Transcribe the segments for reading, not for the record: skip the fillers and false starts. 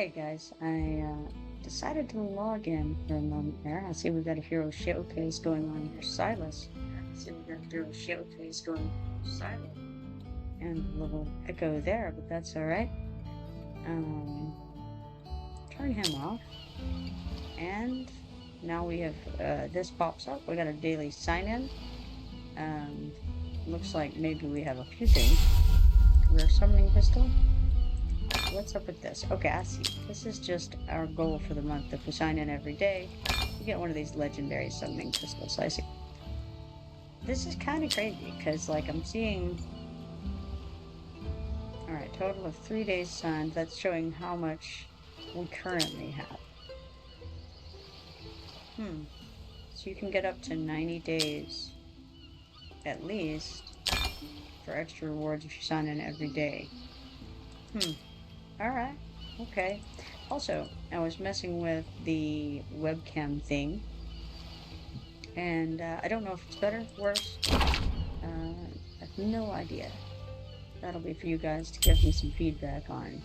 Alright guys, I decided to log in for a moment there. I see we've got a hero showcase going on here. Silas. I see we've got a hero showcase going on here. Silas. And a little echo there, but that's alright. Turn him off. And now we have this pops up. We got a daily sign in. Looks like maybe we have a few things. Rare summoning pistol. What's up with this? Okay, I see. This is just our goal for the month. If we sign in every day, we get one of these legendary summoning pistols. I see. This is kind of crazy because, like, I'm seeing. Alright, total of 3 days signed. That's showing how much we currently have. So you can get up to 90 days at least for extra rewards if you sign in every day. Alright, okay. Also, I was messing with the webcam thing, and I don't know if it's better, worse. I have no idea. That'll be for you guys to give me some feedback on.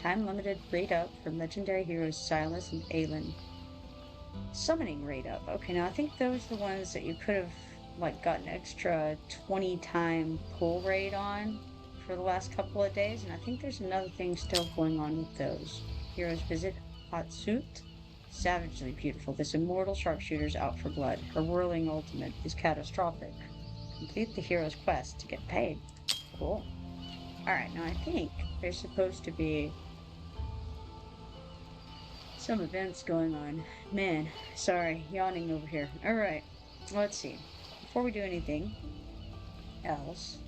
Time limited rate up for legendary heroes Silas and Aelin. Summoning rate up. Okay, now I think those are the ones that you could have like gotten extra 20-time pull rate on for the last couple of days, and I think there's another thing still going on with those. Heroes visit Hot Suit. Savagely beautiful. This immortal sharpshooter's out for blood. Her whirling ultimate is catastrophic. Complete the hero's quest to get paid. Cool. Alright, now I think there's supposed to be some events going on. Man, sorry, yawning over here. Alright, let's see. Before we do anything else,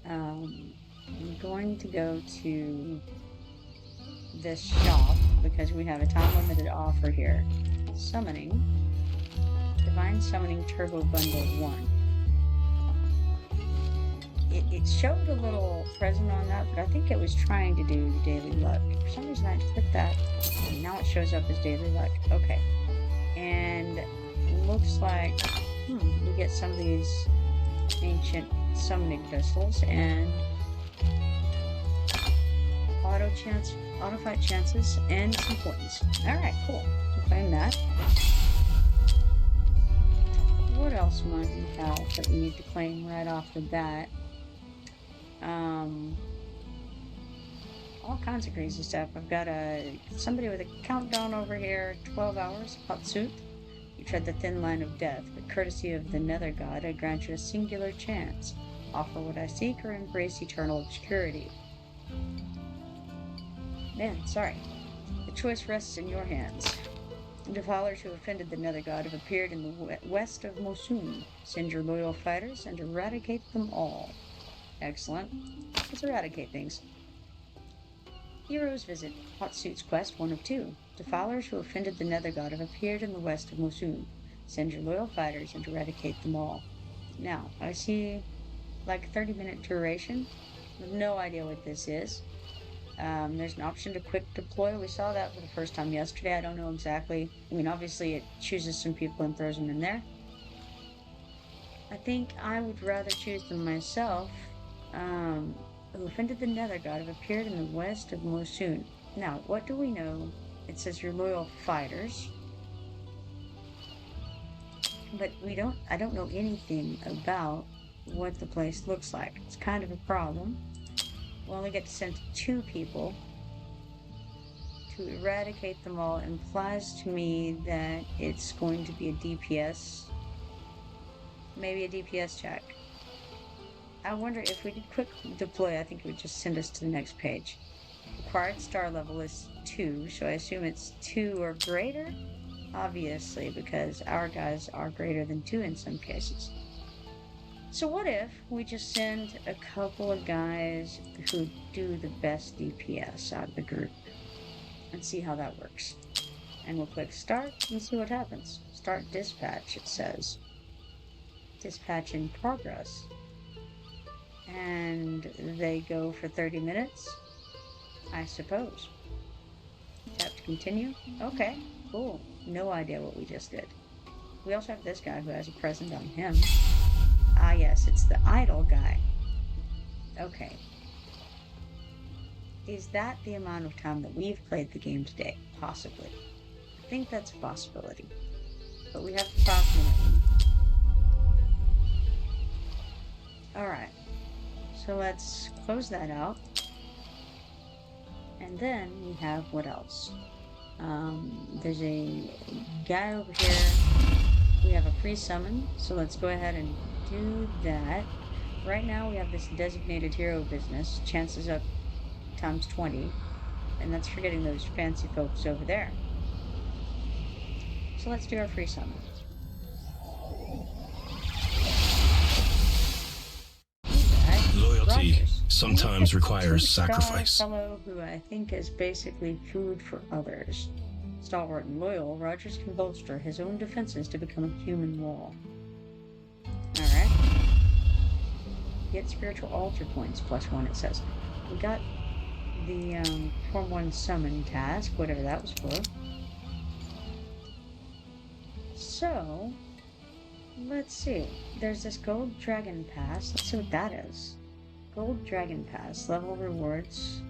I'm going to go to this shop because we have a time limited offer here. Summoning. Divine Summoning Turbo Bundle 1. It showed a little present on that, but I think it was trying to do daily luck. For some reason I clicked that, and now it shows up as daily luck. Okay. And looks like we get some of these ancient summoning pistols and auto fight chances and some coins. Alright, cool. We'll claim that. What else might we have that we need to claim right off the bat? All kinds of crazy stuff. I've got somebody with a countdown over here, 12 hours, hot suit. You tread the thin line of death, but courtesy of the nether god, I grant you a singular chance. Offer what I seek or embrace eternal obscurity. Man, sorry. The choice rests in your hands. The defilers who offended the nether god have appeared in the west of Mosun. Send your loyal fighters and eradicate them all. Excellent. Let's eradicate things. Heroes visit Hot Suit's quest 1 of 2. Defilers who offended the nether god have appeared in the west of Mosun. Send your loyal fighters and eradicate them all. Now, I see like 30-minute duration. I have no idea what this is. There's an option to quick deploy. We saw that for the first time yesterday. I don't know exactly. I mean, obviously it chooses some people and throws them in there. I think I would rather choose them myself. Who offended the nether god have appeared in the west of Mosun. Now, what do we know? It says your loyal fighters. But I don't know anything about what the place looks like. It's kind of a problem. We only get to send 2 people. To eradicate them all implies to me that it's going to be a DPS. Maybe a DPS check. I wonder if we did quick deploy, I think it would just send us to the next page. Required star level is 2, so I assume it's 2 or greater? Obviously, because our guys are greater than 2 in some cases. So what if we just send a couple of guys who do the best DPS out of the group and see how that works? And we'll click start and see what happens. Start dispatch, it says. Dispatch in progress. And they go for 30 minutes, I suppose. Tap to continue. Okay, cool. No idea what we just did. We also have this guy who has a present on him. Ah, yes, it's the idle guy. Okay. Is that the amount of time that we've played the game today? Possibly. I think that's a possibility. But we have approximately. Alright. So let's close that out. And then we have what else? There's a guy over here. We have a free summon, so let's go ahead and do that. Right now we have this designated hero business, chances up times 20, and that's forgetting those fancy folks over there. So let's do our free summon. Loyalty Rogers. sometimes requires sacrifice. Fellow who I think is basically food for others. Stalwart and loyal, Rogers can bolster his own defenses to become a human wall. Alright. Get spiritual altar points, +1 it says. We got the Form 1 summon task, whatever that was for. So, let's see. There's this gold dragon pass. Let's see what that is. Gold dragon pass, level rewards.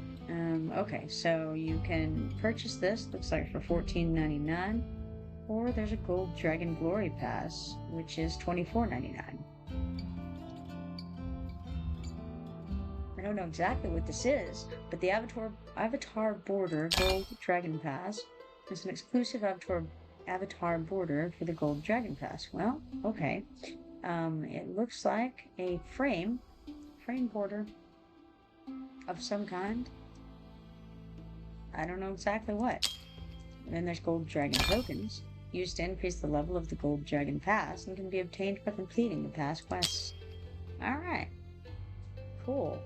Okay, so you can purchase this, looks like for $14.99, or there's a gold dragon glory pass, which is $24.99. I don't know exactly what this is, but the Avatar Border Gold Dragon Pass is an exclusive Avatar Border for the Gold Dragon Pass. Well, okay. It looks like a frame border of some kind. I don't know exactly what. And then there's Gold Dragon tokens, used to increase the level of the Gold Dragon Pass, and can be obtained by completing the pass quests. Alright. Cool.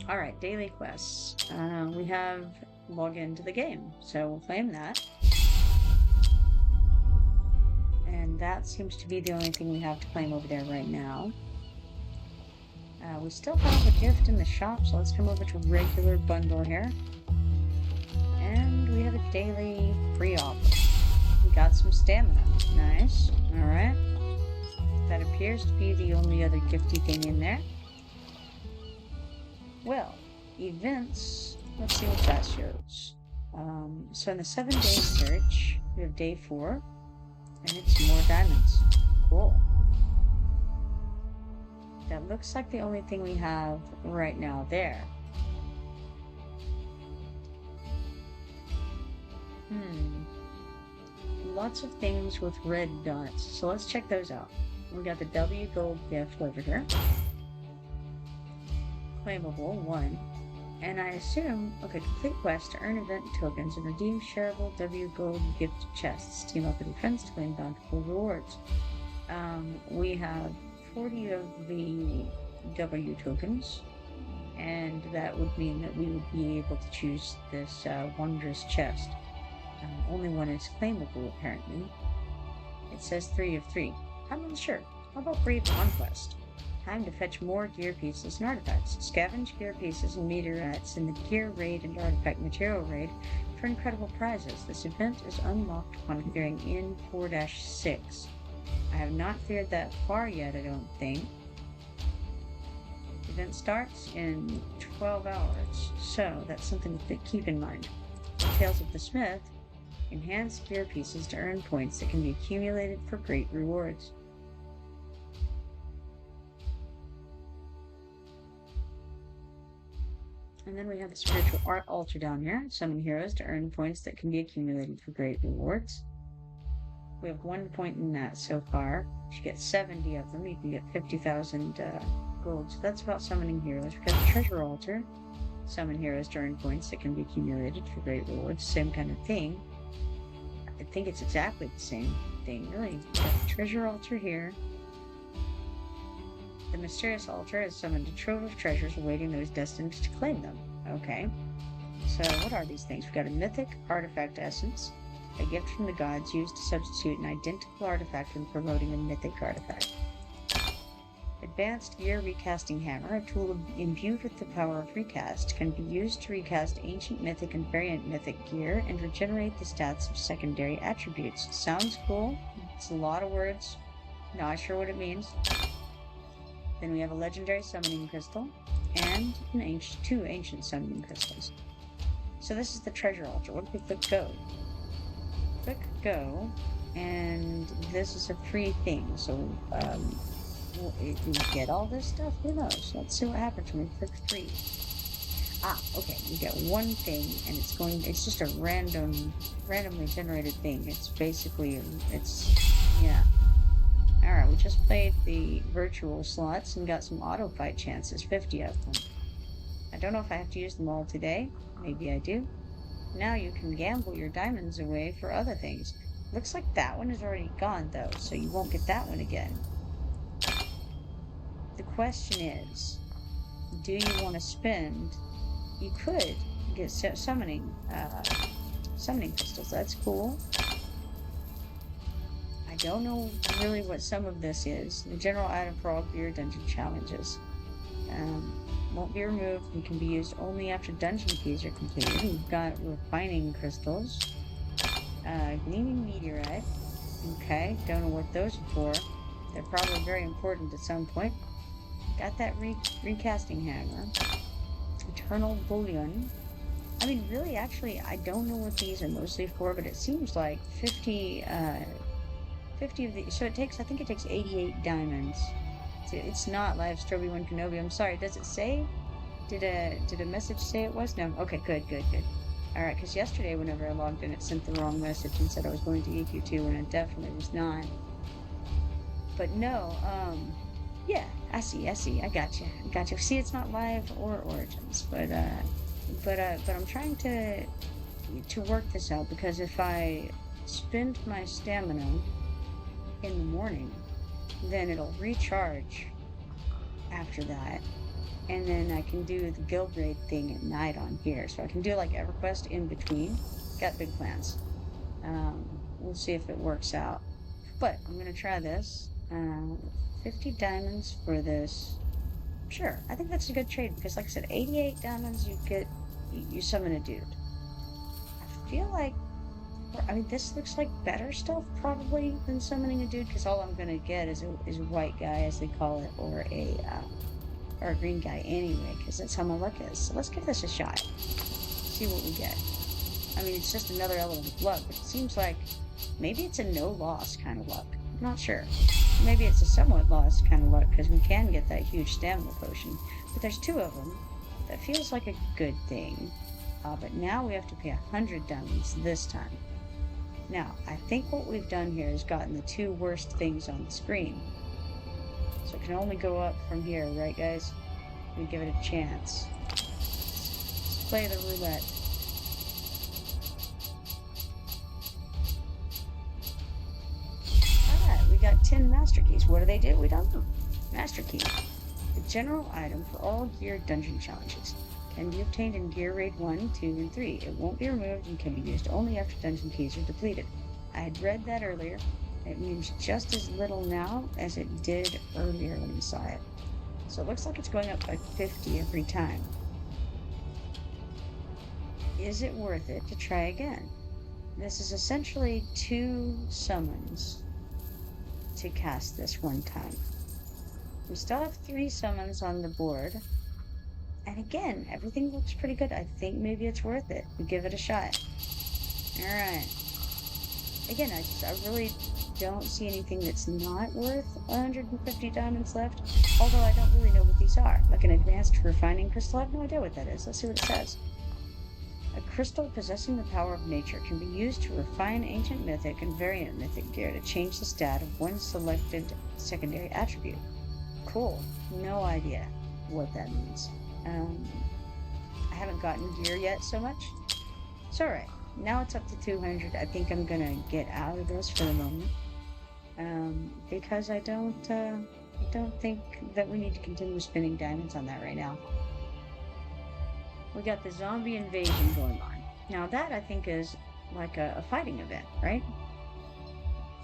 Alright, daily quests. We have log into the game, so we'll claim that. And that seems to be the only thing we have to claim over there right now. We still have a gift in the shop, so let's come over to regular bundle here. And we have a daily free offer. We got some stamina. Nice. Alright. That appears to be the only other gifty thing in there. Well, events, let's see what that shows. So in the 7-day search, we have day 4, and it's more diamonds. Cool. That looks like the only thing we have right now there. Lots of things with red dots, so let's check those out. We got the W gold gift over here. Claimable 1, and I assume, okay, complete quest to earn event tokens and redeem shareable W gold gift chests. Team up with your friends to claim bountiful rewards. We have 40 of the W tokens, and that would mean that we would be able to choose this wondrous chest. Only one is claimable, apparently. It says 3 of 3. I'm unsure. How about Brave Conquest? Time to fetch more gear pieces and artifacts. Scavenge gear pieces and meteorites in the Gear Raid and Artifact Material Raid for incredible prizes. This event is unlocked upon clearing in 4-6. I have not cleared that far yet, I don't think. The event starts in 12 hours, so that's something to keep in mind. Tales of the Smith. Enhance gear pieces to earn points that can be accumulated for great rewards. And then we have the spiritual art altar down here. Summon heroes to earn points that can be accumulated for great rewards. We have 1 point in that so far. If you get 70 of them, you can get 50,000 gold. So that's about summoning heroes. We've got the treasure altar. Summon heroes to earn points that can be accumulated for great rewards. Same kind of thing. I think it's exactly the same thing, really. We've got the treasure altar here. The mysterious altar has summoned a trove of treasures awaiting those destined to claim them. Okay. So what are these things? We've got a mythic artifact essence, a gift from the gods used to substitute an identical artifact when promoting a mythic artifact. Advanced Gear Recasting Hammer, a tool imbued with the power of recast, can be used to recast ancient mythic and variant mythic gear and regenerate the stats of secondary attributes. Sounds cool, It's a lot of words. Not sure what it means. Then we have a legendary summoning crystal and two ancient summoning crystals. So this is the treasure altar. What if we click go? Click go, and this is a free thing. So if we get all this stuff, who knows? Let's see what happens when we click free. Okay, we get one thing, and it's just a randomly generated thing. It's basically, yeah. Alright, we just played the virtual slots and got some auto fight chances, 50 of them. I don't know if I have to use them all today. Maybe I do. Now you can gamble your diamonds away for other things. Looks like that one is already gone, though, so you won't get that one again. The question is, do you want to spend... You could get summoning crystals. That's cool. I don't know really what some of this is. The general item for all gear dungeon challenges. Won't be removed and can be used only after dungeon keys are completed. We've got refining crystals. Gleaming meteorite. Okay, don't know what those are for. They're probably very important at some point. Got that recasting hammer. Eternal bullion. I mean, really, actually, I don't know what these are mostly for, but it seems like 50 of these. So I think it takes 88 diamonds. It's not live Stroby 1 Kenobi. I'm sorry, does it say? Did a message say it was? No? Okay, good. Alright, because yesterday whenever I logged in, it sent the wrong message and said I was going to EQ2, and it definitely was not. But no, yeah, I see, I got you. See, it's not live or Origins, but I'm trying to work this out, because if I spend my stamina in the morning, then it'll recharge after that, and then I can do the guild raid thing at night on here, so I can do like EverQuest in between. Got big plans. We'll see if it works out, but I'm gonna try this. 50 diamonds for this. Sure, I think that's a good trade, because like I said, 88 diamonds, you summon a dude. I feel like, I mean, this looks like better stuff probably than summoning a dude, because all I'm gonna get is a white guy, as they call it, or a green guy anyway, because that's how my luck is. So let's give this a shot. See what we get. I mean, it's just another element of luck, but it seems like maybe it's a no-loss kind of luck. I'm not sure. Maybe it's a somewhat loss kind of luck, because we can get that huge stamina potion. But there's two of them. That feels like a good thing. But now we have to pay 100 diamonds this time. Now, I think what we've done here is gotten the two worst things on the screen. So it can only go up from here, right guys? We give it a chance. Let's play the roulette. Alright, we got 10 master keys. What do they do? We don't know. Master key. The general item for all gear dungeon challenges. Can be obtained in Gear Raid 1, 2, and 3. It won't be removed and can be used only after dungeon keys are depleted. I had read that earlier. It means just as little now as it did earlier when we saw it. So it looks like it's going up by 50 every time. Is it worth it to try again? This is essentially 2 summons to cast this one time. We still have 3 summons on the board. And again, everything looks pretty good. I think maybe it's worth it. We give it a shot. Alright. Again, I really don't see anything that's not worth 150 diamonds left. Although I don't really know what these are. Like an advanced refining crystal. I have no idea what that is. Let's see what it says. A crystal possessing the power of nature can be used to refine ancient mythic and variant mythic gear to change the stat of one selected secondary attribute. Cool. No idea what that means. I haven't gotten gear yet so much. It's alright. Now it's up to 200. I think I'm gonna get out of this for the moment. Because I don't think that we need to continue spending diamonds on that right now. We got the zombie invasion going on. Now that I think is like a fighting event, right?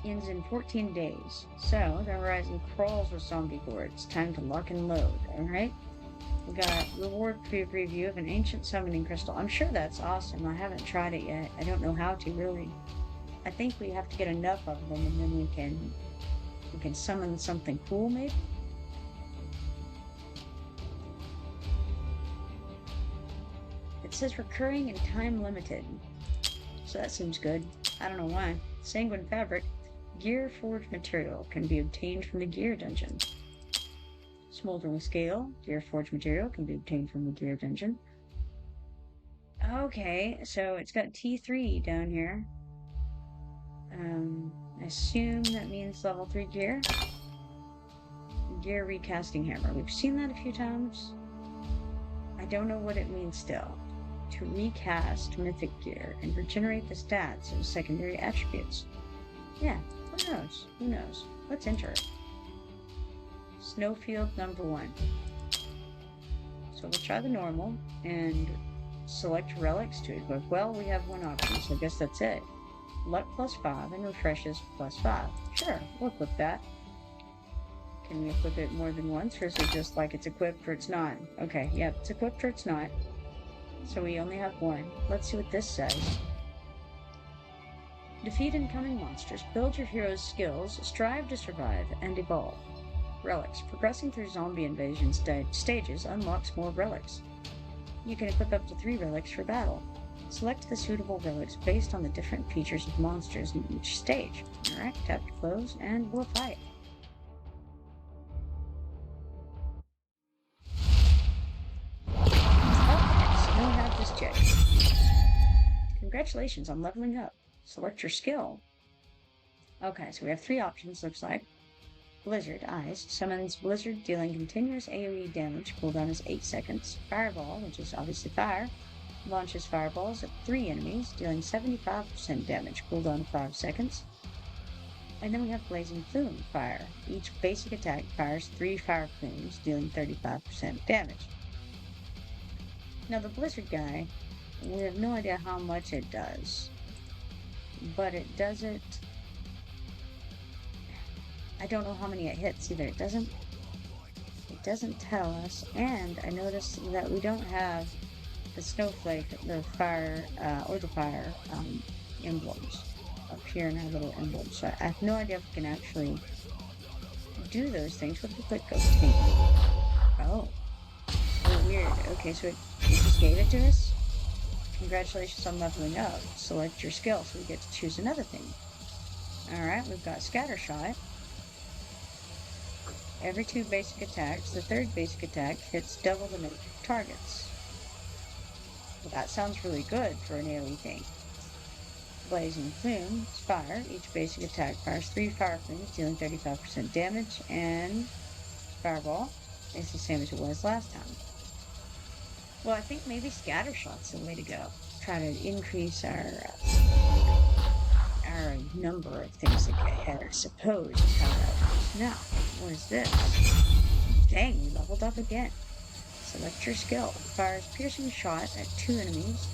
Ends in 14 days. So the horizon crawls with zombie boards. Time to lock and load, alright? We got reward preview of an ancient summoning crystal. I'm sure that's awesome. I haven't tried it yet. I don't know how to, really. I think we have to get enough of them, and then we can summon something cool, maybe? It says recurring and time limited. So that seems good. I don't know why. Sanguine fabric. Gear forged material can be obtained from the gear dungeon. Smoldering scale. Gear forged material can be obtained from the gear dungeon. Okay, so it's got T3 down here. I assume that means level 3 gear. Gear recasting hammer. We've seen that a few times. I don't know what it means still. To recast mythic gear and regenerate the stats of secondary attributes. Yeah, who knows? Who knows? Let's enter it. Snowfield number 1. So we'll try the normal and select relics to equip. Well, we have one option, so I guess that's it. Luck +5 and refreshes +5. Sure, we'll equip that. Can we equip it more than once, or is it just like it's equipped or it's not? Okay, yeah, it's equipped or it's not. So we only have one. Let's see what this says. Defeat incoming monsters, build your hero's skills, strive to survive, and evolve. Relics. Progressing through zombie invasion stages unlocks more relics. You can equip up to 3 relics for battle. Select the suitable relics based on the different features of monsters in each stage. Alright, tap to close, and we'll fight. Okay, so now we have this check. Congratulations on leveling up. Select your skill. Okay, so we have 3 options, looks like. Blizzard, Ice, summons Blizzard, dealing continuous AoE damage, cooldown is 8 seconds. Fireball, which is obviously fire, launches fireballs at 3 enemies, dealing 75% damage, cooldown 5 seconds. And then we have Blazing Plume, fire. Each basic attack fires 3 fire plumes, dealing 35% damage. Now the Blizzard guy, we have no idea how much it does, but it does it. I don't know how many it hits either. It doesn't tell us. And I noticed that we don't have the snowflake, the fire emblems up here in our little emblems. So I have no idea if we can actually do those things. What if we click obtain? Oh, weird. Okay, so it just gave it to us. Congratulations on leveling up. Select your skill, so we get to choose another thing. Alright, we've got Scattershot. Every 2 basic attacks, the 3rd basic attack hits double the number of targets. Well, that sounds really good for an AoE thing. Blazing Plume, fire. Each basic attack fires 3 fire plumes, dealing 35% damage, and Fireball is the same as it was last time. Well, I think maybe Scattershot's the way to go. Try to increase our number of things that get hit, I suppose, is how that works. Now, what is this? Dang, we leveled up again. Select your skill. Fires piercing shot at 2 enemies,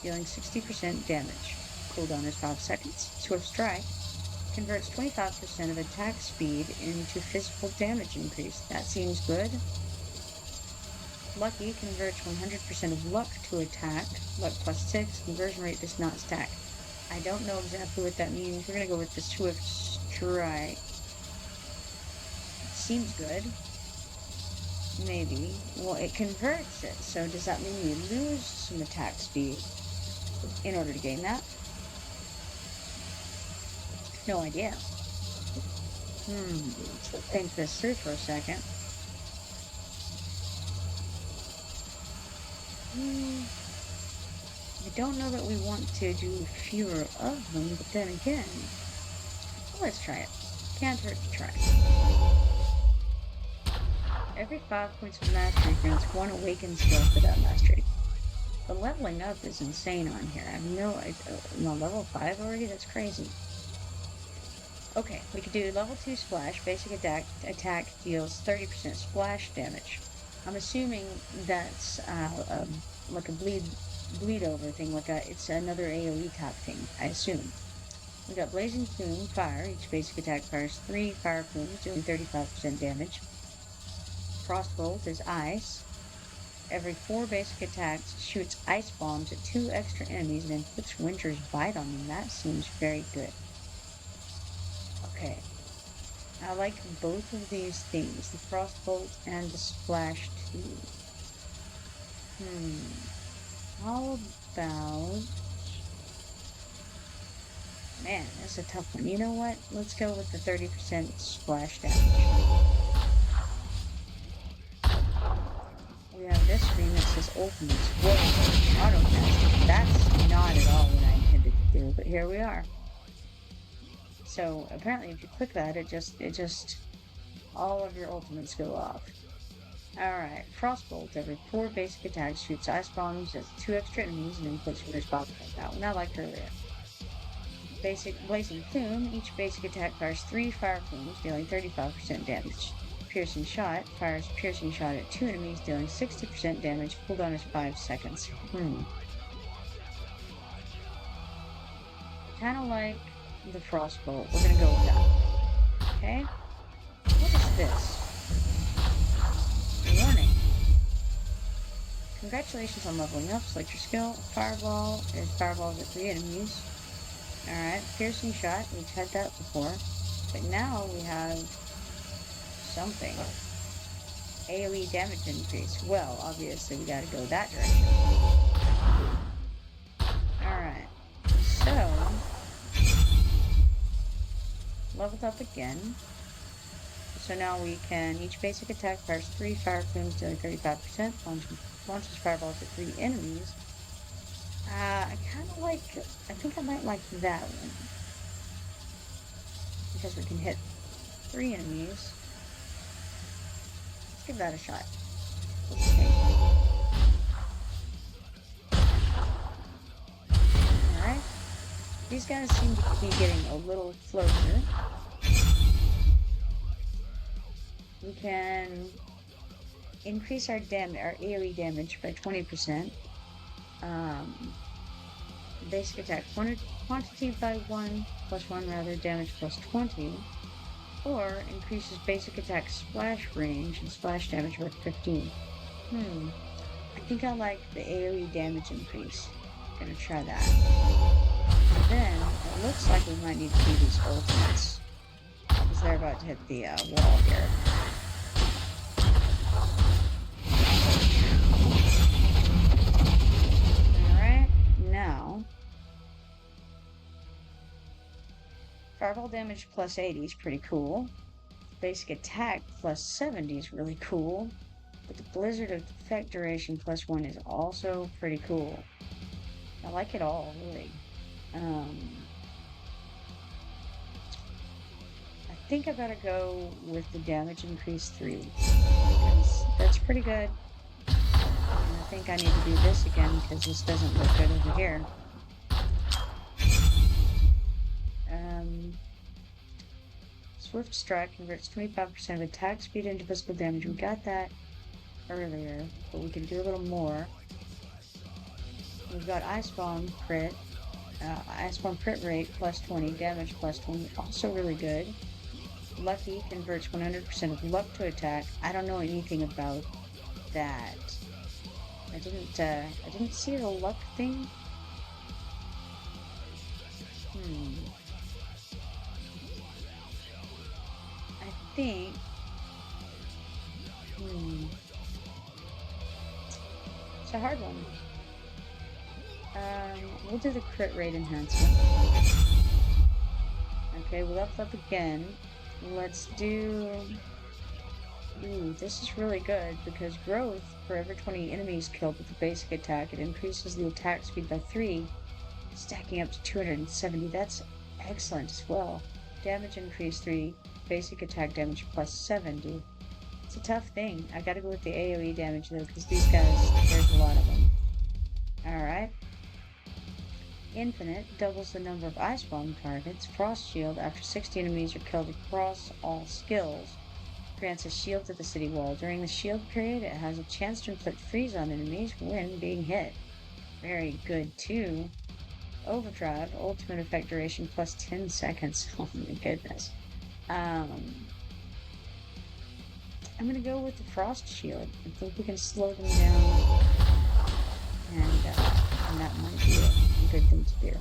dealing 60% damage. Cooldown is 5 seconds. Swift Strike converts 25% of attack speed into physical damage increase. That seems good. Lucky converts 100% of luck to attack. Luck +6. Conversion rate does not stack. I don't know exactly what that means. We're going to go with the Swift Strike. Seems good. Maybe. Well, it converts it. So does that mean we lose some attack speed in order to gain that? No idea. Think this through for a second. I don't know that we want to do fewer of them, but then again, let's try it. Can't hurt to try. Every 5 points of mastery grants 1 awakened skill for that mastery. The leveling up is insane on here. I have no idea. No, level 5 already? That's crazy. Okay, we could do level 2 splash. Basic attack deals 30% splash damage. I'm assuming that's like a bleed over thing, it's another AoE type thing, I assume. We got Blazing Plume, fire. Each basic attack fires 3 fire plumes, doing 35% damage. Frostbolt is ice. Every 4 basic attacks shoots ice bombs at 2 extra enemies and inflicts Winter's Bite on them. That seems very good. Okay. I like both of these things, the Frostbolt and the Splash 2. How about... Man, that's a tough one. You know what? Let's go with the 30% splash damage. We have this screen that says Ultimates. Whoa, auto test. That's not at all what I intended to do, but here we are. So apparently if you click that, it just all of your ultimates go off. Alright, Frostbolt. Every 4 basic attacks shoots ice bombs at 2 extra enemies and inflicts Winter's Bite like that one. I liked earlier. Basic Blazing Plume. Each basic attack fires 3 fire plumes, dealing 35% damage. Piercing Shot fires Piercing Shot at 2 enemies, dealing 60% damage. Cooldown is 5 seconds. Kinda like the Frostbolt. We're gonna go with that. Okay? What is this? Warning. Congratulations on leveling up. Select your skill. Fireball is fireballs at 3 enemies. Alright, Piercing Shot. We've had that before. But now we have something. AoE damage increase. Well, obviously we gotta go that direction. Alright. So, leveled up again. So now we can, each basic attack fires 3 fire plumes, dealing 35%. Launches fireballs at 3 enemies. I think I might like that one. Because we can hit 3 enemies. Let's give that a shot. Okay. Alright. These guys seem to be getting a little closer. We can increase our AoE damage by 20%. Basic attack quantity by 1, plus 1 rather, damage plus 20. Or increases basic attack splash range and splash damage by 15. I think I like the AoE damage increase. Gonna try that. And then, it looks like we might need to do these ultimates. Because they're about to hit the wall here. Alright, now... Fireball damage plus 80 is pretty cool. Basic attack plus 70 is really cool. But the Blizzard of effect duration plus 1 is also pretty cool. I like it all, really. I think I gotta go with the damage increase 3. Because that's pretty good. And I think I need to do this again because this doesn't look good over here. Swift Strike converts 25% of attack speed into physical damage. We got that earlier, but we can do a little more. We've got Ice Bomb crit. Ice Bomb crit rate plus 20, damage plus 20, also really good. Lucky converts 100% of luck to attack. I don't know anything about that. I didn't see the luck thing. I think. It's a hard one. We'll do the crit rate enhancement. Okay, we leveled up again. Let's do... Ooh, this is really good because growth, for every 20 enemies killed with the basic attack, it increases the attack speed by 3, stacking up to 270. That's excellent as well. Damage increase 3, basic attack damage plus 70. It's a tough thing. I gotta go with the AoE damage though, because these guys, there's a lot of them. Alright. Infinite doubles the number of Ice Bomb targets. Frost Shield, after 60 enemies are killed across all skills, grants a shield to the city wall. During the shield period, it has a chance to inflict freeze on enemies when being hit. Very good too. Overdrive, ultimate effect duration plus 10 seconds. Oh my goodness. I'm I'm gonna go with the frost shield. I think we can slow them down, and that might be a good thing to do.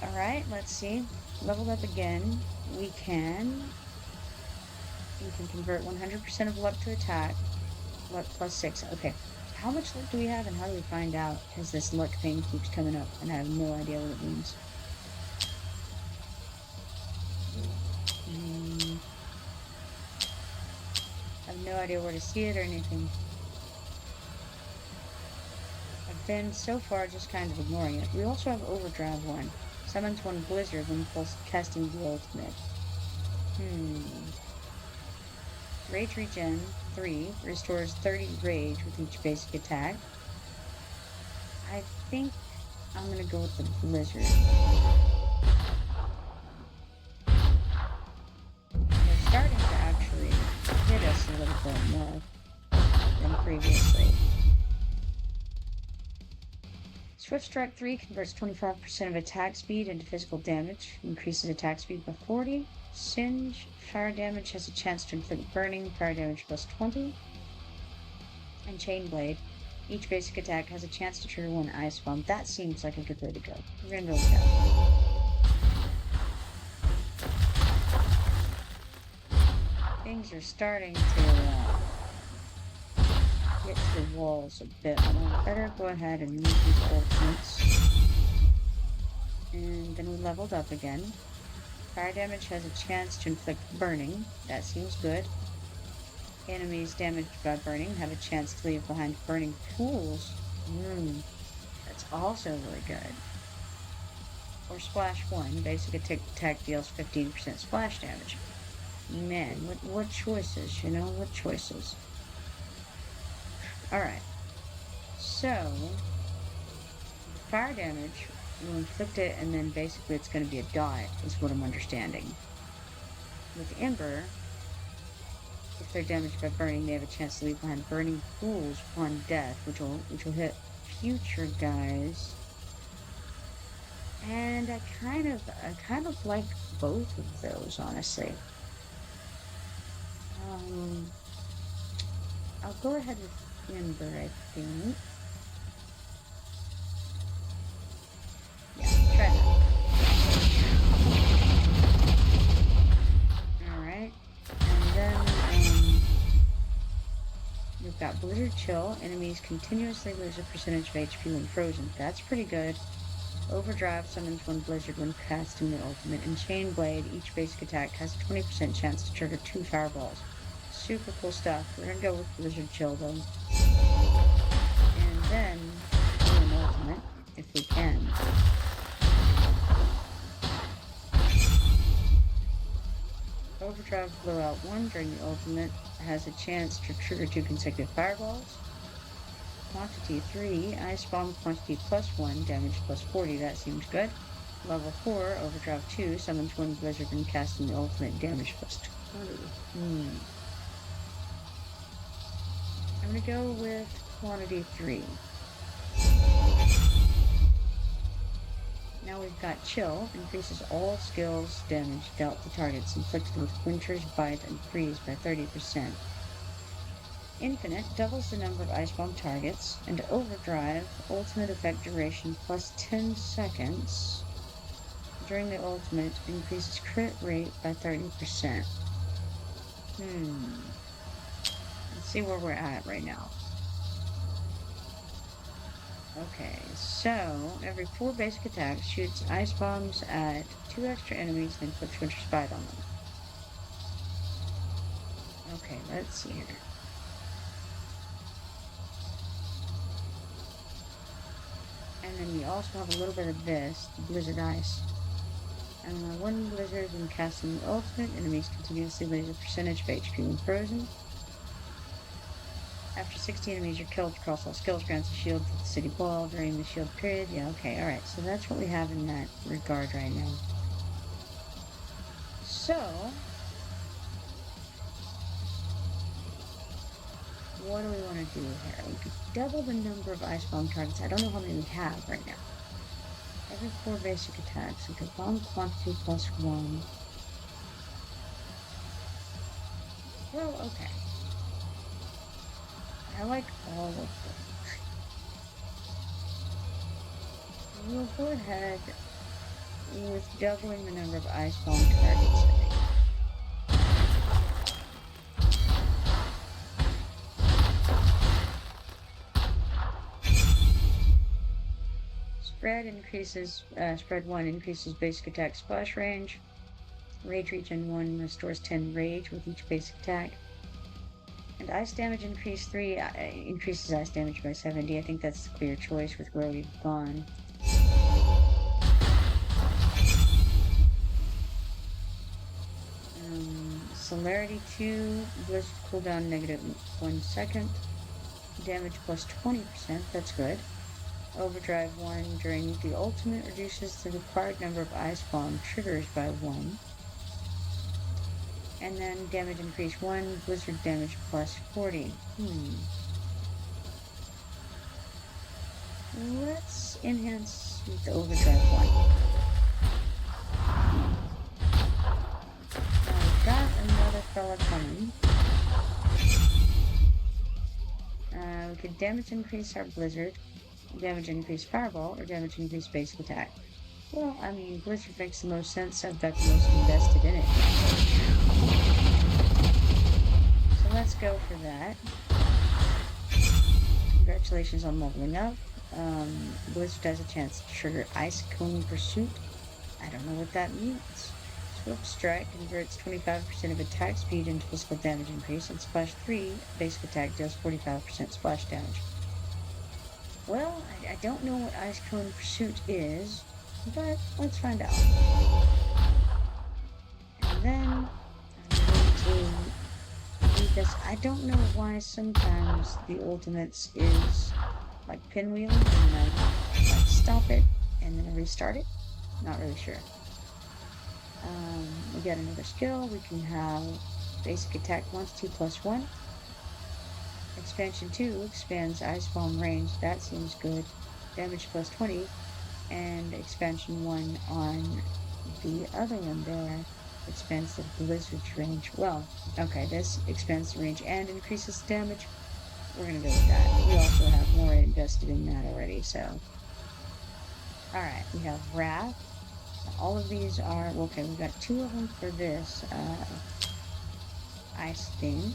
Alright, let's see. Leveled up again. We can convert 100% of luck to attack. Luck plus 6. Okay. How much luck do we have and how do we find out? Because this luck thing keeps coming up and I have no idea what it means. I have no idea where to see it or anything. I've been so far just kind of ignoring it. We also have Overdrive 1. Summons one blizzard when casting the ultimate. Rage Regen 3 restores 30 rage with each basic attack. I think I'm gonna go with the blizzard. They're starting to actually hit us a little bit more than previously. Swift Strike 3 converts 25% of attack speed into physical damage, increases attack speed by 40. Singe, fire damage has a chance to inflict burning, fire damage plus 20. And Chain Blade, each basic attack has a chance to trigger one ice bomb. That seems like a good way to go. We're gonna go with that. Things are starting to get to the walls a bit more. Better go ahead and use these ultimates. And then we leveled up again. Fire damage has a chance to inflict burning. That seems good. Enemies damaged by burning have a chance to leave behind burning pools. That's also really good. Or Splash 1. Basic attack deals 15% splash damage. Man, what choices, you know? What choices? Alright. So, fire damage, we'll inflict it, and then basically it's going to be a dot, is what I'm understanding. With Ember, if they're damaged by burning, they have a chance to leave behind burning pools upon death, which will hit future guys. And I kind of like both of those, honestly. I'll go ahead with Ember, I think. Yeah, try that. Alright. And then, we've got Blizzard Chill. Enemies continuously lose a percentage of HP when frozen. That's pretty good. Overdrive summons one blizzard when casting the ultimate. And Chain Blade, each basic attack has a 20% chance to trigger 2 fireballs. Super cool stuff. We're gonna go with Blizzard Chill though. And then do an ultimate, if we can. Overdrive Blowout 1 during the ultimate has a chance to trigger 2 consecutive fireballs. Quantity 3, Ice Bomb quantity plus 1, damage plus 40, that seems good. Level 4, Overdrive 2, summons one blizzard when casting the ultimate, damage plus 20. I'm gonna go with quantity 3. Now we've got Chill, increases all skills damage dealt to targets inflicted with Winter's Bite and Freeze by 30%. Infinite doubles the number of Ice Bomb targets, and Overdrive, ultimate effect duration plus 10 seconds. During the ultimate, increases crit rate by 30%. Let's see where we're at right now. Okay, so every 4 basic attacks shoots ice bombs at 2 extra enemies and inflicts Winter's Bite on them. Okay, let's see here. And then we also have a little bit of this, the Blizzard Ice. One blizzard when casting the ultimate, enemies continuously lose a percentage of HP when frozen. After 60 enemies are killed across all skills, grants a shield to the city wall during the shield period. Yeah, okay, alright, so that's what we have in that regard right now. So, what do we want to do here? We could double the number of ice bomb targets. I don't know how many we have right now. Every 4 basic attacks, we could bomb quantity plus 1. Well, okay. I like all of them. We'll go ahead with doubling the number of ice bomb targets, I think. Spread 1 increases basic attack splash range. Rage regen 1 restores 10 rage with each basic attack. And ice damage increase 3 increases ice damage by 70. I think that's the clear choice with where we've gone. Celerity 2, blizzard cooldown negative 1 second. Damage plus 20%, that's good. Overdrive 1 during the ultimate reduces the required number of ice bomb triggers by 1. And then damage increase 1, blizzard damage plus 40. Let's enhance with the overdrive 1. Now we've got another fella coming. We could damage increase our blizzard, damage increase fireball, or damage increase basic attack. Well, I mean, blizzard makes the most sense. I've got the most invested in it. So let's go for that. Congratulations on leveling up. Blizzard has a chance to trigger Ice Cone Pursuit. I don't know what that means. Swift Strike converts 25% of attack speed into physical damage increase, and Splash 3 basic attack does 45% splash damage. Well, I don't know what Ice Cone Pursuit is, but let's find out. And then I'm going to do this. I don't know why sometimes the ultimates is like pinwheeling, and I like stop it and then restart it. Not really sure. We got another skill. We can have basic attack quantity plus 1. Expansion 2 expands ice bomb range. That seems good. Damage plus 20. And expansion 1 on the other one there expands the blizzard's range. Well, okay, this expands the range and increases the damage. We're gonna go with that. We also have more invested in that already, so. Alright, we have Wrath. All of these are, okay, we've got 2 of them for this ice thing,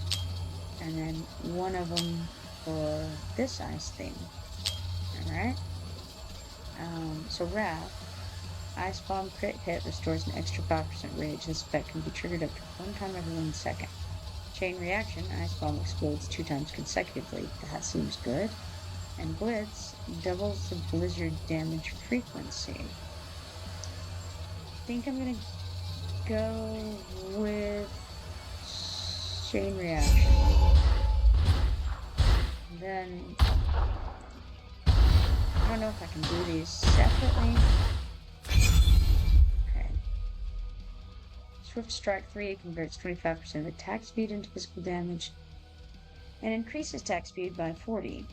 and then 1 of them for this ice thing. Alright? So Wrath, Ice Bomb crit hit restores an extra 5% rage. This effect can be triggered up to 1 time every 1 second. Chain Reaction, Ice Bomb explodes 2 times consecutively. That seems good. And Blitz doubles the blizzard damage frequency. I think I'm gonna go with Chain Reaction. And then I don't know if I can do these separately. Okay. Swift Strike 3 converts 25% of attack speed into physical damage and increases attack speed by 40.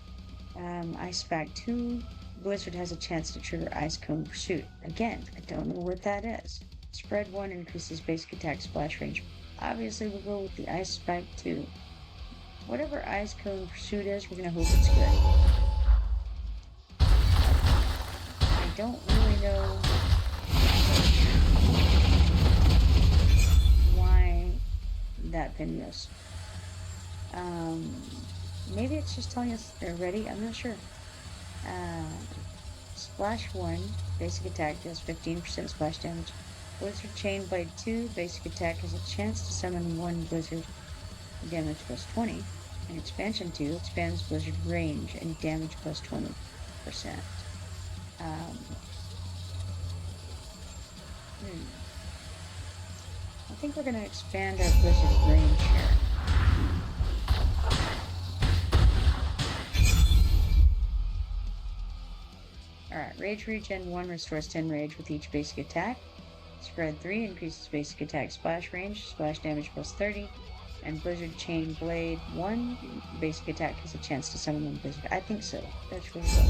Ice Pack 2, Blizzard has a chance to trigger Ice Cone Pursuit. Again, I don't know what that is. Spread 1 increases basic attack splash range. Obviously, we'll go with the Ice Spike 2. Whatever Ice Cone Pursuit is, we're gonna hope it's good. I don't really know why that pinwheels. Maybe it's just telling us they're ready. I'm not sure. Splash 1, basic attack does 15% splash damage. Blizzard Chain Blade 2, basic attack has a chance to summon 1 blizzard, damage plus 20. And Expansion 2 expands blizzard range and damage plus 20%. I think we're going to expand our blizzard range here. Alright, Rage Regen 1 restores 10 rage with each basic attack. Spread 3 increases basic attack splash range, splash damage plus 30. And Blizzard Chain Blade 1, basic attack has a chance to summon 1 blizzard. I think so. That's really good.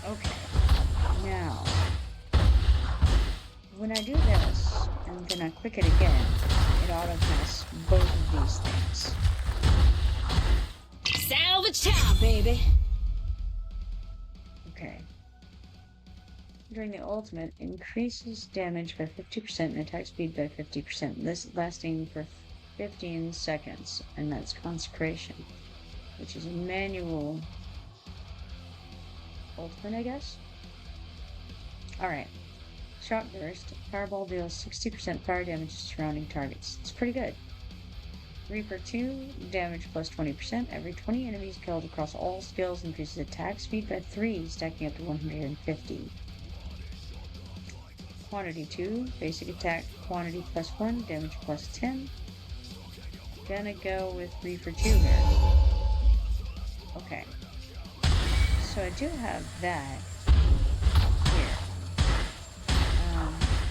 Okay. Now, when I do this, and then I click it again, it auto-casts both of these things. Salvage time, baby! Okay. During the ultimate, increases damage by 50% and attack speed by 50%. This lasting for 15 seconds, and that's Consecration, which is a manual ultimate, I guess? Alright. Shock Burst. Fireball deals 60% fire damage to surrounding targets. It's pretty good. Reaper 2, damage plus 20%. Every 20 enemies killed across all skills increases attack speed by 3, stacking up to 150. Quantity 2, basic attack quantity plus 1, damage plus 10. Gonna go with Reaper 2 here. Okay. So I do have that here.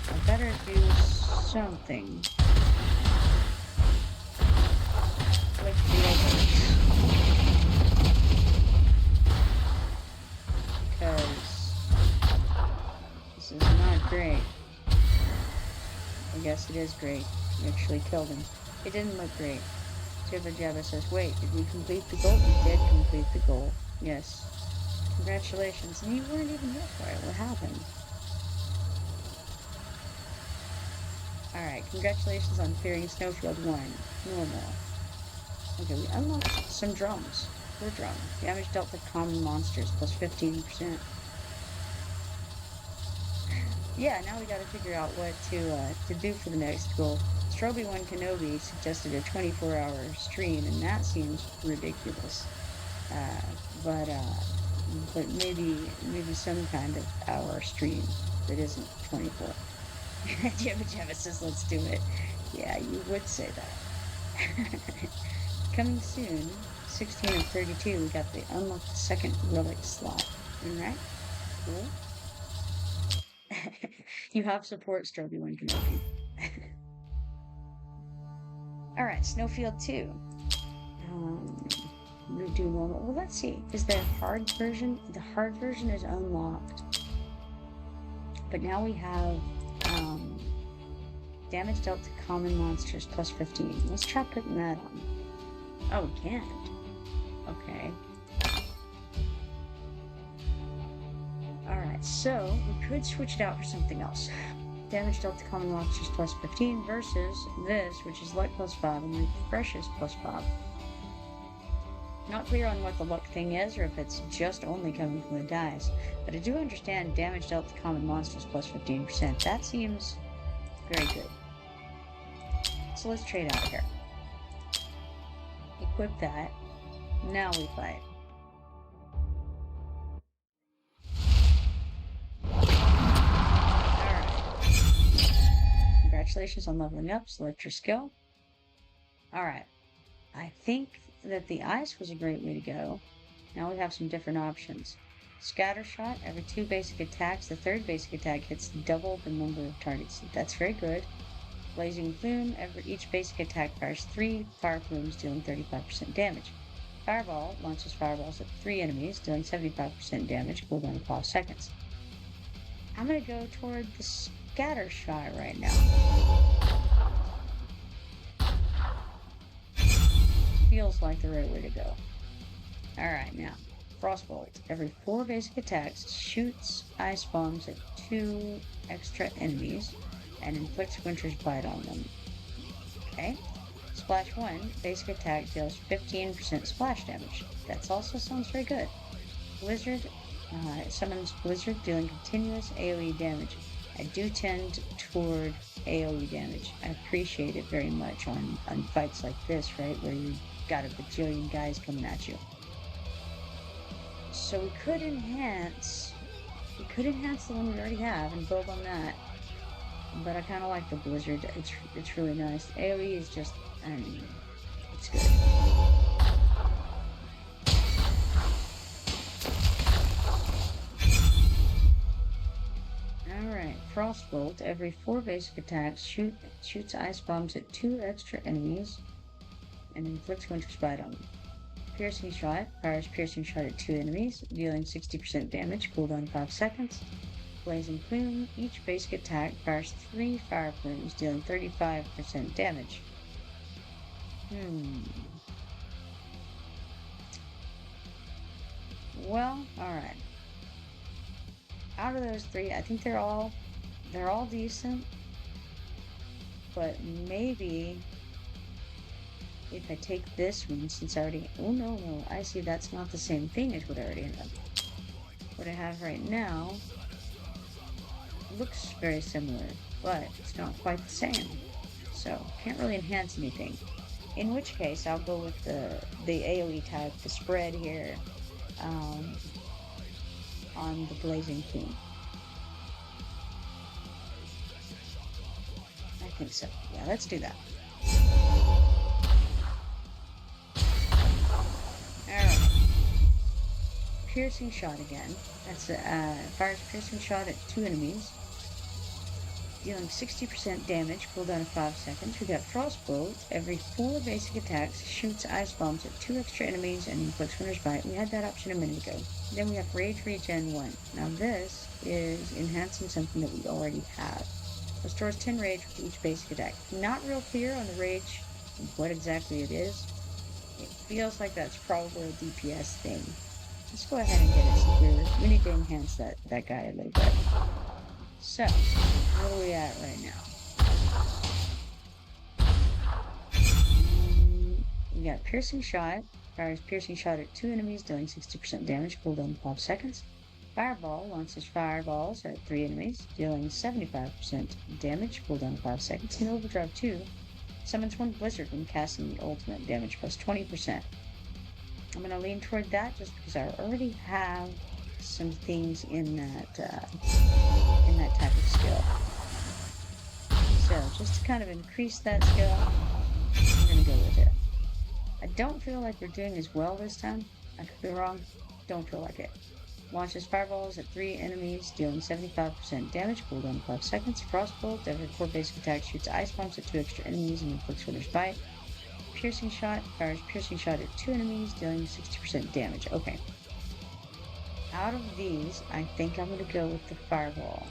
I better do something. Click the others. Because this is not great. I guess it is great. We actually killed him. It didn't look great. Jibba Jabba says, wait, did we complete the goal? We did complete the goal. Yes. Congratulations. And you weren't even hit by it. What happened? Alright, congratulations on clearing Snowfield 1. Normal. Okay, we unlocked some drums. We're drum. Damage dealt to common monsters, plus 15%. Yeah, now we gotta figure out what to do for the next goal. Stroby1 Kenobi suggested a 24-hour stream, and that seems ridiculous. But maybe some kind of hour stream that isn't 24. Jabba says, let's do it. Yeah, you would say that. Coming soon, 16 of 32, we got the unlock the second relic slot. Alright? Cool. You have support, Stroby1 Kenobi. Alright, Snowfield 2. Do normal. Well, let's see. Is the hard version? The hard version is unlocked. But now we have damage dealt to common monsters plus 15. Let's try putting that on. Oh, we can't. Okay. Alright, so we could switch it out for something else. Damage dealt to common monsters plus 15 versus this, which is luck plus 5 and refreshes plus 5. Not clear on what the luck thing is, or if it's just only coming from the dice, but I do understand damage dealt to common monsters plus 15%. That seems very good. So let's trade out here. Equip that. Now we fight. Alright. Congratulations on leveling up. Select your skill. Alright. I think that the ice was a great way to go. Now we have some different options. Scatter shot. Every 2 basic attacks, the 3rd basic attack hits double the number of targets. That's very good. Blazing plume. Each basic attack fires 3 fire plumes, dealing 35% damage. Fireball launches fireballs at 3 enemies, dealing 75% damage, cooldown of 5 seconds. I'm gonna go toward the scatter shot right now. Feels like the right way to go. Alright, now, Frostbolt. Every 4 basic attacks shoots ice bombs at 2 extra enemies and inflicts Winter's Bite on them. Okay. Splash 1, basic attack deals 15% splash damage. That also sounds very good. Blizzard, summons Blizzard, dealing continuous AoE damage. I do tend toward AoE damage. I appreciate it very much on fights like this, right, where you've got a bajillion guys coming at you. So we could enhance the one we already have and build on that. But I kind of like the Blizzard. It's really nice. AoE is just, I mean, it's good. Alright, Frostbolt. Every 4 basic attacks shoots ice bombs at 2 extra enemies and inflicts Winter's Bite on them. Piercing Shot. Fires Piercing Shot at 2 enemies, dealing 60% damage, cooldown 5 seconds. Blazing Plume. Each basic attack fires 3 fire plumes, dealing 35% damage. Well, alright. Out of those 3, I think they're all decent. But maybe if I take this one, since I already... Oh, no, I see that's not the same thing as what I already have. What I have right now looks very similar, but it's not quite the same. So, can't really enhance anything. In which case, I'll go with the AoE type, the spread here, on the Blazing Plume. I think so. Yeah, let's do that. Alright. Piercing Shot again. That's fires Piercing Shot at 2 enemies, dealing 60% damage, cooldown of 5 seconds. We got Frostbolt. Every 4 basic attacks shoots ice bombs at 2 extra enemies and inflicts Winter's Bite. We had that option a minute ago. Then we have Rage Regen 1. Now this is enhancing something that we already have. Restores 10 rage with each basic attack. Not real clear on the rage what exactly it is. It feels like that's probably a DPS thing. Let's go ahead and get it secure. We need to enhance that guy a little bit. So, where are we at right now? We got Piercing Shot. Fires Piercing Shot at 2 enemies, dealing 60% damage, cooldown 5 seconds. Fireball launches fireballs at 3 enemies, dealing 75% damage, cooldown 5 seconds. And Overdrive 2 summons 1 Blizzard when casting the ultimate, damage plus 20%. I'm going to lean toward that just because I already have some things in that type of skill. So just to kind of increase that skill, I'm going to go with it. I don't feel like we're doing as well this time. I could be wrong. Don't feel like it. Launches fireballs at 3 enemies, dealing 75% damage, cooldown 5 seconds. Frostbolt. Every 4 basic attacks shoots ice bombs at 2 extra enemies and inflicts Winter's Bite. Piercing Shot. Fires Piercing Shot at 2 enemies, dealing 60% damage. Okay. Out of these, I think I'm going to go with the Fireball.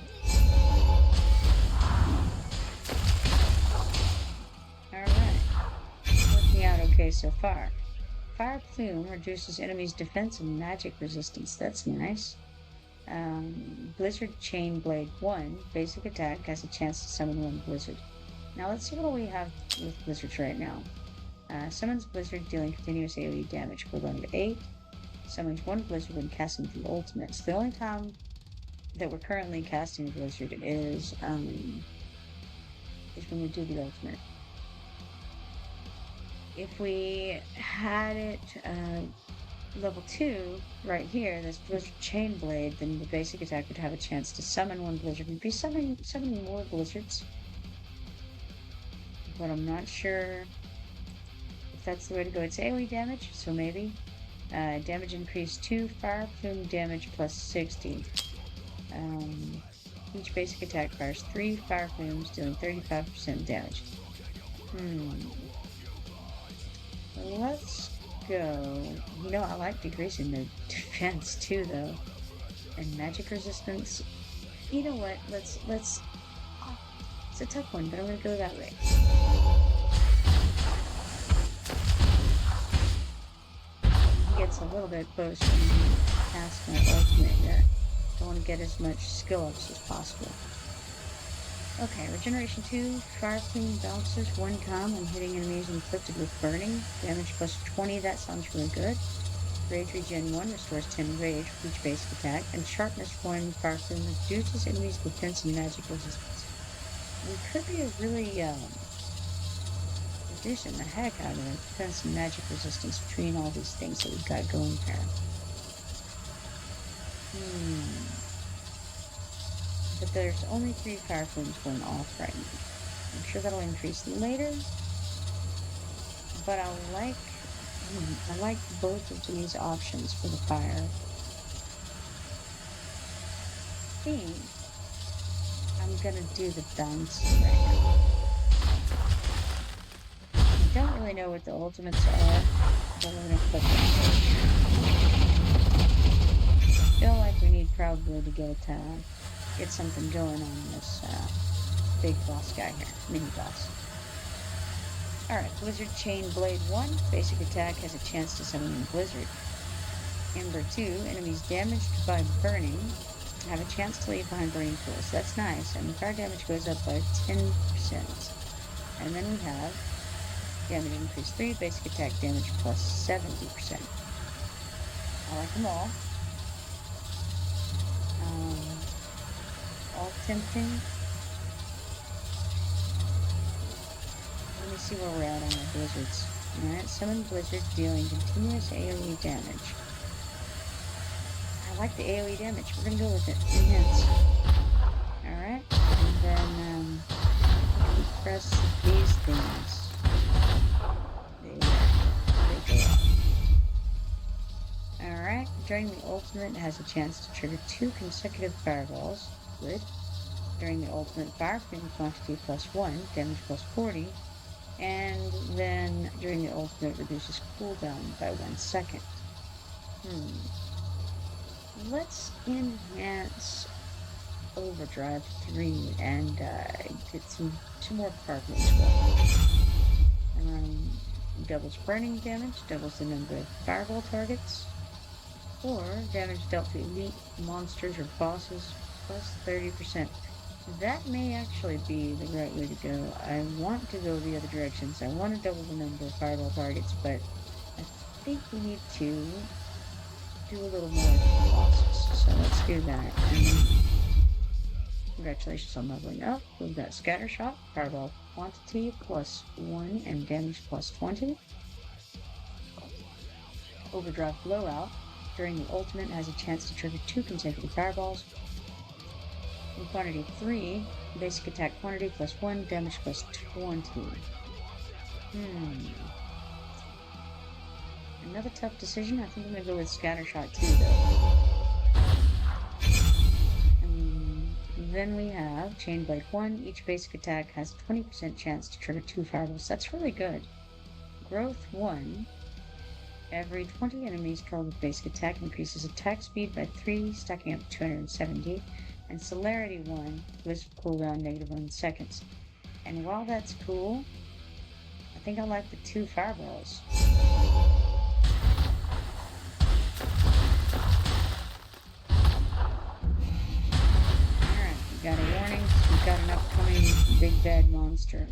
Alright. Working out okay so far. Fire Plume reduces enemies' defense and magic resistance. That's nice. Blizzard Chain Blade 1. Basic attack has a chance to summon 1 Blizzard. Now let's see what we have with Blizzards right now. Summons Blizzard, dealing continuous AoE damage, cooldown of 8. Summons 1 Blizzard when casting the ultimate. So the only time that we're currently casting Blizzard is when we do the ultimate. If we had it level 2 right here, this Blizzard Chain Blade, then the basic attack would have a chance to summon 1 Blizzard. We'd be summoning more Blizzards, but I'm not sure if that's the way to go. It's AoE damage, so maybe. Damage increase 2, Fire Plume damage plus 60. Each basic attack fires 3 Fire Plumes, dealing 35% damage. Let's go. You know, I like decreasing the defense too, though, and magic resistance. You know what? Let's. Oh, it's a tough one, but I'm gonna go that way. He gets a little bit closer past my ultimate here. Don't want to get as much skill ups as possible. Okay, Regeneration 2, Fire Plume bounces 1 time when hitting enemies inflicted with burning. Damage plus 20, that sounds really good. Rage Regen 1 restores 10 rage with each basic attack. And Sharpness 1, Fire Plume reduces enemies' defense and magic resistance. We could be really reducing the heck out of the defense and magic resistance between all these things that we've got going here. But there's only 3 Fire Plumes going off right now. I'm sure that'll increase later. But I like both of these options for the fire. I think I'm gonna do the bouncing right now. I don't really know what the ultimates are, but we're gonna put them. I feel like we need probably to get a tab. get something going on this big boss guy here, mini boss. Alright, Blizzard Chain Blade 1, basic attack has a chance to summon a blizzard. Ember 2, enemies damaged by burning have a chance to leave behind burning pools. That's nice, and the fire damage goes up by 10%. And then we have damage increase 3, basic attack damage plus 70%. I like them all. All tempting. Let me see where we're at on our blizzards. Alright, summon blizzard dealing continuous AoE damage. I like the AoE damage. We're gonna go with it. Enhance. Alright, and then we press these things. They go up. Alright, during the ultimate it has a chance to trigger 2 consecutive fireballs. Good. During the ultimate, fire flame quantity plus 1, damage plus 40. And then during the ultimate reduces cooldown by 1 second. Let's enhance Overdrive 3 and get some more carvings going. Doubles burning damage, doubles the number of fireball targets, or damage dealt to elite monsters or bosses plus 30%. That may actually be the right way to go. I want to go the other directions. I want to double the number of fireball targets, but I think we need to do a little more with the bosses. So let's do that. And then, congratulations on leveling up. We've got Scatter Shot, fireball quantity plus 1 and damage plus 20. Overdrive Blowout. During the ultimate has a chance to trigger 2 consecutive fireballs. In quantity 3, basic attack quantity plus 1, damage plus 20. Another tough decision. I think I'm gonna go with Scattershot too, though. And then we have Chain Blade 1. Each basic attack has a 20% chance to trigger 2 fireballs. That's really good. Growth 1. Every 20 enemies killed with basic attack increases attack speed by 3, stacking up to 270. And Celerity 1 was cooldown -1 seconds. And while that's cool, I think I like the 2 fireballs. Alright, we got a warning. We've got an upcoming big bad monster.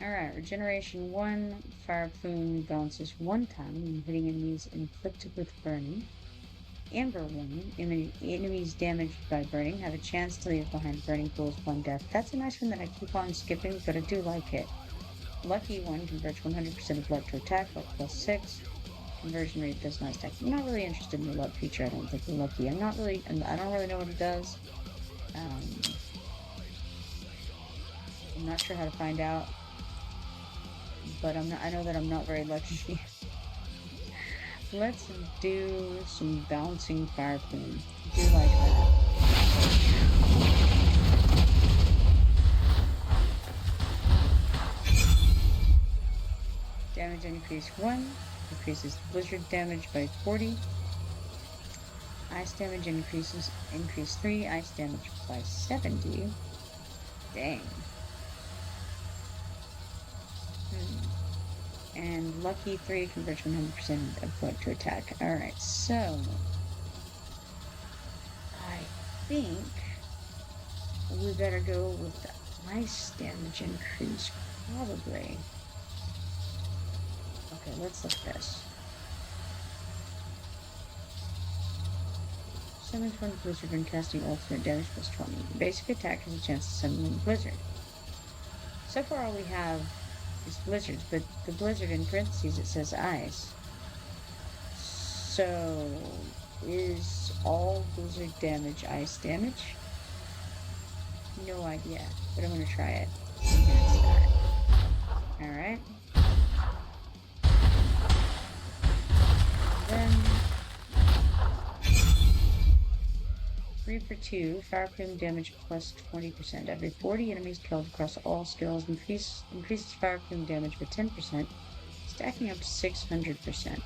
Alright, Regeneration 1, Fire Plume bounces 1 time when hitting enemies inflicted with burning. Amber 1, enemies damaged by burning have a chance to leave behind burning pools 1 death. That's a nice one that I keep on skipping, but I do like it. Lucky 1 converts 100% of luck to attack, luck plus 6. Conversion rate does not stack. I'm not really interested in the luck feature, I don't think, the lucky. I don't really know what it does. I'm not sure how to find out, but I know that I'm not very lucky. Let's do some bouncing fire plume. I do like that. Damage increase 1, increases blizzard damage by 40. Ice damage increase 3, ice damage by 70. Dang. And Lucky 3 converts 100% of luck to attack. Alright, so I think we better go with the ice damage increase, probably. Okay, let's look at this. Summons one blizzard when casting ultimate damage plus 20. Basic attack has a chance to summon one blizzard. So far all we have is blizzards, but the blizzard in parentheses it says ice. So is all blizzard damage ice damage? No idea, but I'm gonna try it. Alright. Then 3 for 2, fire plume damage plus 20%. Every 40 enemies killed across all skills increases fire plume damage by 10%, stacking up to 600%.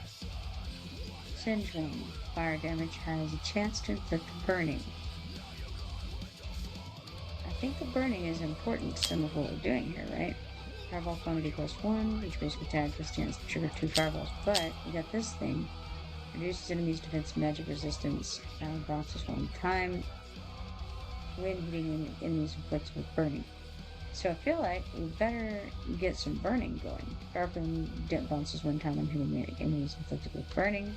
Singe 1, fire damage has a chance to inflict burning. think the burning is important to some of what we're doing here, right? Fireball quantity plus 1, each basic attack has a chance to trigger 2 fireballs. But we got this thing. Reduces enemies' defense magic resistance, bounces 1 time when hitting enemies inflicted with burning. So I feel like we better get some burning going. Fireball bounces 1 time when hitting enemies inflicted with burning.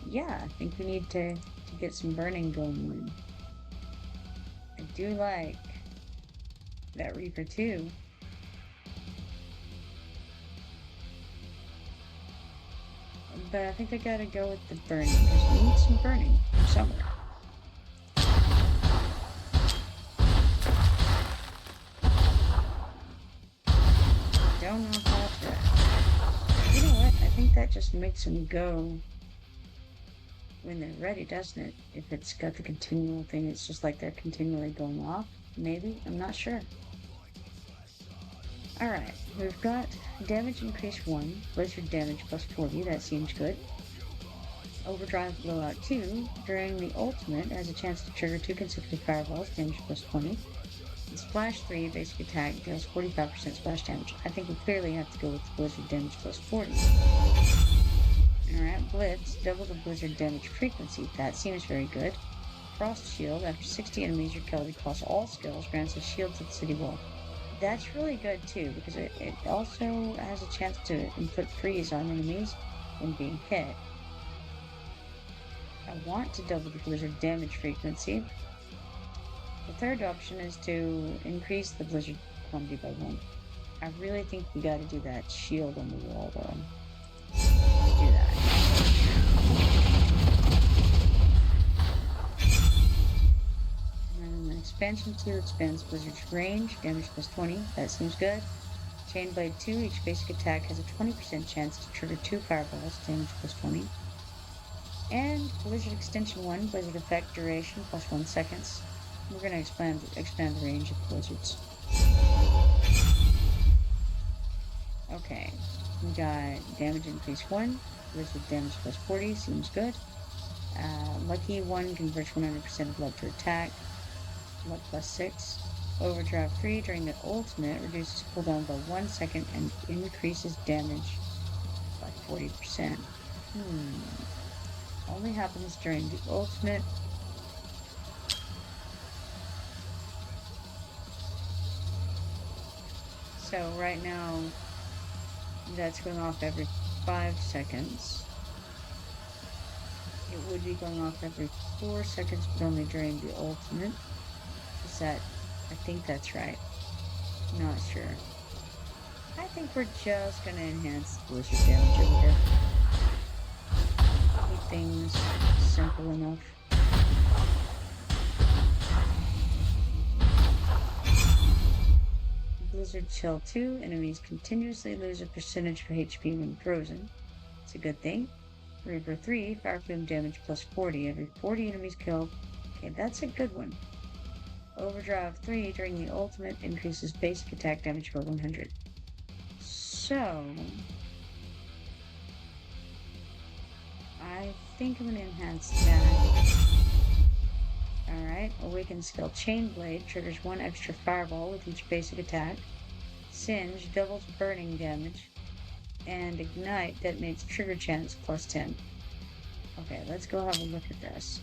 Yeah, I think we need to get some burning going. I do like that Reaper too. But I think I gotta go with the burning, because we need some burning from somewhere. Don't know how to... You know what? I think that just makes them go when they're ready, doesn't it? If it's got the continual thing, it's just like they're continually going off. Maybe? I'm not sure. Alright, we've got damage increase 1, blizzard damage plus 40, that seems good. Overdrive blowout 2, during the ultimate, has a chance to trigger 2 consecutive fireballs, damage plus 20. And splash 3, basic attack, deals 45% splash damage. I think we clearly have to go with the blizzard damage plus 40. Alright, blitz, double the blizzard damage frequency, that seems very good. Frost shield, after 60 enemies are killed across all skills, grants a shield to the city wall. That's really good too, because it also has a chance to inflict freeze on enemies when being hit. I want to double the blizzard damage frequency. The third option is to increase the blizzard quantity by 1. I really think we gotta do that shield on the wall though. Let's do that. Expansion 2 expands Blizzard's range, damage plus 20, that seems good. Chainblade 2, each basic attack has a 20% chance to trigger 2 fireballs, damage plus 20. And Blizzard Extension 1, Blizzard Effect duration plus 1 seconds. We're going to expand the range of blizzards. Okay, we got damage increase 1, Blizzard damage plus 40, seems good. Lucky 1 converts 100% of luck to attack. Luck plus 6. Overdrive 3 during the ultimate reduces cooldown by 1 second and increases damage by 40%. Only happens during the ultimate. So right now, that's going off every 5 seconds. It would be going off every 4 seconds, but only during the ultimate. Is that... I think that's right. Not sure. I think we're just gonna enhance the blizzard damage over here. Keep things simple enough. Blizzard Chill 2, enemies continuously lose a percentage of HP when frozen. It's a good thing. Reaper 3, Fire Plume damage plus 40 every 40 enemies killed. Okay, that's a good one. Overdrive 3 during the ultimate increases basic attack damage by 100. So, I think I'm going to enhance that. Alright, Awakened skill Chainblade triggers 1 extra fireball with each basic attack. Singe doubles burning damage. And Ignite detonates trigger chance plus 10. Okay, let's go have a look at this.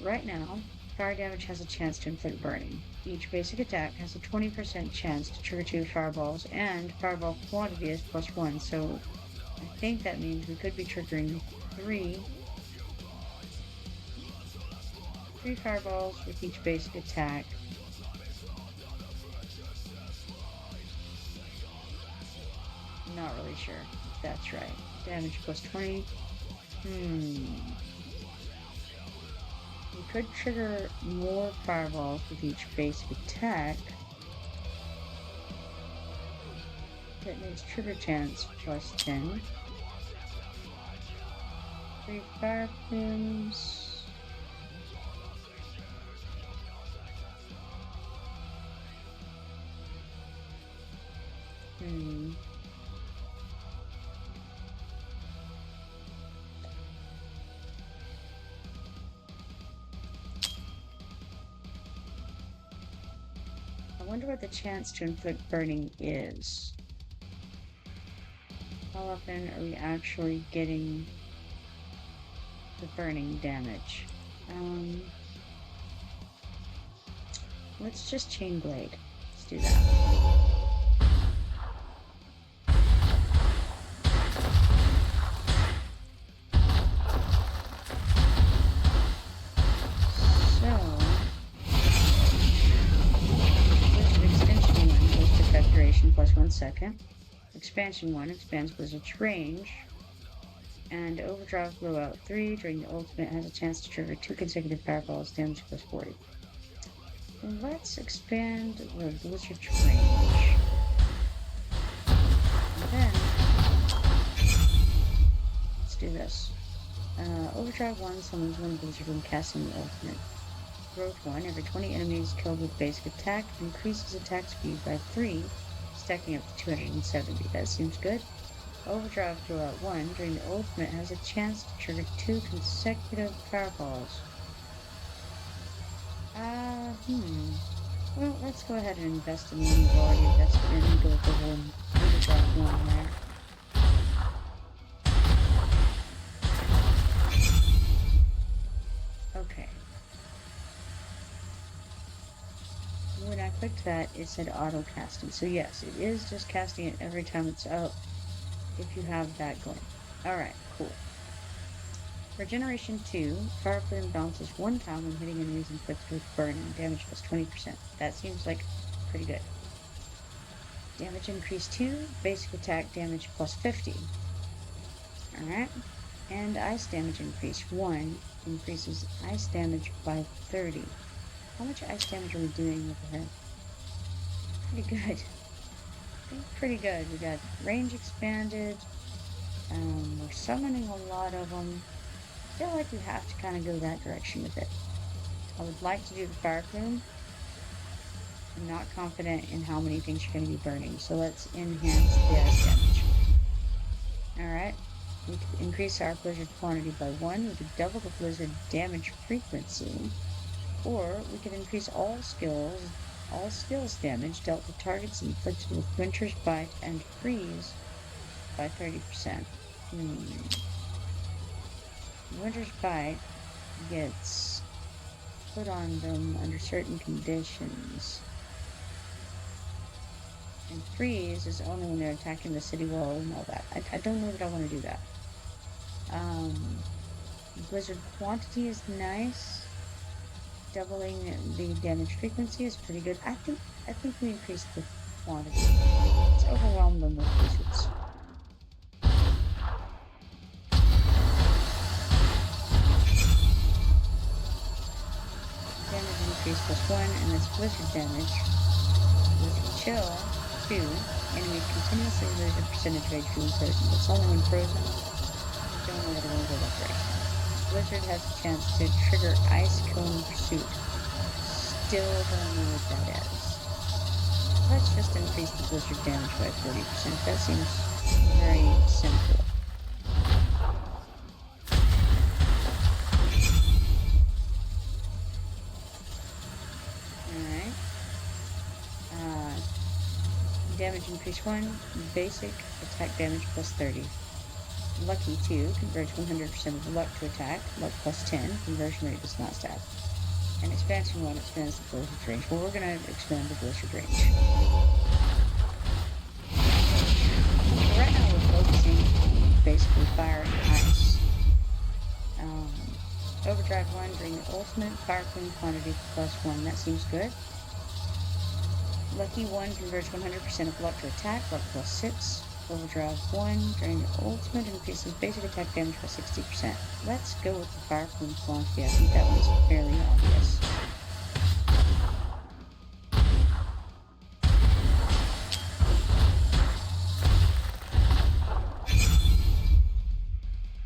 Right now, fire damage has a chance to inflict burning. Each basic attack has a 20% chance to trigger 2 fireballs, and fireball quantity is plus 1, so I think that means we could be triggering 3 fireballs with each basic attack. Not really sure if that's right. Damage plus 20. We could trigger more fireballs with each basic attack. That means trigger chance plus 10. 3 fire plumes. wonder what the chance to inflict burning is. How often are we actually getting the burning damage? Let's just chain blade. Let's do that. Plus 1 second. Expansion 1 expands Blizzard's range. And Overdrive Blowout 3 during the ultimate has a chance to trigger 2 consecutive fireballs, damage plus 40. Let's expand the Blizzard's range. And then let's do this. Overdrive 1 summons 1 Blizzard when casting the ultimate. Growth 1, every 20 enemies killed with basic attack increases attack speed by 3. Stacking up to 270. That seems good. Overdrive Blowout 1 during the ultimate has a chance to trigger 2 consecutive fireballs. Well, let's go ahead and invest in the one we've already invested in and go with the one Overdrive 1 there. Okay. When I clicked that, it said auto casting. So yes, it is just casting it every time it's up if you have that going. Alright, cool. For Generation 2, Fire Flame bounces 1 time when hitting enemies inflicted with burning, damage plus 20%. That seems like pretty good. Damage increase 2, basic attack damage plus 50. Alright. And ice damage increase 1, increases ice damage by 30. How much ice damage are we doing with her? Pretty good. I think pretty good. We got range expanded. We're summoning a lot of them. I feel like we have to kind of go that direction with it. I would like to do the fire plume. I'm not confident in how many things you're going to be burning, so let's enhance the ice damage. Alright. We could increase our blizzard quantity by 1. We could double the blizzard damage frequency. Or we could increase all skills damage dealt to targets inflicted with Winter's Bite and Freeze by 30%. Winter's Bite gets put on them under certain conditions. And Freeze is only when they're attacking the city wall and all that. I don't know that I want to do that. Blizzard quantity is nice. Doubling the damage frequency is pretty good. I think we increased the quantity. Let's overwhelm them with blizzards. Damage increase plus 1, and that's blizzard damage. Blizzard chill 2. Enemies continuously lose a percentage of HP when frozen. It's only when frozen. Don't know that I want to go that direction. Blizzard has a chance to trigger Ice Cone Pursuit. Still don't know what that is. Let's just increase the blizzard damage by 40%. That seems very simple. Alright. Damage increase 1. Basic attack damage plus 30. Lucky 2 converts 100% of luck to attack. Luck plus 10. Conversion rate does not stat. And expansion 1 expands the blizzard range. Well, we're going to expand the blizzard range. So right now we're focusing basically fire and ice. Overdrive 1 during the ultimate. Fire Queen quantity plus 1. That seems good. Lucky 1 converts 100% of luck to attack. Luck plus 6. Overdrive 1 during the ultimate increases basic attack damage by 60%. Let's go with the Fire Plume quantity. I think that one's fairly obvious.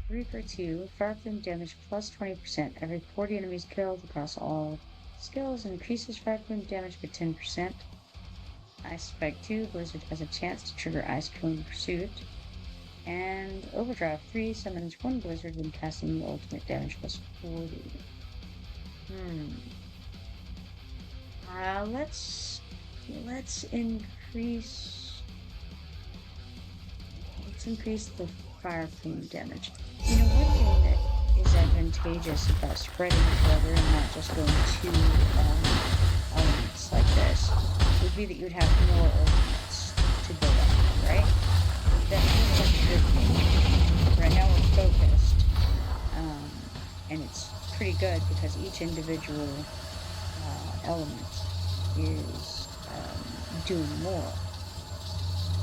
Reaper 2, Fire Plume damage plus 20%. Every 40 enemies killed across all skills increases Fire Plume damage by 10%. Ice Spike 2, Blizzard has a chance to trigger Ice Cone Pursuit. And Overdrive 3 summons 1 Blizzard when casting the ultimate damage plus 40. Let's Let's increase the fire plume damage. You know, one thing that is advantageous about spreading further and not just going to elements like this would be that you'd have more ultimates to build up, right? That feels like a good thing. Right now we're focused, and it's pretty good because each individual element is doing more.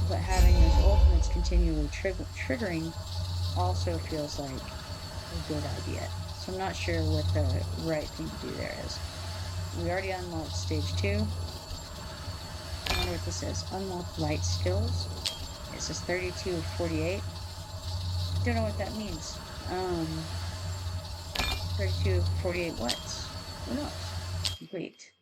But having those ultimates continually triggering also feels like a good idea. So I'm not sure what the right thing to do there is. We already unlocked stage 2. I wonder what this is. Unlock light skills. It says 32 of 48. Don't know what that means. 32 of 48 what? Who knows? Complete.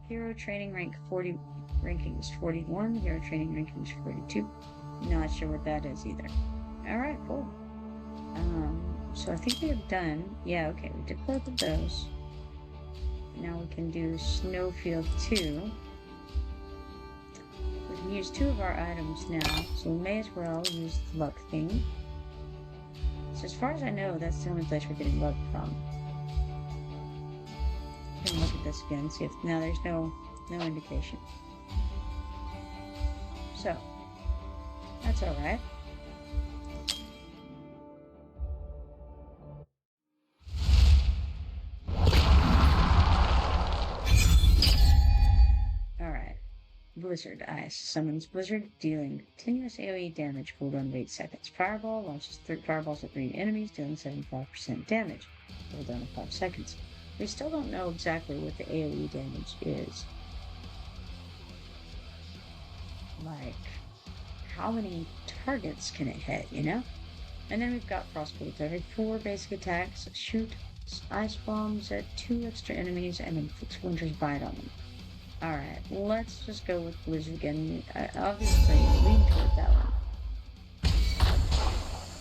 Hero training rank 40. Ranking is 41. Hero training ranking is 42. Not sure what that is either. Alright, cool. So I think we have done... Yeah, okay, we did both of those. Now we can do Snowfield 2. We can use 2 of our items now, so we may as well use the luck thing. So as far as I know, that's the only place we're getting luck from. Can look at this again, see if... Now there's no indication. So, that's alright. Alright. Blizzard Ice. Summons Blizzard, dealing continuous AoE damage, cooldown of 8 seconds. Fireball launches 3 fireballs at 3 enemies, dealing 75% damage, cooldown of 5 seconds. We still don't know exactly what the AoE damage is. Like, how many targets can it hit, you know? And then we've got Frostbolt. Every 4 basic attacks, shoot ice bombs at 2 extra enemies and inflict Winter's Bite on them. Alright, let's just go with Blizzard again. I obviously lean toward that one.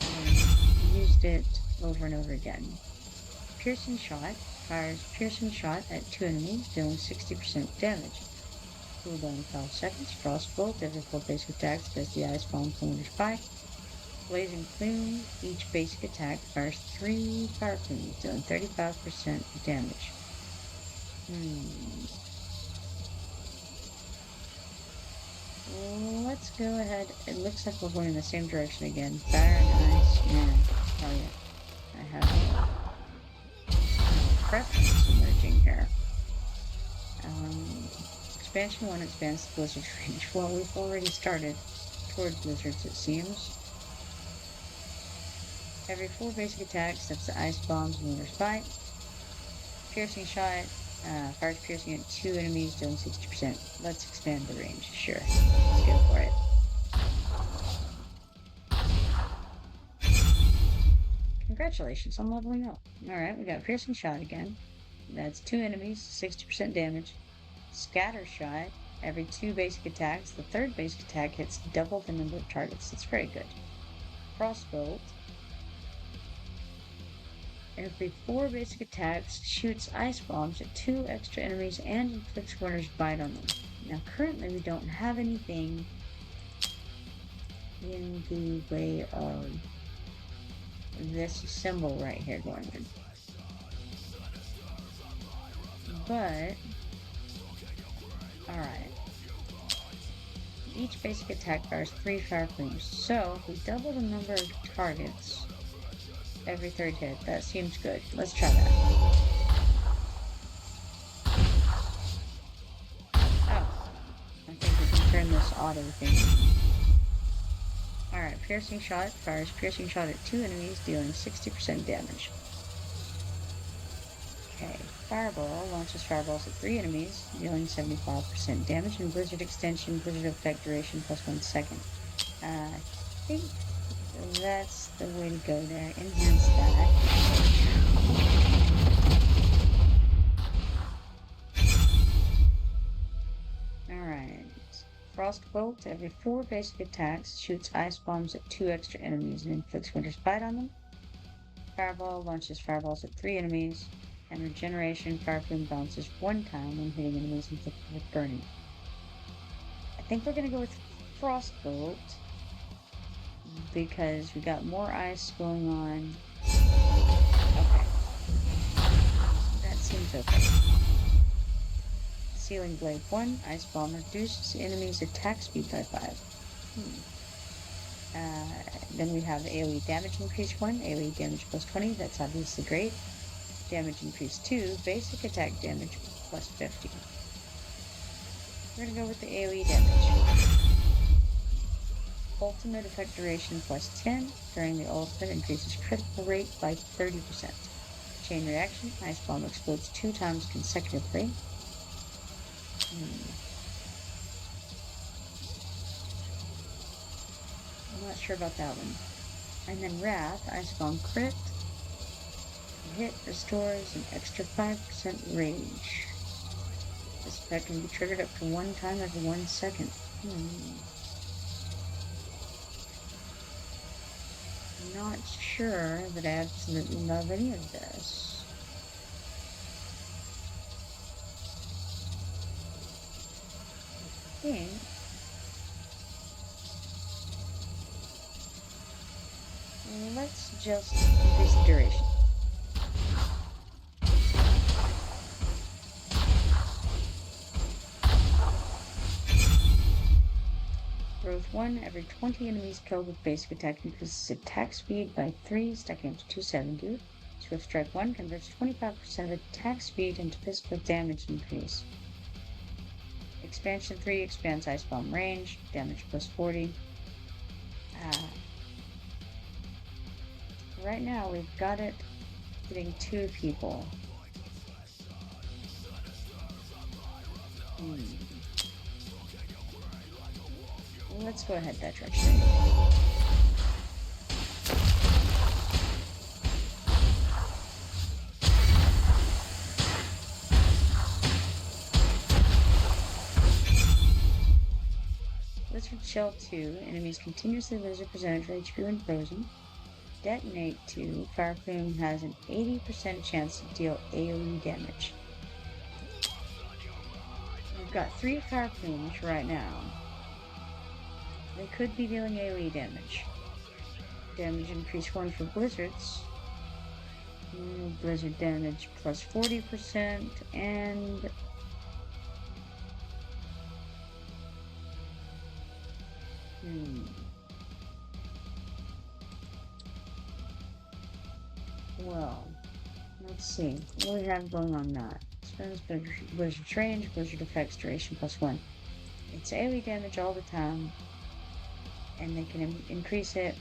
And used it over and over again. Piercing Shot fires Piercing Shot at 2 enemies, dealing 60% damage. Cooldown 5 seconds. Frostbolt. Every 4 basic attacks does the ice bomb Winter's Bite. Blazing Plume. Each basic attack fires 3 fire plumes, dealing 35% damage. Let's go ahead. It looks like we're going in the same direction again. Fire and ice. Yeah. Oh yeah. I have a preference emerging here. Expansion 1 expands the blizzard range. Well, we've already started toward blizzards, it seems. Every 4 basic attacks, that's the ice bombs and Winter's Bite. Piercing Shot fires piercing at 2 enemies, dealing 60%. Let's expand the range. Sure. Let's go for it. Congratulations on leveling up. Alright, we got Piercing Shot again. That's 2 enemies, 60% damage. Scatter Shot. Every 2 basic attacks, the 3rd basic attack hits double the number of targets. That's very good. Frostbolt. Every 4 basic attacks, shoots ice bombs at 2 extra enemies and inflicts Winter's Bite on them. Now, currently we don't have anything in the way of this symbol right here going in. But, alright. Each basic attack fires 3 fire plumes. So, if we double the number of targets every 3rd hit, that seems good. Let's try that. Oh. I think we can turn this auto thing. Alright, Piercing Shot fires Piercing Shot at 2 enemies, dealing 60% damage. Okay, Fireball launches fireballs at 3 enemies, dealing 75% damage, and Blizzard Extension, Blizzard Effect duration plus 1 second. I think that's the way to go there. Enhance that. Alright. Frostbolt. Every 4 basic attacks, shoots ice bombs at 2 extra enemies and inflicts Winter's Bite on them. Fireball launches fireballs at 3 enemies, And regeneration, fire plume bounces 1 time when hitting enemies with burning. I think we're gonna go with frostbolt because we got more ice going on. Okay. That seems okay. Sealing Blade 1, Ice Bomb reduces enemies' attack speed by 5. Then we have AoE damage increase 1, AoE damage plus 20, that's obviously great. Damage increase 2, basic attack damage plus 50. We're gonna go with the AoE damage. Ultimate effect duration plus 10. During the ultimate increases critical rate by 30%. Chain reaction, Ice Bomb explodes 2 times consecutively. I'm not sure about that one. And then Wrath, Ice Bomb crit. Hit restores an extra 5% rage. This effect can be triggered up to 1 time every 1 second. I'm not sure that I absolutely love any of this. I think let's just increase the duration. Growth 1, every 20 enemies killed with basic attack increases attack speed by 3, stacking up to 270. Swift Strike 1 converts 25% of attack speed into physical damage increase. Expansion 3 expands Ice Bomb range, damage plus 40. Right now we've got it hitting 2 people. Let's go ahead that direction. Blizzard Shell 2, enemies continuously lose a percentage of HP when frozen. Detonate 2, Fire Plume has an 80% chance to deal AoE damage. We've got 3 Fire Plumes right now. They could be dealing AoE damage. Damage increase 1 for blizzards. Blizzard damage plus 40% and well, let's see. What do we have going on now? Spends blizzard range, blizzard effects duration plus 1. It's AoE damage all the time. And they can increase it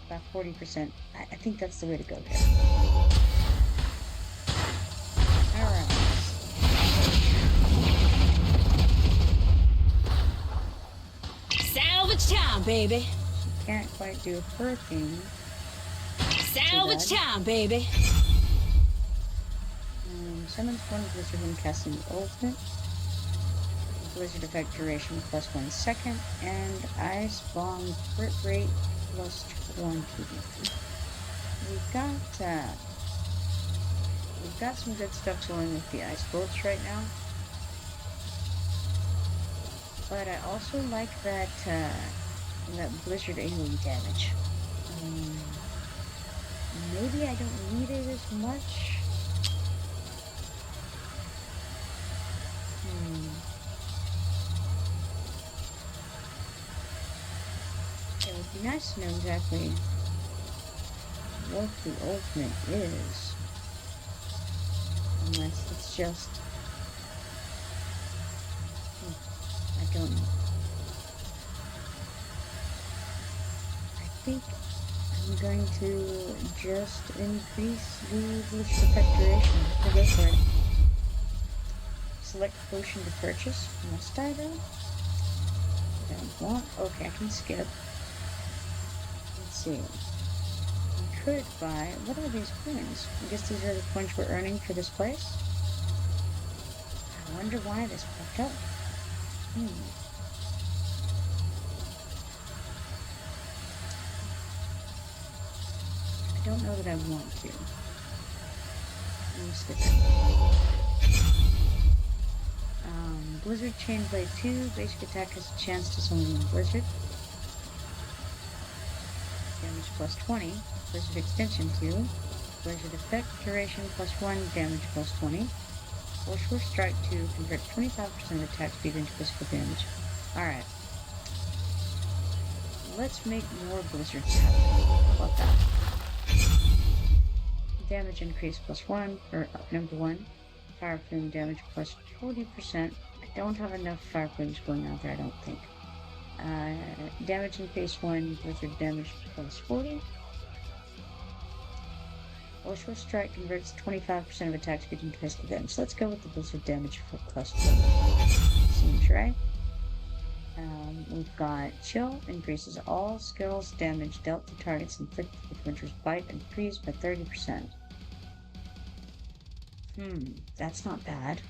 by 40%. I think that's the way to go here. Alright. Salvage time, baby. She can't quite do her thing. Salvage time, baby. Summons 1 blizzard when casting the ultimate. Blizzard effect duration plus 1 second, and Ice Bomb crit rate plus 20. We've got some good stuff going with the ice bolts right now. But I also like that blizzard AoE damage. Maybe I don't need it as much. It would be nice to know exactly what the ultimate is. Unless it's just... I don't know. I think I'm going to just increase the blizzard effect duration. I'll go for it. Select potion to purchase. Must I though? I don't want. Okay, I can skip. Let's see. I could buy. What are these coins? I guess these are the coins we're earning for this place. I wonder why this popped up. I don't know that I want to. Let me skip it. Blizzard Chainblade 2. Basic attack has a chance to summon a blizzard. Damage plus 20. Blizzard Extension 2. Blizzard Effect duration plus 1. Damage plus 20. Or Swift Strike 2 converts 25% of attack speed into physical damage. Alright. Let's make more blizzards happen. How about that? Damage increase plus 1, or number 1. Fire plume damage plus 40%. I don't have enough fire plumes going out there, I don't think. Damage increase 1, blizzard damage plus 40. Orchestral Strike converts 25% of attack speed into physical damage. Let's go with the blizzard damage for plus 40. Seems right. We've got Chill, increases all skills damage dealt to targets inflicted with Winter's Bite and Freeze by 30%. That's not bad.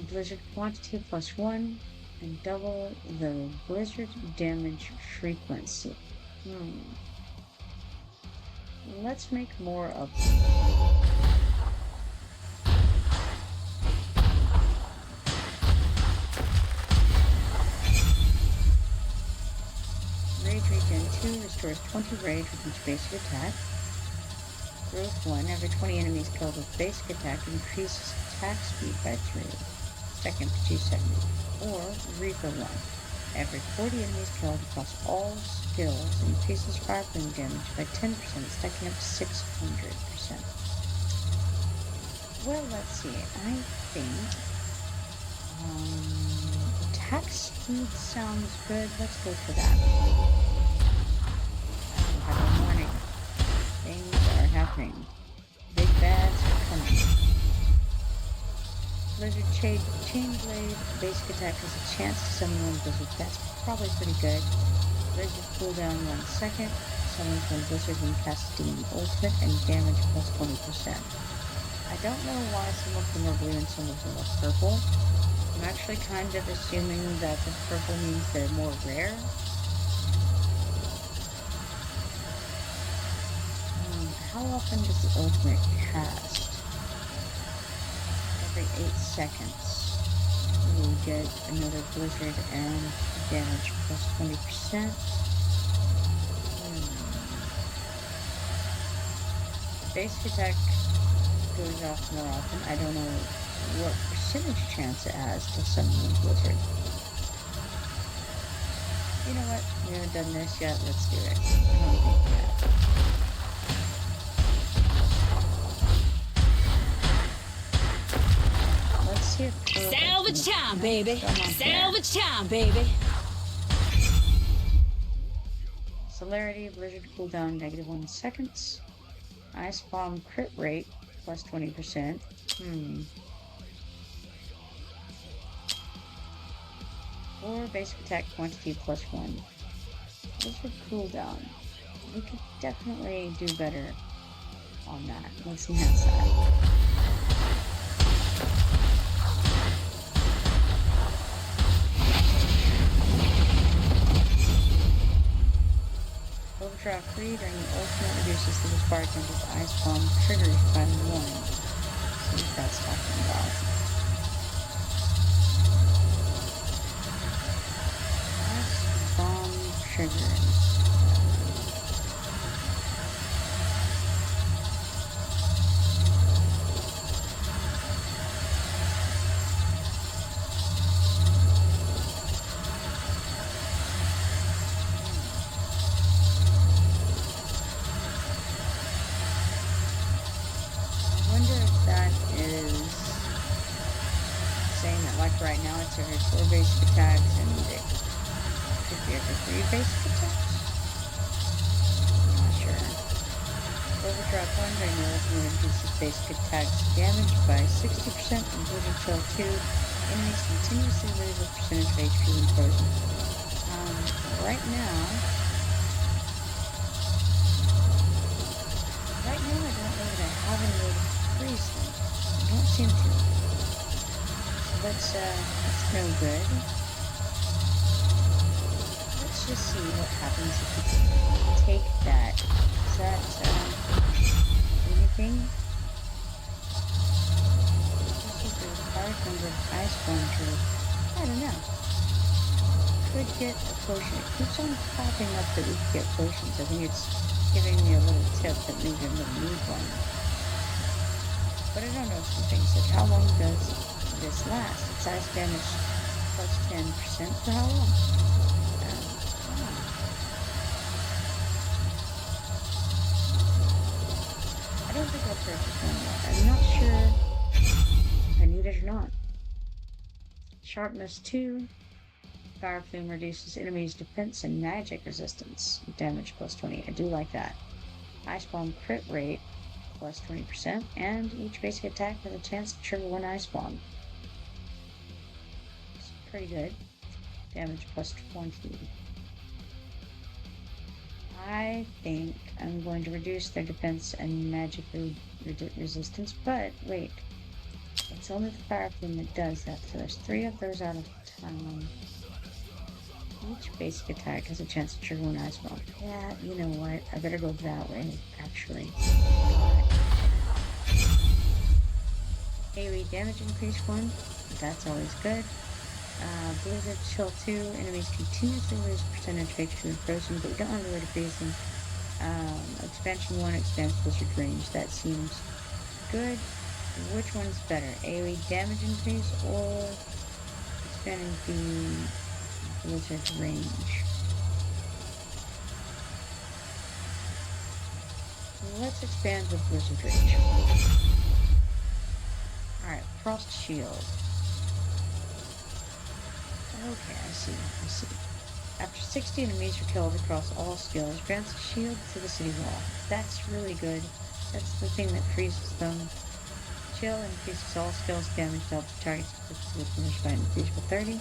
Blizzard quantity plus 1, and double the blizzard damage frequency. Let's make more of them. Rage Regen 2 restores 20 rage with each basic attack. Growth 1, every 20 enemies killed with basic attack increases attack speed by 3. Second to 270. Or Reaper 1, every 40 enemies killed across all skills increases fire plume damage by 10%, stacking up to 600%. Well, let's see. I think attack speed sounds good. Let's go for that. Have a warning. Things are happening. Big bads are coming. Blizzard Chainblade. Basic attack has a chance to summon one blizzard. That's probably pretty good. Blizzard cooldown 1 second. Summons one blizzard when casting ultimate and damage plus 20%. I don't know why some of them are blue and some of them are purple. I'm actually kind of assuming that the purple means they're more rare. How often does the ultimate cast? Every 8 seconds. We get another blizzard and damage plus 20%. Basic attack goes off more often. I don't know what percentage chance it has to summon a blizzard. You know what? We haven't done this yet. Let's do it. I don't think we have. Let's see if Salvage time, baby. Salvage time, baby. Celerity, blizzard cooldown -1 seconds. Ice bomb crit rate plus 20%. Or basic attack quantity plus 1. Blizzard cooldown. We could definitely do better on that. Let's enhance that. Overdraw free during the ultimate reduces the required number of ice bomb triggers by 1. See what that's talking about. Ice bomb triggers. Right now it's every 4 basic attacks and it could be every 3 basic attacks. I'm not sure. Overdrive 1 during the ultimate increases basic attacks damage by 60% and Blizzard Chill 2. Enemies continuously lose a percentage of HP when frozen. Right now I don't know that I have any way to freeze them. I don't seem to. That's no good. Let's just see what happens if we take that Is that anything? This is the large number of ice bomb tools. I don't know. Could get a potion. It keeps on popping up that we could get potions. I think it's giving me a little tip that maybe I'm going to need one. But I don't know some things. Like, how long does this last? It's ice damage plus 10% for how long? I don't think I'll purchase one yet. I'm not sure if I need it or not. Sharpness 2. Fire Plume reduces enemies' defense and magic resistance. Damage plus 20. I do like that. Ice Bomb crit rate plus 20%. And each basic attack has a chance to trigger one Ice Bomb. It's pretty good. Damage plus 20. I think I'm going to reduce their defense and magic resistance, but wait. It's only the Fire Plume that does that, so there's 3 of those out of time. Each basic attack has a chance to trigger one Ice Bomb. Yeah, you know what? I better go that way, actually. AoE damage increase 1. That's always good. Blizzard Chill 2. Enemies continuously lose percentage HP when frozen, but we don't have a way to freeze them. Expansion 1 expands Blizzard range. That seems good. Which one's better? AoE damage increase or expanding the Blizzard range? Let's expand the Blizzard range. Alright, Frost Shield. Okay, I see. After 60 enemies are killed across all skills, grants a shield to the city wall. That's really good. That's the thing that freezes them. Chill increases all skills damage dealt to targets to the finish by an increase by 30.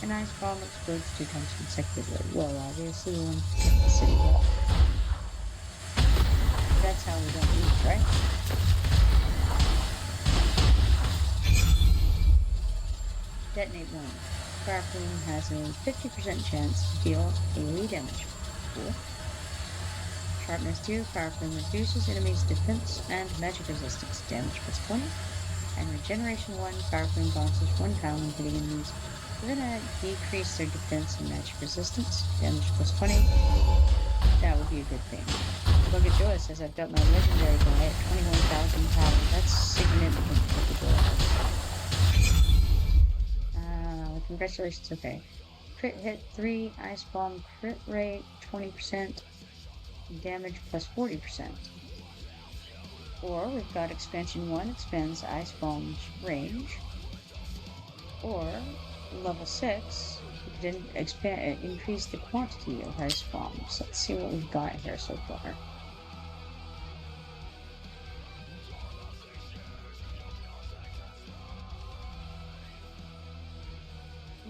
An ice bomb explodes 2 times consecutively. Well, obviously we want to protect the city wall. That's how we don't lose, right? Detonate 1. Fire Plume has a 50% chance to deal AoE damage. Cool. Sharpness 2. Fire Plume reduces enemies' defense and magic resistance. Damage plus 20. And Regeneration 1. Fire Plume bounces 1 pound when hitting enemies. We're gonna decrease their defense and magic resistance. Damage plus 20. That would be a good thing. Look at Joy says I've got my legendary guy at 21,000 power. That's significant for the Joy. Congratulations, okay. Crit hit 3, Ice Bomb crit rate 20%, damage plus 40%. Or we've got Expansion 1 expands Ice Bomb's range. Or level 6, we can increase the quantity of Ice Bombs. Let's see what we've got here so far.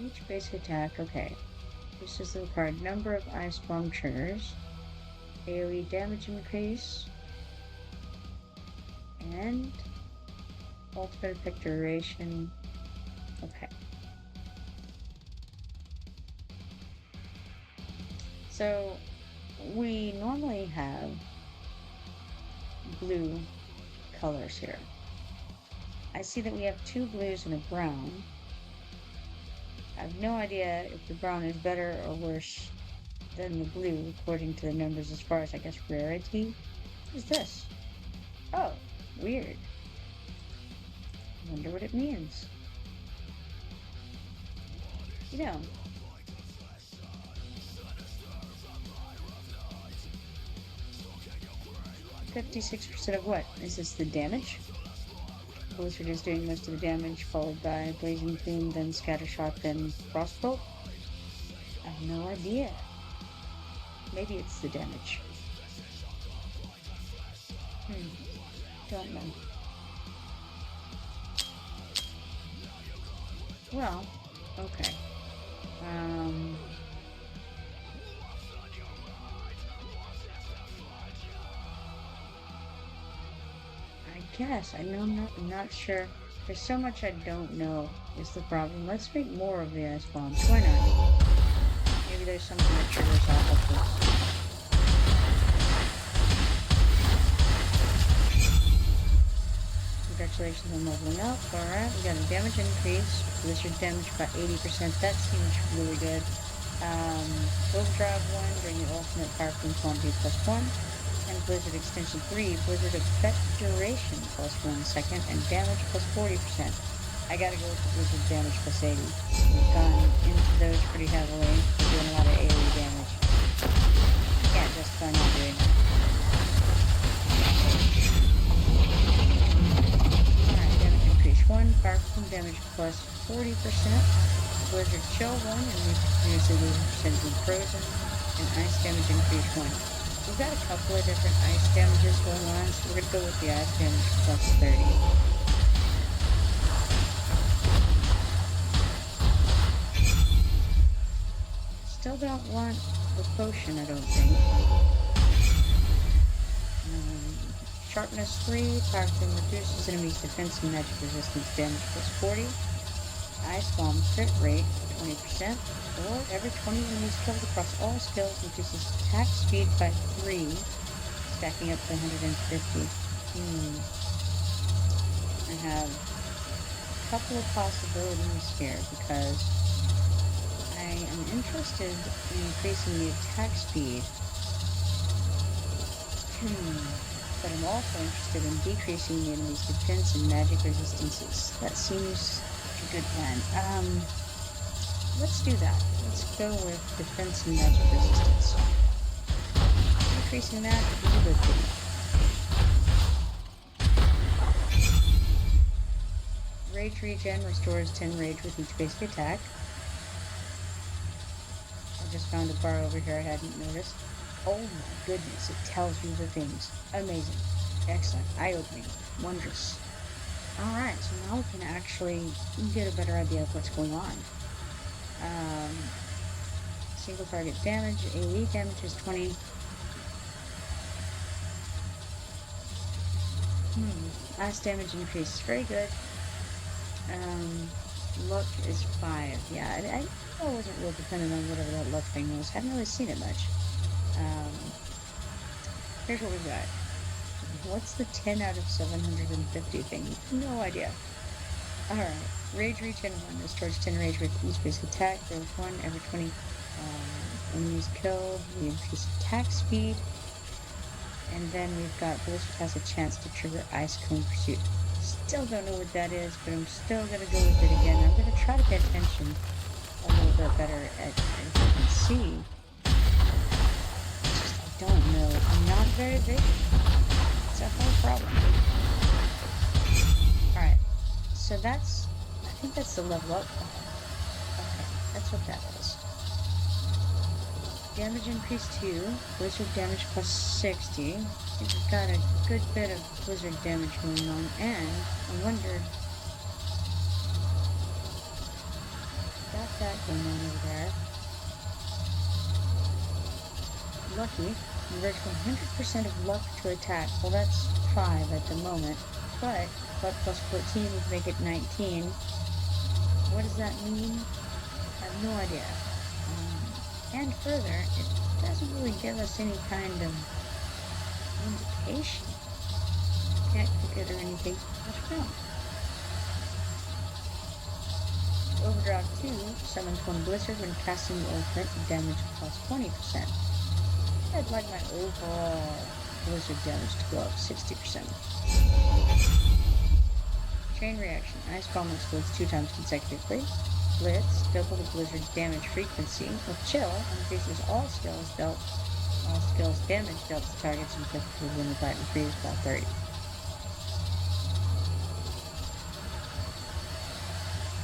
Each basic attack, okay. This is the required number of Ice Bomb triggers. AoE damage increase. And ultimate effect duration. Okay. So we normally have blue colors here. I see that we have 2 blues and a brown. I have no idea if the brown is better or worse than the blue, according to the numbers as far as, I guess, rarity. What is this? Oh, weird. I wonder what it means. You know. $56% of what? Is this the damage? Blizzard is doing most of the damage, followed by Blazing Plume, then Scattershot, then Frostbolt? I have no idea. Maybe it's the damage. Don't know. Well, okay. Guess. I know I'm not sure. There's so much I don't know is the problem. Let's make more of the Ice Bombs. Why not? Maybe there's something that triggers off of Congratulations on leveling up. Alright, we got a damage increase. Blizzard damage by 80%. That seems really good. Overdrive 1 during the ultimate power from quantity +1. And Blizzard Extension 3, Blizzard Effect Duration +1 second, and damage +40%. I gotta go with the Blizzard damage +80. We've gone into those pretty heavily. We're doing a lot of AoE damage. Can't justify not doing that. Alright, damage increase 1, power from damage +40%. Blizzard chill 1, and we produce a percentage of frozen, and ice damage increase 1. We've got a couple of different ice damages going on, so we're going to go with the ice damage +30. Still don't want the potion, I don't think. Sharpness 3, power from reduces enemies' defense and magic resistance damage +40. Ice bomb crit rate 20%, or every 20 enemies killed across all skills increases attack speed by 3, stacking up to 150. I have a couple of possibilities here because I am interested in increasing the attack speed. But I'm also interested in decreasing the enemy's defense and magic resistances. That seems a good plan. Let's do that. Let's go with defense and magic resistance. Increasing that is a good thing. Rage regen restores 10 rage with each basic attack. I just found a bar over here I hadn't noticed. Oh my goodness, it tells you the things. Amazing. Excellent. Eye-opening. Wondrous. Alright, so now we can actually get a better idea of what's going on. Single target damage, AoE damage is 20. Ice damage increase, very good. Luck is 5. Yeah, I wasn't real dependent on whatever that luck thing was. Haven't really seen it much. Here's what we've got. What's the 10 out of 750 thing? No idea. Alright. Rage regen 1 restores 10 rage with each basic attack. Growth 1 every 20 enemies killed. We increase attack speed. And then we've got Blizzard has a chance to trigger Ice Cone Pursuit. Still don't know what that is, but I'm still going to go with it again. I'm going to try to pay attention a little bit better at if you can see. I don't know. I'm not very big. It's a whole problem. Alright. So I think that's the level up. Okay, that's what that is. Damage increase 2, blizzard damage plus 60. We've got a good bit of blizzard damage going on, and I wondered, got that going on over there. Lucky, converts 100% of luck to attack. Well, that's 5 at the moment, but luck plus 14 would make it 19. What does that mean? I have no idea. And further, it doesn't really give us any kind of indication. Can't click it or anything. What's wrong? Overdrive 2 summons one blizzard when casting the ultimate, damage plus 20%. I'd like my overall blizzard damage to go up 60%. Chain reaction. Ice bomb explodes 2 times consecutively. Blitz, double the blizzard damage frequency. With chill, increases all skills damage dealt to targets inflicted when the button freeze by 30.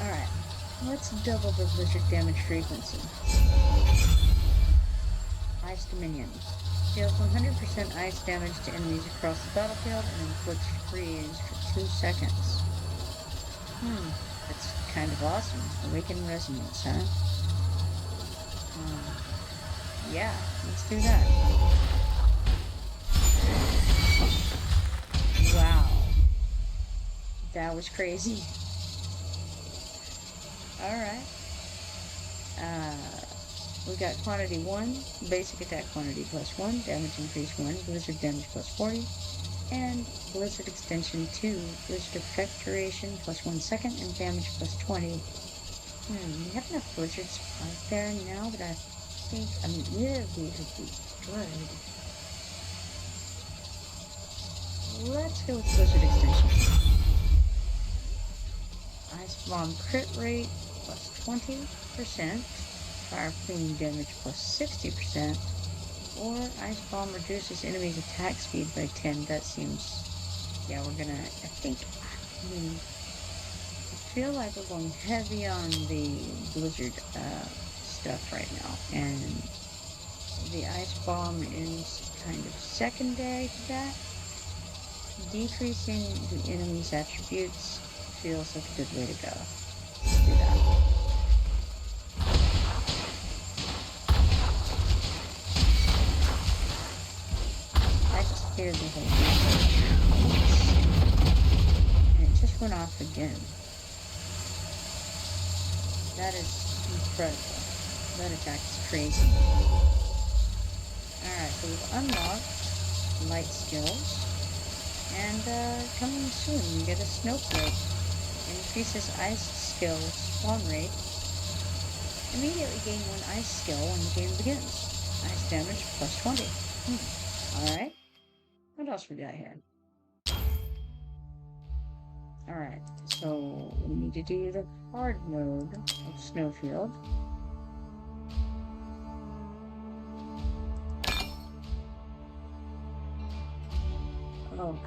Alright, let's double the blizzard damage frequency. Ice Dominion. Deals 100% ice damage to enemies across the battlefield and inflicts freeze for 2 seconds. That's kind of awesome. Awaken Resonance, huh? Yeah, let's do that. Wow. That was crazy. Alright. We got quantity 1, basic attack quantity plus 1, damage increase 1, blizzard damage plus 40, And Blizzard Extension 2, Blizzard Effect Duration plus 1 second and damage plus 20. We have enough Blizzard supply there now that I think, either of these would be good. Let's go with Blizzard Extension. Ice Bomb crit rate plus 20%, Fire Cleaning damage plus 60%, or Ice Bomb reduces enemies' attack speed by 10. That seems, yeah, we're gonna, I feel like we're going heavy on the Blizzard stuff right now, and the Ice Bomb is kind of secondary to that. Decreasing the enemy's attributes feels like a good way to go. Let's do that. I just cleared the whole thing. And it just went off again. That is incredible. That attack is crazy. Alright, so we've unlocked light skills. And coming soon, you get a snowflake. Increases ice skill spawn rate. Immediately gain 1 ice skill when the game begins. Ice damage plus 20. Alright. What else we got here? Alright, so we need to do the hard mode of Snowfield. Oh,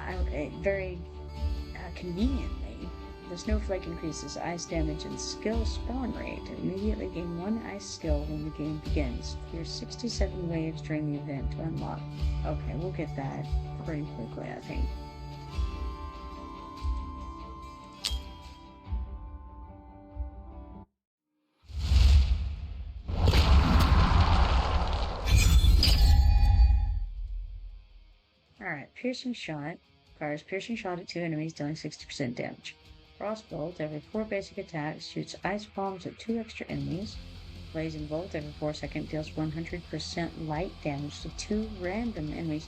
very conveniently, the snowflake increases ice damage and skill spawn rate. Immediately gain 1 ice skill when the game begins. Clear 67 waves during the event to unlock. Okay, we'll get that pretty quickly, I think. Alright, piercing shot. Fires piercing shot at 2 enemies, dealing 60% damage. Frostbolt, every 4 basic attacks, shoots ice bombs at 2 extra enemies. Blazing Bolt, every 4 seconds, deals 100% light damage to 2 random enemies.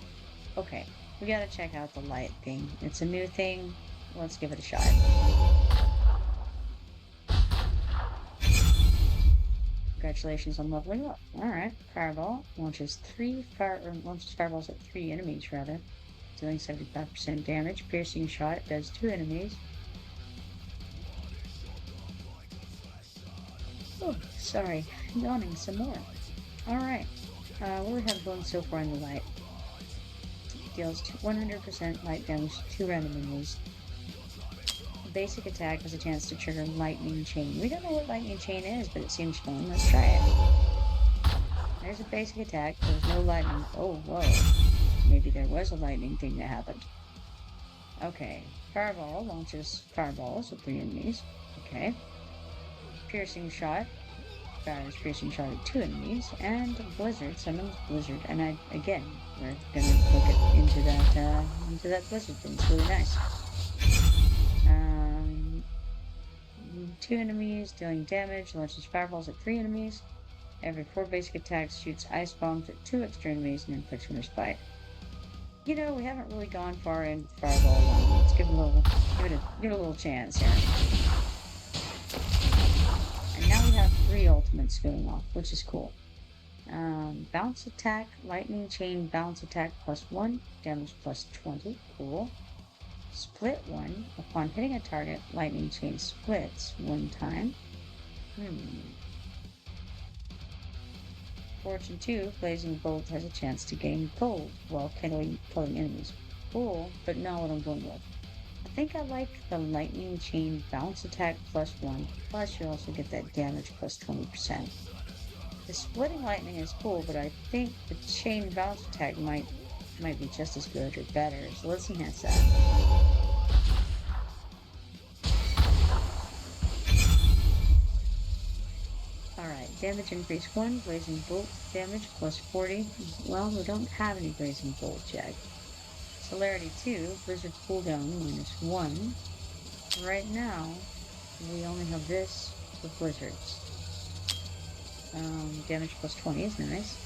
Okay, we gotta check out the light thing. It's a new thing. Let's give it a shot. Congratulations on leveling up. Alright, Fireball launches fireballs at 3 enemies, rather. Dealing 75% damage. Piercing shot does 2 enemies. Oh, sorry. Yawning some more. Alright. What do we have going so far in the light? Deals 100% light damage to 2 random enemies. Basic attack has a chance to trigger lightning chain. We don't know what lightning chain is, but it seems fun. Let's try it. There's a basic attack. There's no lightning. Oh, whoa. Maybe there was a lightning thing that happened. Okay. Fireball launches fireballs at 3 enemies. Okay. Piercing shot fires piercing shot at 2 enemies. And Blizzard summons Blizzard. And again, we're gonna look into that Blizzard thing. It's really nice. 2 enemies, dealing damage, launches fireballs at 3 enemies. Every 4 basic attacks shoots ice bombs at 2 extra enemies and inflicts respite. You know, we haven't really gone far into Fireball. Let's give it a little chance here. And now we have 3 ultimates going off, which is cool. Bounce attack, lightning chain, bounce attack plus 1, damage plus 20. Cool. Split 1. Upon hitting a target, lightning chain splits 1 time. Fortune 2. Blazing Bolt has a chance to gain gold while killing enemies. Cool, but not what I'm going with. I think I like the lightning chain bounce attack plus 1. Plus you also get that damage plus 20%. The splitting lightning is cool, but I think the chain bounce attack might be just as good or better. So let's enhance that. Alright, damage increase 1, Blazing Bolt damage plus 40. Well, we don't have any Blazing Bolt yet. Celerity 2, Blizzard cooldown minus 1. Right now, we only have this for Blizzards. Damage plus 20 is nice.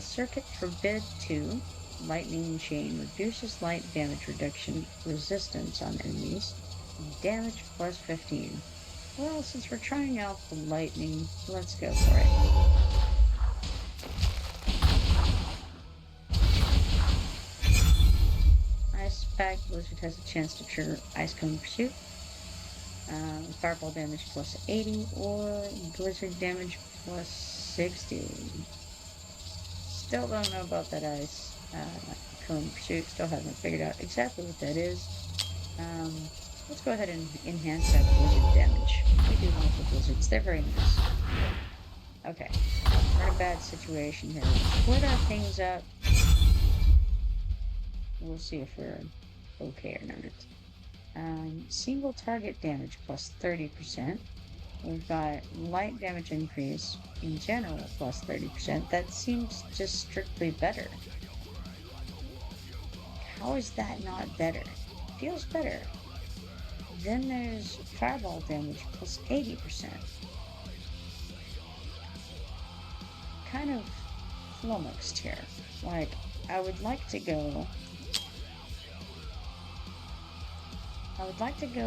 Circuit Forbid 2. lightning chain reduces light damage reduction resistance on enemies. Damage plus 15. Well, since we're trying out the lightning, let's go for it. Ice Pack Blizzard has a chance to trigger Ice Cone Pursuit. Fireball damage plus 80 or blizzard damage plus 60. Still don't know about that ice cone pursuit. Still haven't figured out exactly what that is. Let's go ahead and enhance that blizzard damage. We do like the blizzards. They're very nice. Okay. We're in a bad situation here. Split our things up. We'll see if we're okay or not. Single target damage plus 30%. We've got light damage increase in general plus 30%. That seems just strictly better. How is that not better? Feels better. Then there's fireball damage plus 80%. Kind of flummoxed here. Like, I would like to go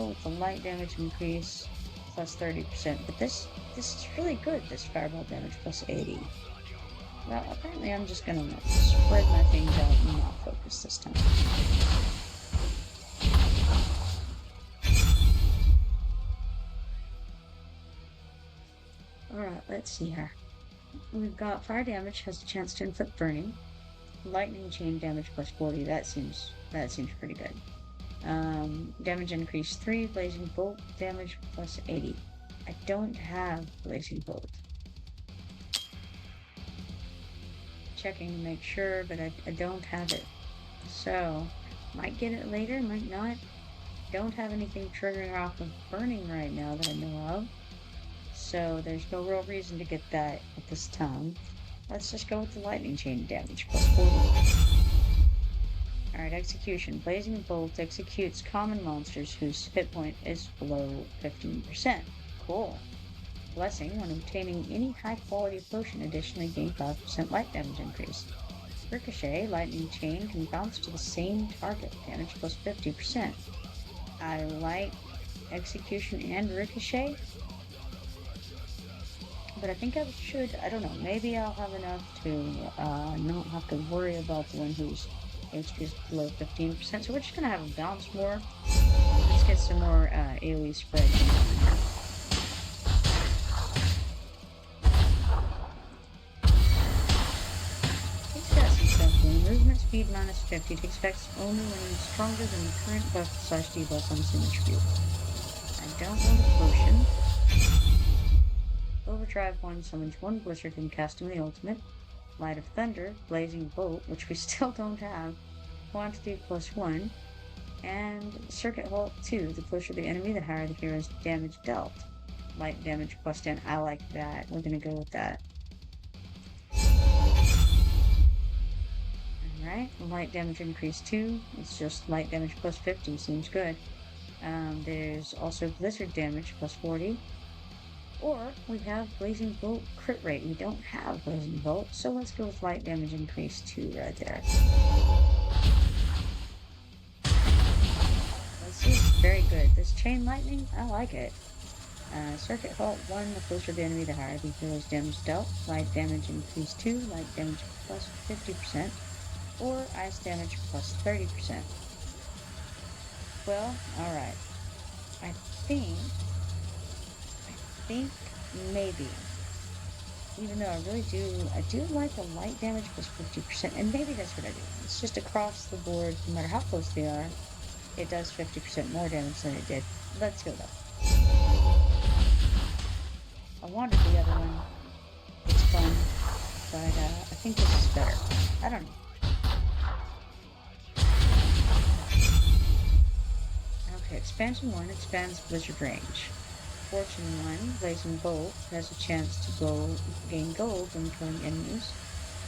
with the light damage increase plus 30%, but this is really good, this fireball damage plus 80. Well, apparently I'm just gonna spread my things out and not focus this time. Alright, let's see here. We've got fire damage has a chance to inflict burning. Lightning chain damage plus 40, that seems pretty good. Damage increase 3, blazing bolt damage plus 80. I don't have blazing bolt. Checking to make sure, but I don't have it. So, might get it later, might not. Don't have anything triggering off of burning right now that I know of. So there's no real reason to get that at this time. Let's just go with the lightning chain damage plus 40. Alright, execution. Blazing Bolt executes common monsters whose hit point is below 15%. Cool. Blessing, when obtaining any high-quality potion, additionally gain 5% light damage increase. Ricochet, lightning chain can bounce to the same target, damage plus 50%. I like execution and ricochet, but I think I should, I don't know, maybe I'll have enough to not have to worry about the one whose HP is below 15%, so we're just gonna have a bounce more. Let's get some more AoE spread. It's got some stuff going. Movement speed minus 50 takes effect only when it's stronger than the current buff / debuff on some attribute. I don't want a potion. Overdrive 1 summons 1 blizzard and cast him the ultimate. Light of Thunder, Blazing Bolt, which we still don't have, quantity plus 1, and Circuit Halt 2. The closer the enemy, the higher the hero's damage dealt. Light damage plus 10. I like that. We're gonna go with that. Alright, light damage increase 2. It's just light damage plus 50. Seems good. There's also blizzard damage plus 40. Or we have Blazing Bolt crit rate. We don't have Blazing Bolt, so let's go with light damage increase 2 right there. This is very good. This chain lightning, I like it. Circuit Halt 1, the closer the enemy, the higher the hero's damage dealt. Light damage increase 2, light damage plus 50%, or ice damage plus 30%. Well, alright. I think maybe, even though I do like the light damage plus 50%, and maybe that's what I do. It's just across the board, no matter how close they are, it does 50% more damage than it did. Let's go though. I wanted the other one. It's fun, but I think this is better. I don't know. Okay, expansion 1 expands blizzard range. Fortune 1, Blazing Bolt, has a chance to gain gold when killing enemies.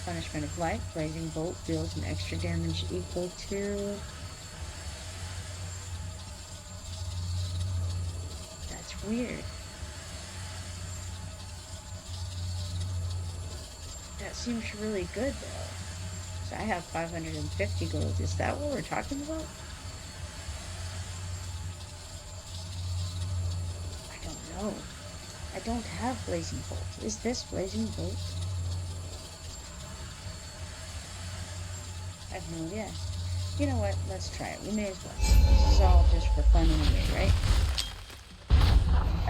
Punishment of Light, Blazing Bolt deals an extra damage equal to... That's weird. That seems really good though. So I have 550 gold. Is that what we're talking about? I don't know. I don't have blazing bolt. Is this blazing bolt? I have no idea. You know what? Let's try it. We may as well. This is all just for fun anyway, right?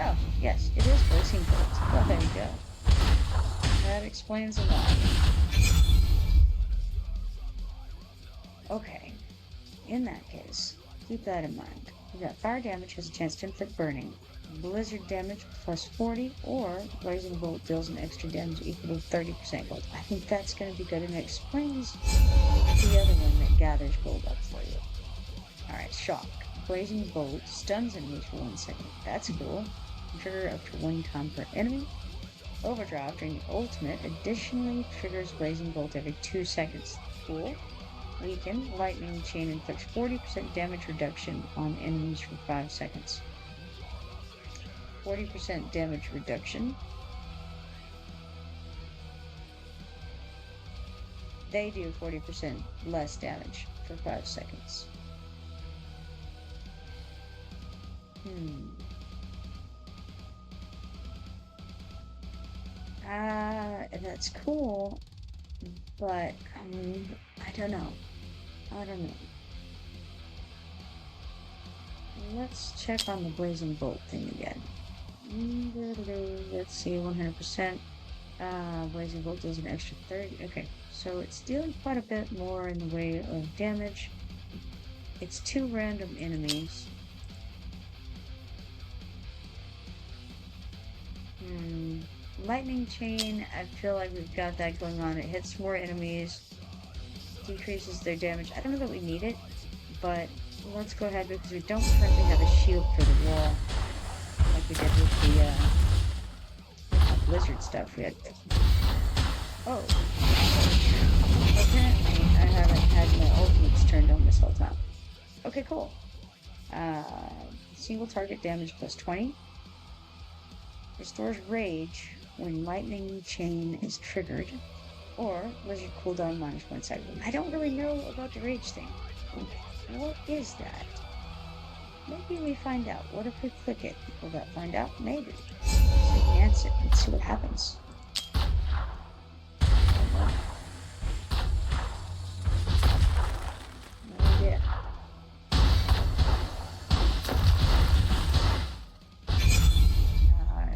Oh, yes, it is blazing bolt. Well, there we go. That explains a lot. Okay. In that case, keep that in mind. We got fire damage has a chance to inflict burning. Blizzard damage plus 40, or blazing bolt deals an extra damage equal to 30% gold. I think that's going to be good, and it explains the other one that gathers gold up for you. Alright, shock. Blazing bolt stuns enemies for 1 second. That's cool. Trigger up to 1 time per enemy. Overdrive during the ultimate additionally triggers blazing bolt every 2 seconds. Cool. Weaken. Lightning chain inflicts 40% damage reduction on enemies for 5 seconds. 40% damage reduction. They do 40% less damage for 5 seconds. That's cool, but I don't know. Let's check on the blazing bolt thing again. Let's see, 100%. Blazing bolt does an extra 30. Okay, so it's dealing quite a bit more in the way of damage. It's 2 random enemies. Lightning chain, I feel like we've got that going on. It hits more enemies, decreases their damage. I don't know that we need it, but let's go ahead because we don't currently have a shield for the wall like we did with the blizzard stuff. We had. Oh. Apparently, I haven't had my ultimates turned on this whole time. Okay, cool. Single target damage plus 20. Restores rage when lightning chain is triggered, or blizzard cooldown minus 1 second. I don't really know about the rage thing. What is that? Maybe we find out. What if we click it? Will that find out? Maybe. Let's enhance it and see what happens. No idea.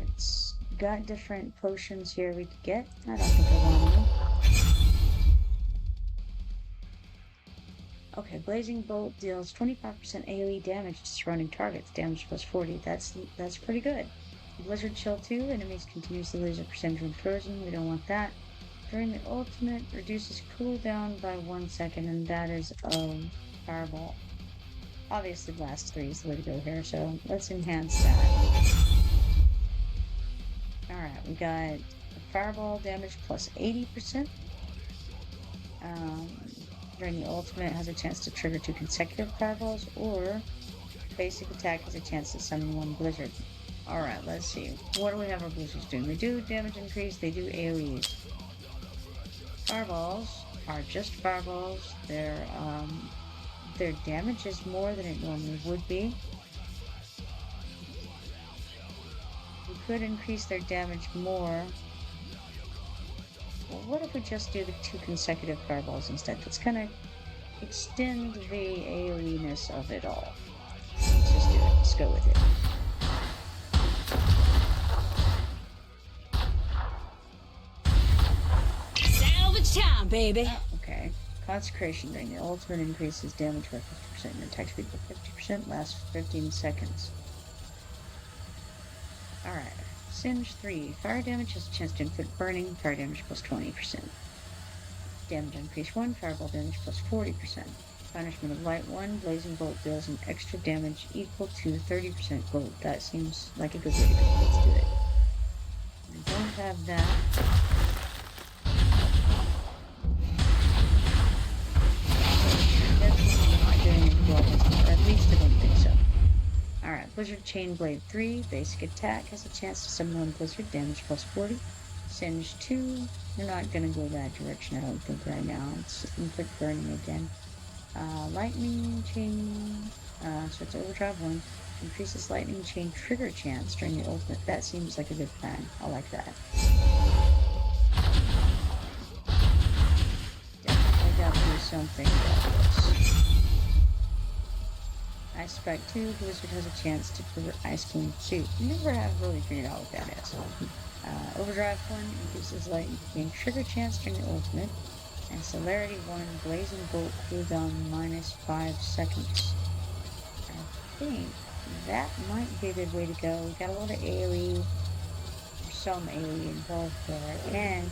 It's got different potions here we could get. I don't think I want them. Okay, blazing bolt deals 25% AoE damage to surrounding targets. Damage plus 40. That's pretty good. Blizzard chill 2. Enemies continuously lose a percentage when frozen. We don't want that. During the ultimate, reduces cooldown by 1 second, and that is fireball. Obviously, blast 3 is the way to go here, so let's enhance that. Alright, we got fireball damage plus 80%. During the ultimate, has a chance to trigger 2 consecutive fireballs, or basic attack has a chance to summon 1 blizzard. Alright, let's see. What do we have our blizzards doing? They do damage increase, they do AoEs. Fireballs are just fireballs. Their damage is more than it normally would be. We could increase their damage more. Well, what if we just do the 2 consecutive fireballs instead? That's gonna extend the AoE-ness of it all. Let's just do it. Let's go with it. Salvage time, baby. Okay. Consecration during the ultimate increases damage by 50% and attack speed by 50%, lasts 15 seconds. Alright. Singe 3. Fire damage has a chance to inflict burning. Fire damage plus 20%. Damage increase 1. Fireball damage plus 40%. Punishment of light 1. Blazing bolt deals an extra damage equal to 30% gold. That seems like a good way to go. Let's do it. I don't have that. Definitely not doing it well, or at least I don't think so. Alright, Blizzard Chain Blade 3, basic attack, has a chance to summon 1 blizzard, damage plus 40. Singe 2. We're not gonna go that direction, I don't think, right now. Let's click burning again. Lightning chain. So it's overdrive 1. Increases lightning chain trigger chance during the ultimate. That seems like a good plan. I like that. Definitely gotta do something about this. Ice Spike 2, Blizzard has a chance to trigger Ice King 2. Never have really figured out what that is. Overdrive 1 increases lightning chain trigger chance during the ultimate. And Celerity 1, Blazing Bolt cooldown -5 seconds. I think that might be a good way to go. We got a lot of AoE, or some AoE involved there, and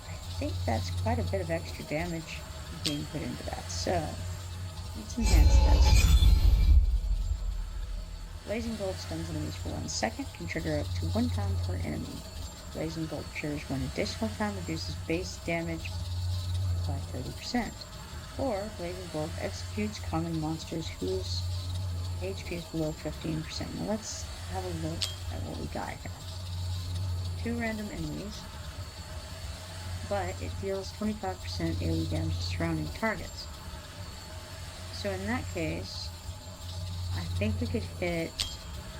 I think that's quite a bit of extra damage being put into that. So, let's enhance this. Blazing Bolt stuns enemies for 1 second, can trigger up to 1 time per enemy. Blazing Bolt triggers 1 additional time, reduces base damage by 30%. Or Blazing Bolt executes common monsters whose HP is below 15%. Now let's have a look at what we got here. 2 random enemies, but it deals 25% AoE damage to surrounding targets. So in that case, I think we could hit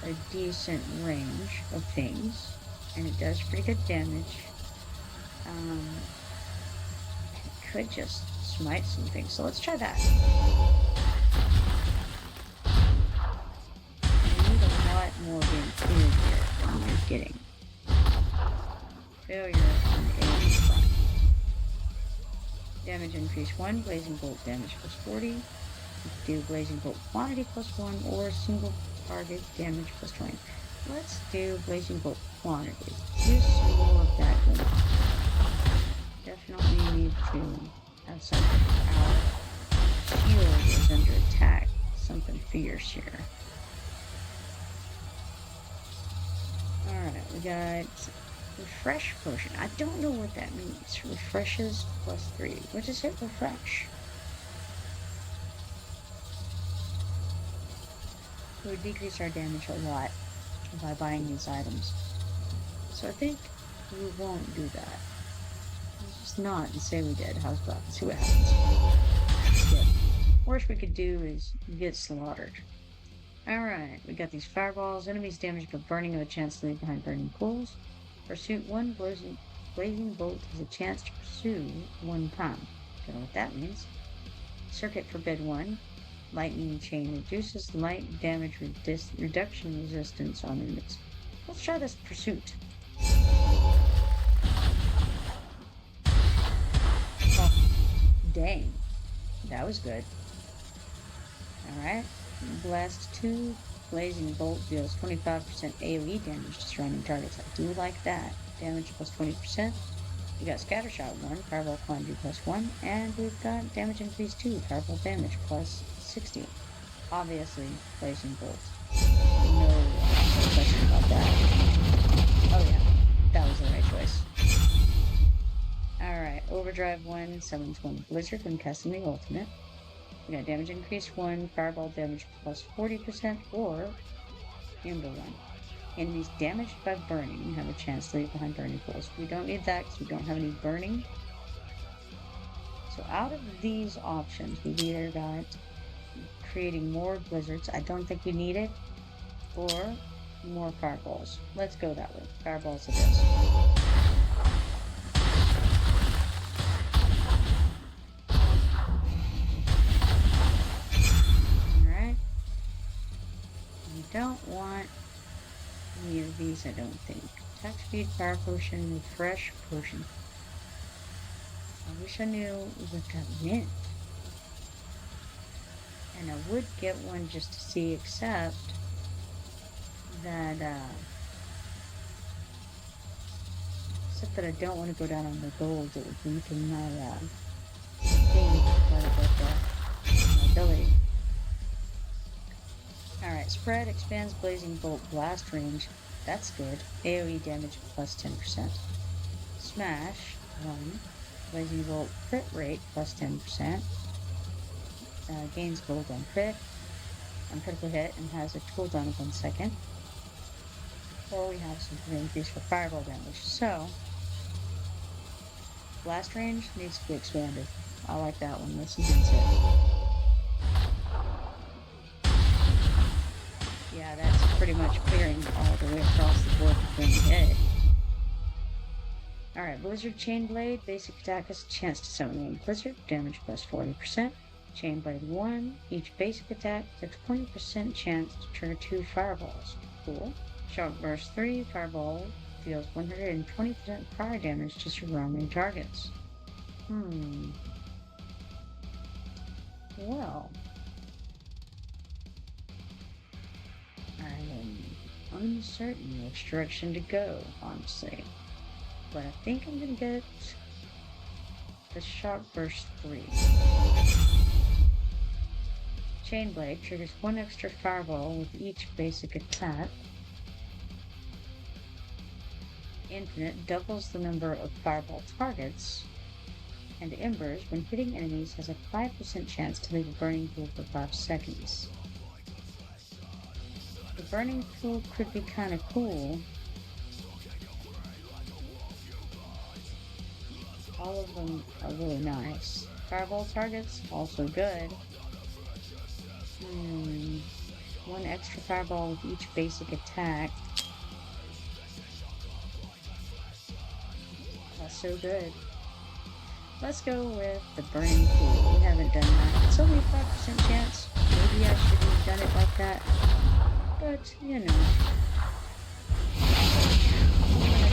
a decent range of things, and it does pretty good damage. It could just smite some things, so let's try that. You need a lot more being cleared here than you're getting. Failure on the AoE front. Damage increase 1, Blazing Bolt damage plus 40. Do Blazing Bolt quantity plus 1 or single target damage plus 20. Let's do Blazing Bolt quantity. Just more of that going on. Definitely need to have something power. Shield is under attack. Something fierce here. Alright, we got Refresh Potion. I don't know what that means. Refreshes plus 3. What does it refresh? It would decrease our damage a lot by buying these items. So I think we won't do that. Let's just not and say we did. How's about? Let's see what happens. Yeah. Worst we could do is get slaughtered. Alright, we got these fireballs. Enemies damaged by burning have a chance to leave behind burning pools. Pursuit 1, Blazing Bolt has a chance to pursue 1 time. Don't know what that means. Circuit Forbid 1. Lightning Chain reduces light damage reduction resistance on enemies. Let's try this Pursuit. Oh, dang. That was good. Alright. Blast 2. Blazing Bolt deals 25% AoE damage to surrounding targets. I do like that. Damage plus 20%. We got Scattershot 1, Fireball quantity plus 1, and we've got damage increase 2, Fireball damage plus 60. Obviously, Blazing Bolt. No question about that. Oh yeah, that was the right choice. Alright, Overdrive 1 summons 1 Blizzard when casting the ultimate. We got damage increase 1, Fireball damage plus 40%, or Ember 1. Enemies damaged by burning have a chance to leave behind burning pools. We don't need that because we don't have any burning. So out of these options, we've either got creating more blizzards, I don't think we need it, or more fireballs. Let's go that way. Fireballs it is. Alright. We don't want any of these, I don't think. Attack speed, fire potion, refresh potion. I wish I knew what that meant. And I would get one just to see, except that I don't want to go down on the gold. It would weaken my thing quite a bit, my ability. Alright, Spread expands Blazing Bolt blast range. That's good. AoE damage plus 10%. Smash 1. Blazing Bolt crit rate plus 10%. Gains gold on crit, on critical hit, and has a cooldown of 1 second. Or we have some increase for fireball damage. So, blast range needs to be expanded. I like that one. Let's enhance it. Yeah, that's pretty much clearing all the way across the board between the head. Alright, Blizzard Chain Blade. Basic attack has a chance to summon a Blizzard. Damage plus 40%. Chain Blade 1. Each basic attack has a 20% chance to trigger 2 fireballs. Cool. Shock Burst 3. Fireball deals 120% fire damage to surrounding targets. Well, I am uncertain which direction to go, honestly. But I think I'm gonna get the Shock Burst 3. Chain Blade triggers 1 extra fireball with each basic attack. Infinite doubles the number of fireball targets. And Embers, when hitting enemies, has a 5% chance to leave a burning pool for 5 seconds. The burning pool could be kind of cool. All of them are really nice. Fireball targets, also good. 1 extra fireball with each basic attack. That's so good. Let's go with the burning pool. We haven't done that. It's only a 5% chance. Maybe I shouldn't have done it like that. But, you know.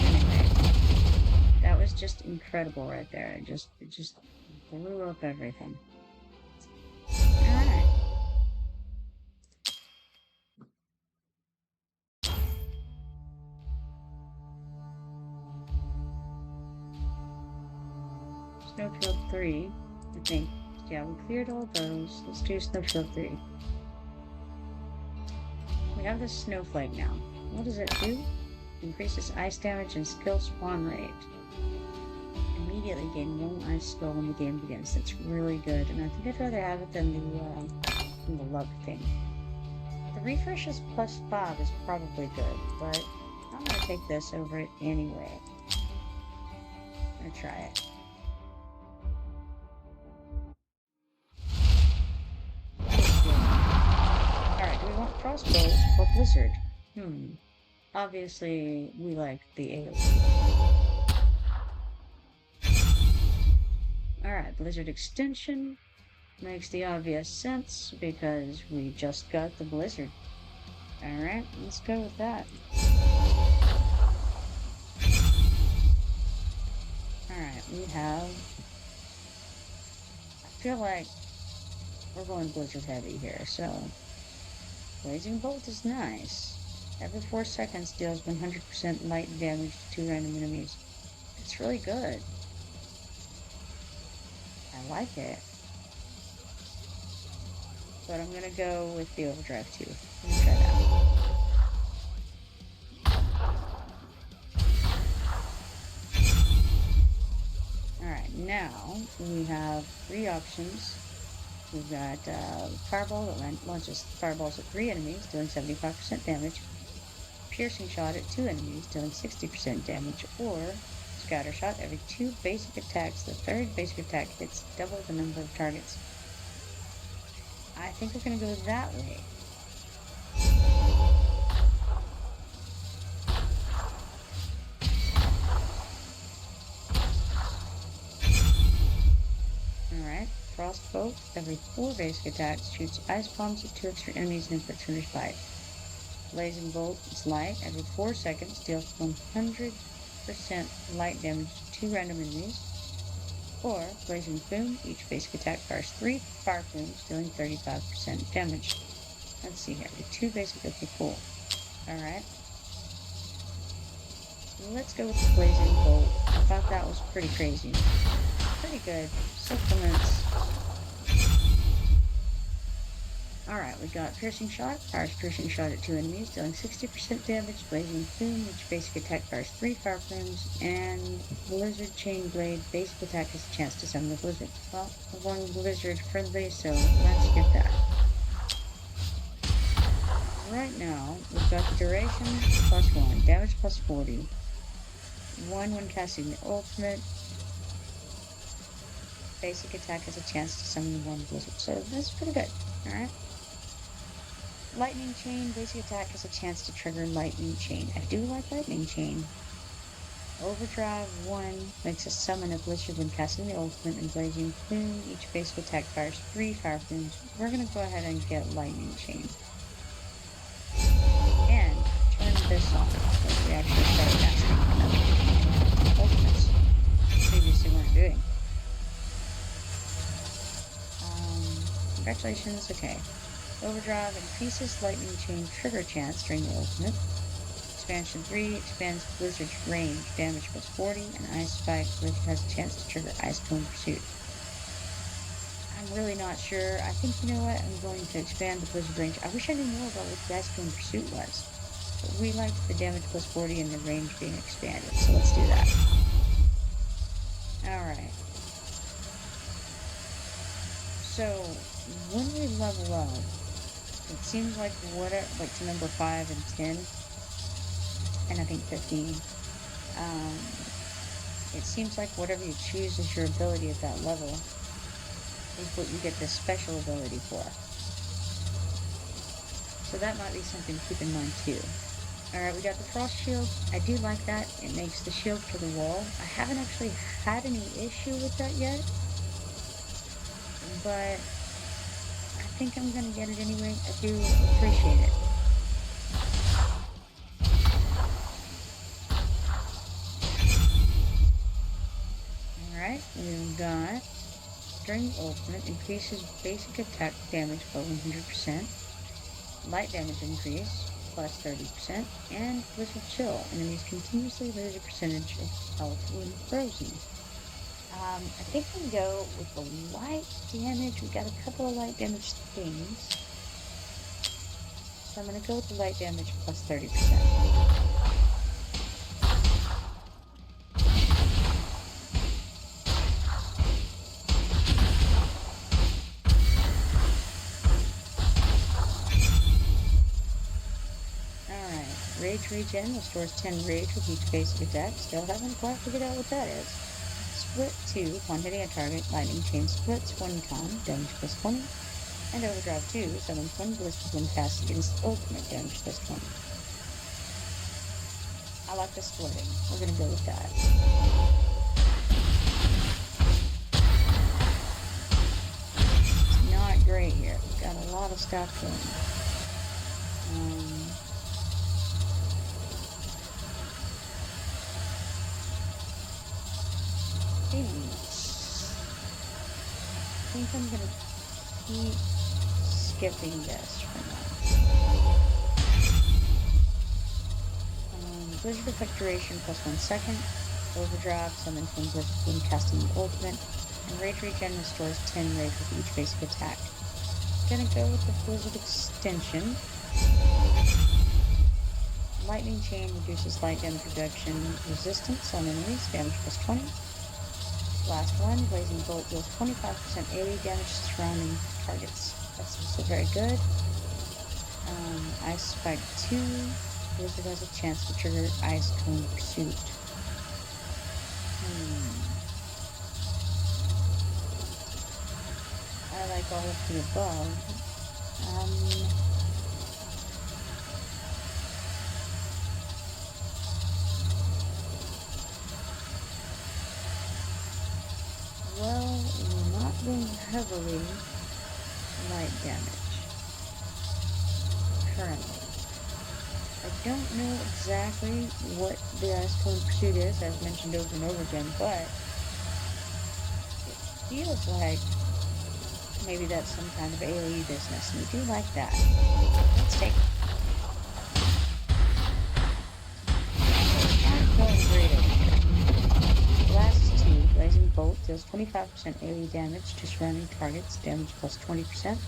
Anyway, that was just incredible right there. It just blew up everything. Alright. Snowfield 3, I think. Yeah, we cleared all those. Let's do Snowfield 3. We have the Snowflake now. What does it do? Increases ice damage and skill spawn rate. Immediately gain 1 ice skill when the game begins. That's really good, and I think I'd rather have it than the luck thing. The refreshes plus 5 is probably good, but I'm gonna take this over it anyway. I'm gonna try it. Alright, do we want Crossbow or Blizzard? Obviously, we like the AoE. Alright, Blizzard Extension makes the obvious sense because we just got the Blizzard. Alright, let's go with that. Alright, we have... I feel like we're going Blizzard heavy here, so... Blazing Bolt is nice. Every 4 seconds deals 100% light damage to 2 random enemies. It's really good. I like it. But I'm gonna go with the Overdrive too. Let me try that. Alright, now we have 3 options. We've got Fireball that launches fireballs at 3 enemies, dealing 75% damage. Piercing Shot at 2 enemies, dealing 60% damage. Or Scatter Shot every 2 basic attacks. The 3rd basic attack hits double the number of targets. I think we're going to go that way. Alright, Frostbolt. Every 4 basic attacks shoots ice bombs at 2 extra enemies and inflicts Hunter's Bite. Blazing Bolt is light. Every 4 seconds deals 100% light damage to 2 random enemies. Or Blazing Boom. Each basic attack fires 3 fire plumes, dealing 35% damage. Let's see here. The 2 basic. Okay, cool. Alright. Let's go with the Blazing Bolt. I thought that was pretty crazy. Pretty good. Supplements. Alright, we got Piercing Shot. Fires Piercing Shot at 2 enemies, dealing 60% damage. Blazing Plume. Each basic attack fires 3 fire plumes. And Blizzard Chain Blade. Basic attack has a chance to summon the Blizzard. Well, we're going Blizzard friendly, so let's get that. Right now, we've got the duration plus 1, damage plus 40. 1 when casting the ultimate. basic attack has a chance to summon one blizzard. So that's pretty good. Alright. Lightning Chain, basic attack has a chance to trigger Lightning Chain. I do like Lightning Chain. Overdrive 1 makes a summon a blizzard when casting the ultimate and blazing plume. Each basic attack fires 3 fire plumes. We're gonna go ahead and get Lightning Chain. And turn this on. So we actually start casting another ultimates. Previously weren't doing. Congratulations, okay. Overdrive increases Lightning Chain trigger chance during the ultimate. Expansion 3 expands Blizzard's range, damage plus 40, and Ice Spike has a chance to trigger Ice Cone Pursuit. I'm really not sure. I think, you know what, I'm going to expand the Blizzard range. I wish I knew more about what the Ice Cone Pursuit was. But we like the damage plus 40 and the range being expanded, so let's do that. Alright. So, when we level up, it seems like to number 5 and 10, and I think 15, it seems like whatever you choose as your ability at that level is what you get this special ability for. So that might be something to keep in mind too. Alright, we got the Frost Shield. I do like that. It makes the shield for the wall. I haven't actually had any issue with that yet, but I think I'm gonna get it anyway. I do appreciate it. Alright, we've got during the ultimate increases basic attack damage by 100%, light damage increase plus 30%, and Blizzard Chill. Enemies continuously lose a percentage of health when frozen. I think we go with the light damage. We got a couple of light damage things. So I'm going to go with the light damage plus 30%. Alright, Rage Regen restores 10 rage with each basic attack. Still haven't quite figured out what that is. Split 2, upon hitting a target, Lightning Chain splits 1 time, damage plus 20, and Overdrive 2, summons 1 blizzard when cast against ultimate, damage plus 20. I like the splitting. We're gonna go with that. It's not great here. We've got a lot of stuff going. I think I'm gonna keep skipping this for now. Blizzard Effect duration plus 1 second. Overdrive summons 1 blizzard when casting the ultimate. And Rage Regen restores 10 rage with each basic attack. Gonna go with the Blizzard extension. Lightning Chain reduces light damage reduction resistance on enemies, damage plus 20. Last one, Blazing Bolt deals 25% AoE damage to surrounding targets. That's also very good. Ice Spike 2. Blizzard has a chance to trigger Ice Cone Pursuit. I like all of the above. Well, we're not going heavily light damage currently. I don't know exactly what the Ice Cone Pursuit is, as mentioned over and over again, but it feels like maybe that's some kind of AoE business, and we do like that. Let's take it. Not going great over here. Last 2, Blazing Bolt deals 25% AoE damage to surrounding targets, damage plus 20%.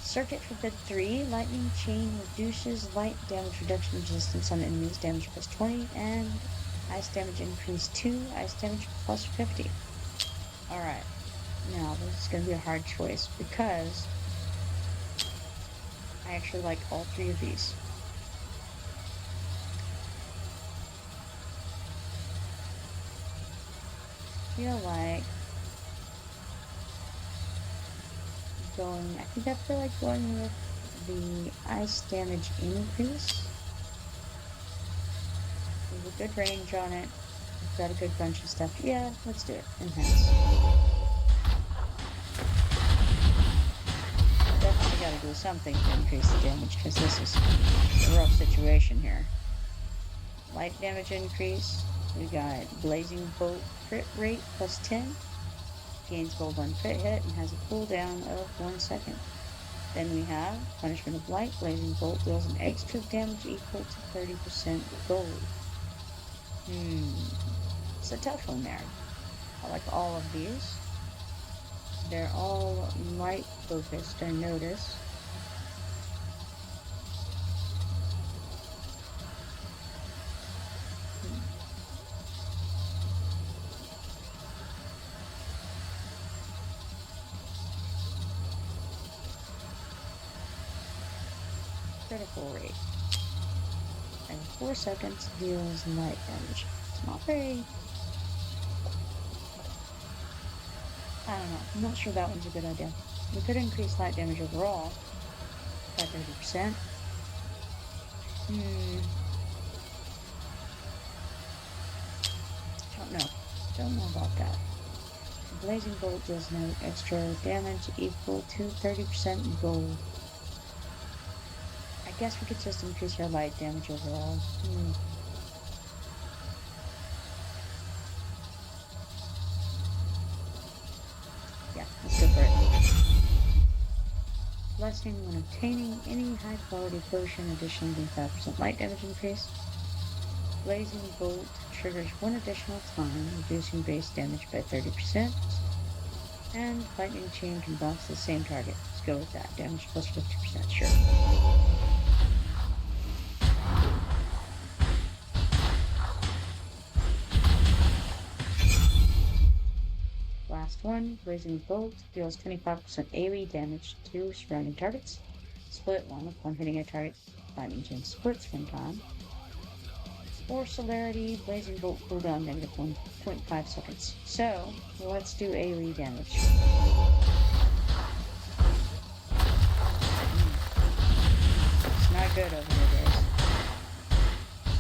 Circuit Forbid 3, Lightning Chain reduces light damage reduction resistance on enemies, damage plus 20, and Ice damage increase 2, Ice damage plus 50. Alright, now this is going to be a hard choice because I actually like all 3 of these. I feel like going, I think I feel like going with the ice damage increase. There's a good range on it. We've got a good bunch of stuff. Yeah, let's do it. Enhance. Definitely gotta do something to increase the damage because this is a rough situation here. Light damage increase. We got Blazing Bolt crit rate plus 10. Gains gold on crit hit and has a cooldown of 1 second. Then we have Punishment of Light. Blazing Bolt deals an extra damage equal to 30% gold. It's a tough one there. I like all of these. They're all light focused, I notice. Critical rate. And 4 seconds deals light damage. It's not very... I don't know. I'm not sure that one's a good idea. We could increase light damage overall by 30%. Don't know about that. Blazing Bolt does no extra damage equal to 30% gold. I guess we could just increase our light damage overall. Yeah, let's go for it. Blessing when obtaining any high quality potion, additionally 5% light damage increase. Blazing Bolt triggers one additional time, reducing base damage by 30%. And Lightning Chain can bounce the same target. Let's go with that. Damage plus 50%, sure. Last one, Blazing Bolt deals 25% AoE damage to surrounding targets. Split one upon hitting a target. Lightning Chain splits one time. For celerity, Blazing Bolt cooldown negative 1.5 seconds. So, let's do AoE damage. It's not good over here, guys.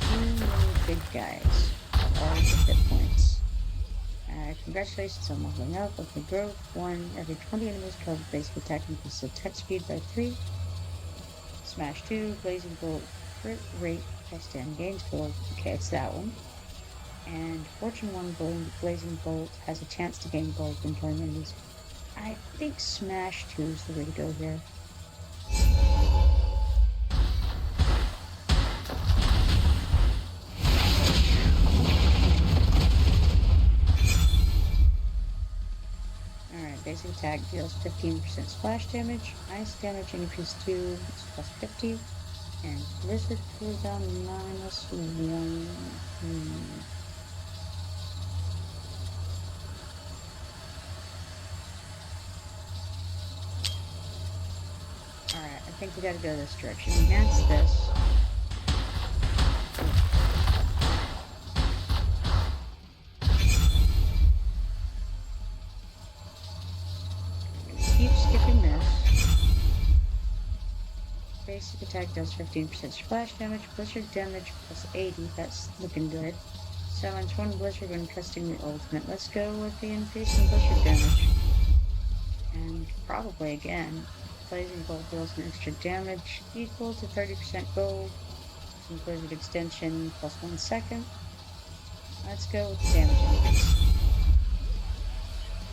Too many big guys. All with hit points. Congratulations on leveling up. With the growth, 1 every 20 enemies killed with basic attack increases attack speed by 3. Smash 2, Blazing Bolt crit rate plus 10 gains gold. Okay, it's that one. And Fortune 1 Blazing Bolt has a chance to gain gold when killing enemies. I think Smash 2 is the way to go here. Alright, basic attack deals 15% splash damage. Ice damage increase 2, it's plus 50. And Blizzard cooldown minus 1. Alright, I think we gotta go this direction. Enhance this. Keep skipping this. Basic attack does 15% splash damage, blizzard damage plus 80, that's looking good. Summons 1 blizzard when casting the ultimate. Let's go with the increase in blizzard damage. And probably again, Blazing Bolt deals an extra damage equal to 30% gold. Some blizzard extension plus 1 second. Let's go with the damage increase.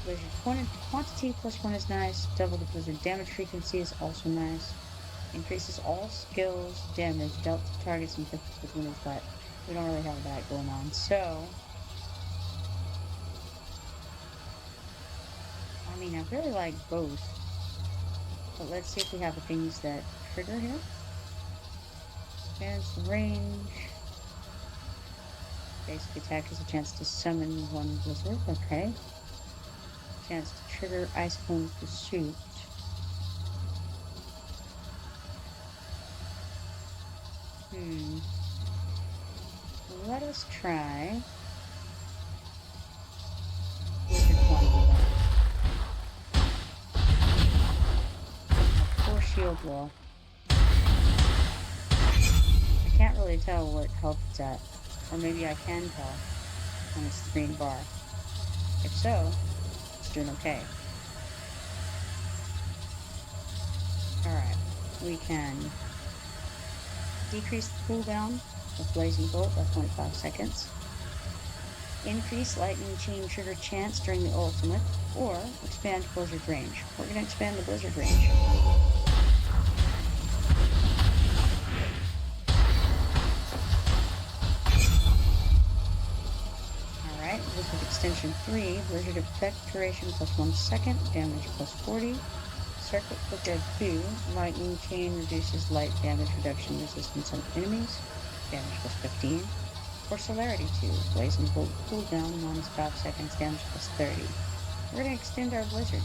Blizzard quantity plus 1 is nice. Double the blizzard damage frequency is also nice. Increases all skills damage dealt to targets inflicted with winners, but we don't really have that going on. So, I mean, I really like both. But let's see if we have the things that trigger here. There's the range. Basic attack has a chance to summon 1 blizzard. Okay. Chance to trigger Ice Cone Pursuit. Let us try Blizzard Quantity. shield wall. I can't really tell what health it's at. Or maybe I can tell on its green bar. If so, it's doing okay. Alright, we can decrease the cooldown of Blazing Bolt by 0.5 seconds. Increase lightning chain trigger chance during the ultimate, or expand blizzard range. We're going to expand the blizzard range. Alright, Blizzard Extension 3, Blizzard Effect duration plus 1 second, damage plus 40. Circuit Flicker 2, Lightning Chain reduces light damage reduction resistance on enemies, damage plus 15. Or Celerity 2, Blazing Bolt cooldown minus 5 seconds, damage plus 30. We're going to extend our blizzard.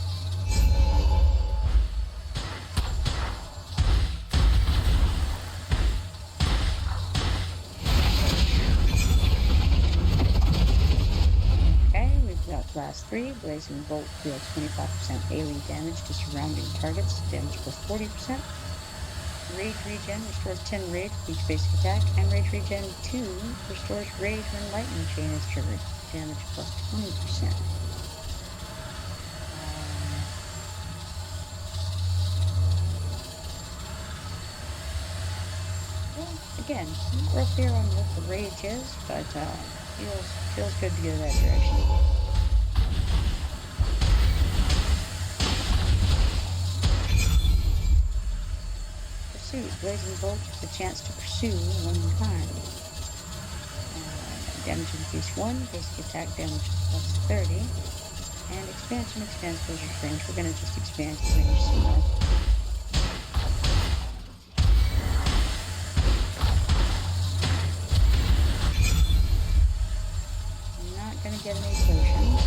Okay, we've got Blast 3, Blazing Bolt deals 25% AoE damage to surrounding targets, damage plus 40%. Rage Regen restores 10 rage with each basic attack, and Rage Regen 2 restores rage when Lightning Chain is triggered, damage plus 20%. Well, again, not real clear on what the rage is, but feels good to go that direction. Blazing Bolt is a chance to pursue one time. Damage increase 1, basic attack damage plus 30, and expansion expands blizzard range. We're going to just expand the range some more. I'm not going to get any potions.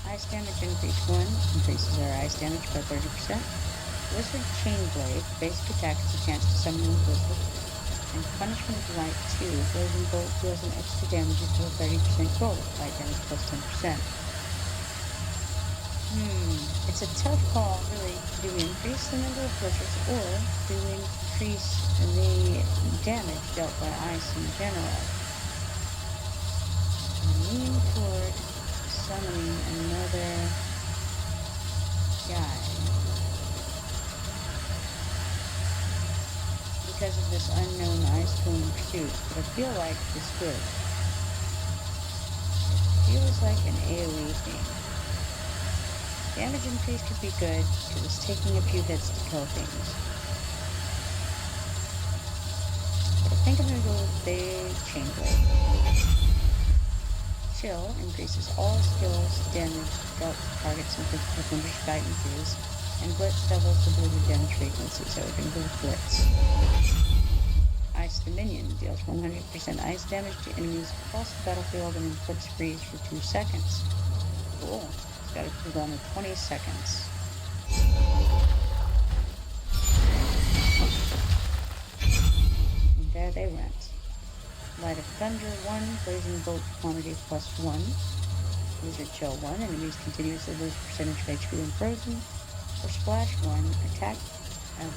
Ice damage increase 1 increases our ice damage by 30%. Blizzard Chain Blade, basic attack is a chance to summon a blizzard. And Punishment of Light 2, Blazing Bolt deals an extra damage equal to 30% gold, light damage plus 10%. It's a tough call, really. Do we increase the number of blizzards, or do we increase the damage dealt by ice in general? I'm leaning toward summoning another guy. Because of this unknown ice cone pursuit, but I feel like this could. It feels like an AoE thing. Damage increase could be good, because it's taking a few hits to kill things. But I think I'm going to go with Big Chain Blade. Chill increases all skills damage dealt to targets inflicted with Wonder Titan Fuse, and Blitz doubles the blizzard damage frequency, so we can go with Blitz. Ice Dominion deals 100% ice damage to enemies across the battlefield and inflicts freeze for 2 seconds. Cool. It's got a cooldown of 20 seconds. And there they went. Light of Thunder 1, Blazing Bolt quantity plus 1. Blizzard Chill 1, enemies continuously lose percentage of HP when frozen. For Splash 1,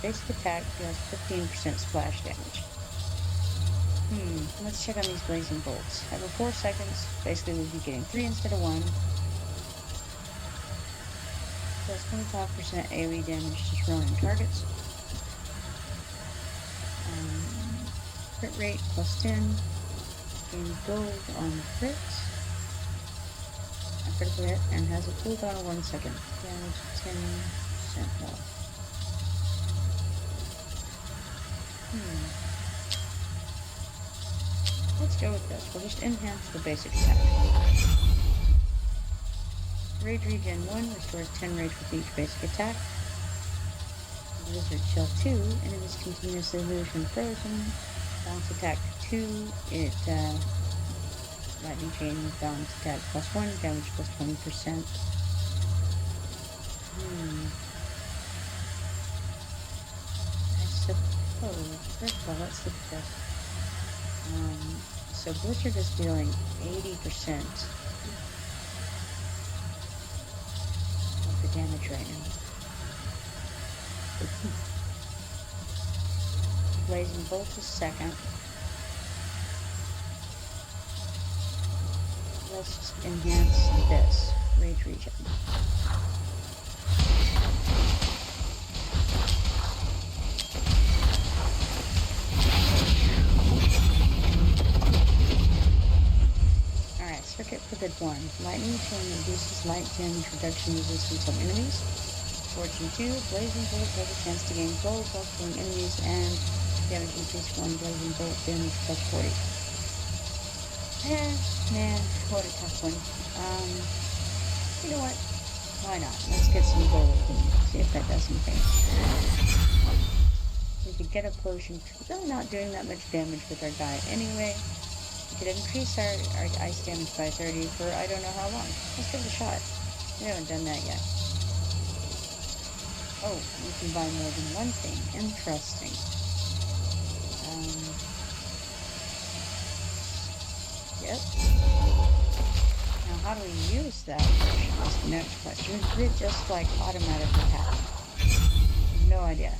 basic attack deals 15% splash damage. Let's check on these Blazing Bolts. Every 4 seconds, basically we'll be getting 3 instead of 1. Plus 25% AoE damage to surrounding targets. Crit rate plus 10. Gains gold on crits. A critical hit and has a cooldown of 1 second. Damage 10% more. Let's go with this. We'll just enhance the basic attack. Rage Regen 1 restores 10 rage with each basic attack. Blizzard Chill 2, enemies continuously lose when frozen. Bounce attack 2, Lightning Chain bounce attack plus 1, damage plus 20%. I suppose, first of all, let's look at this. So Blizzard is dealing 80% of the damage right now. Blazing Bolt is second. Let's just enhance this. Rage Regen. Alright, circuit for good one. Lightning Chain reduces light damage reduction resistance on enemies. Fortune 2, Blazing Bolt has a chance to gain gold while killing enemies and damage increase 1 Blazing Bolt damage plus 40. Man, what a tough one. You know what? Why not? Let's get some gold and see if that does anything. We could get a potion. We're really not doing that much damage with our guy anyway. We could increase our ice damage by 30 for I don't know how long. Let's give it a shot. We haven't done that yet. Oh, we can buy more than one thing. Interesting. Yep. Now, how do we use that? That's the next question. Did it just like automatically happen? No idea.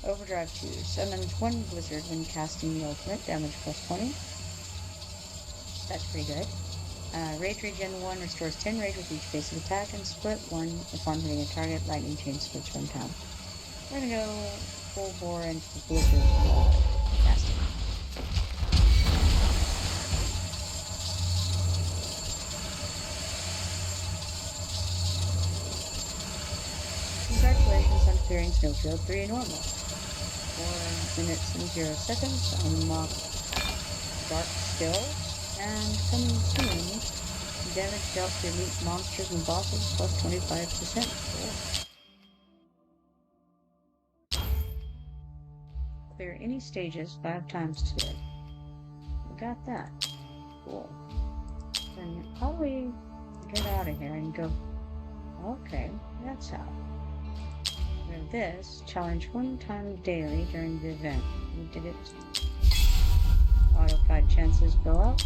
Overdrive 2 summons 1 blizzard when casting the ultimate, damage plus 20. That's pretty good. Rage Regen 1 restores 10 rage with each base of attack and split 1 upon hitting a target. Lightning Chain splits 1 time. We're gonna go full bore into the blizzard casting. Congratulations on clearing Snowfield 3 normal. 4 minutes and 0 seconds. Unlock Dark Skills. And coming soon, damage dealt to elite monsters and bosses plus 25%. Cool. Clear any stages 5 times today. We got that. Cool. Then how do we get out of here and go? Okay, that's how. We have this. Challenge 1 time daily during the event. We did it. Auto fight chances go up.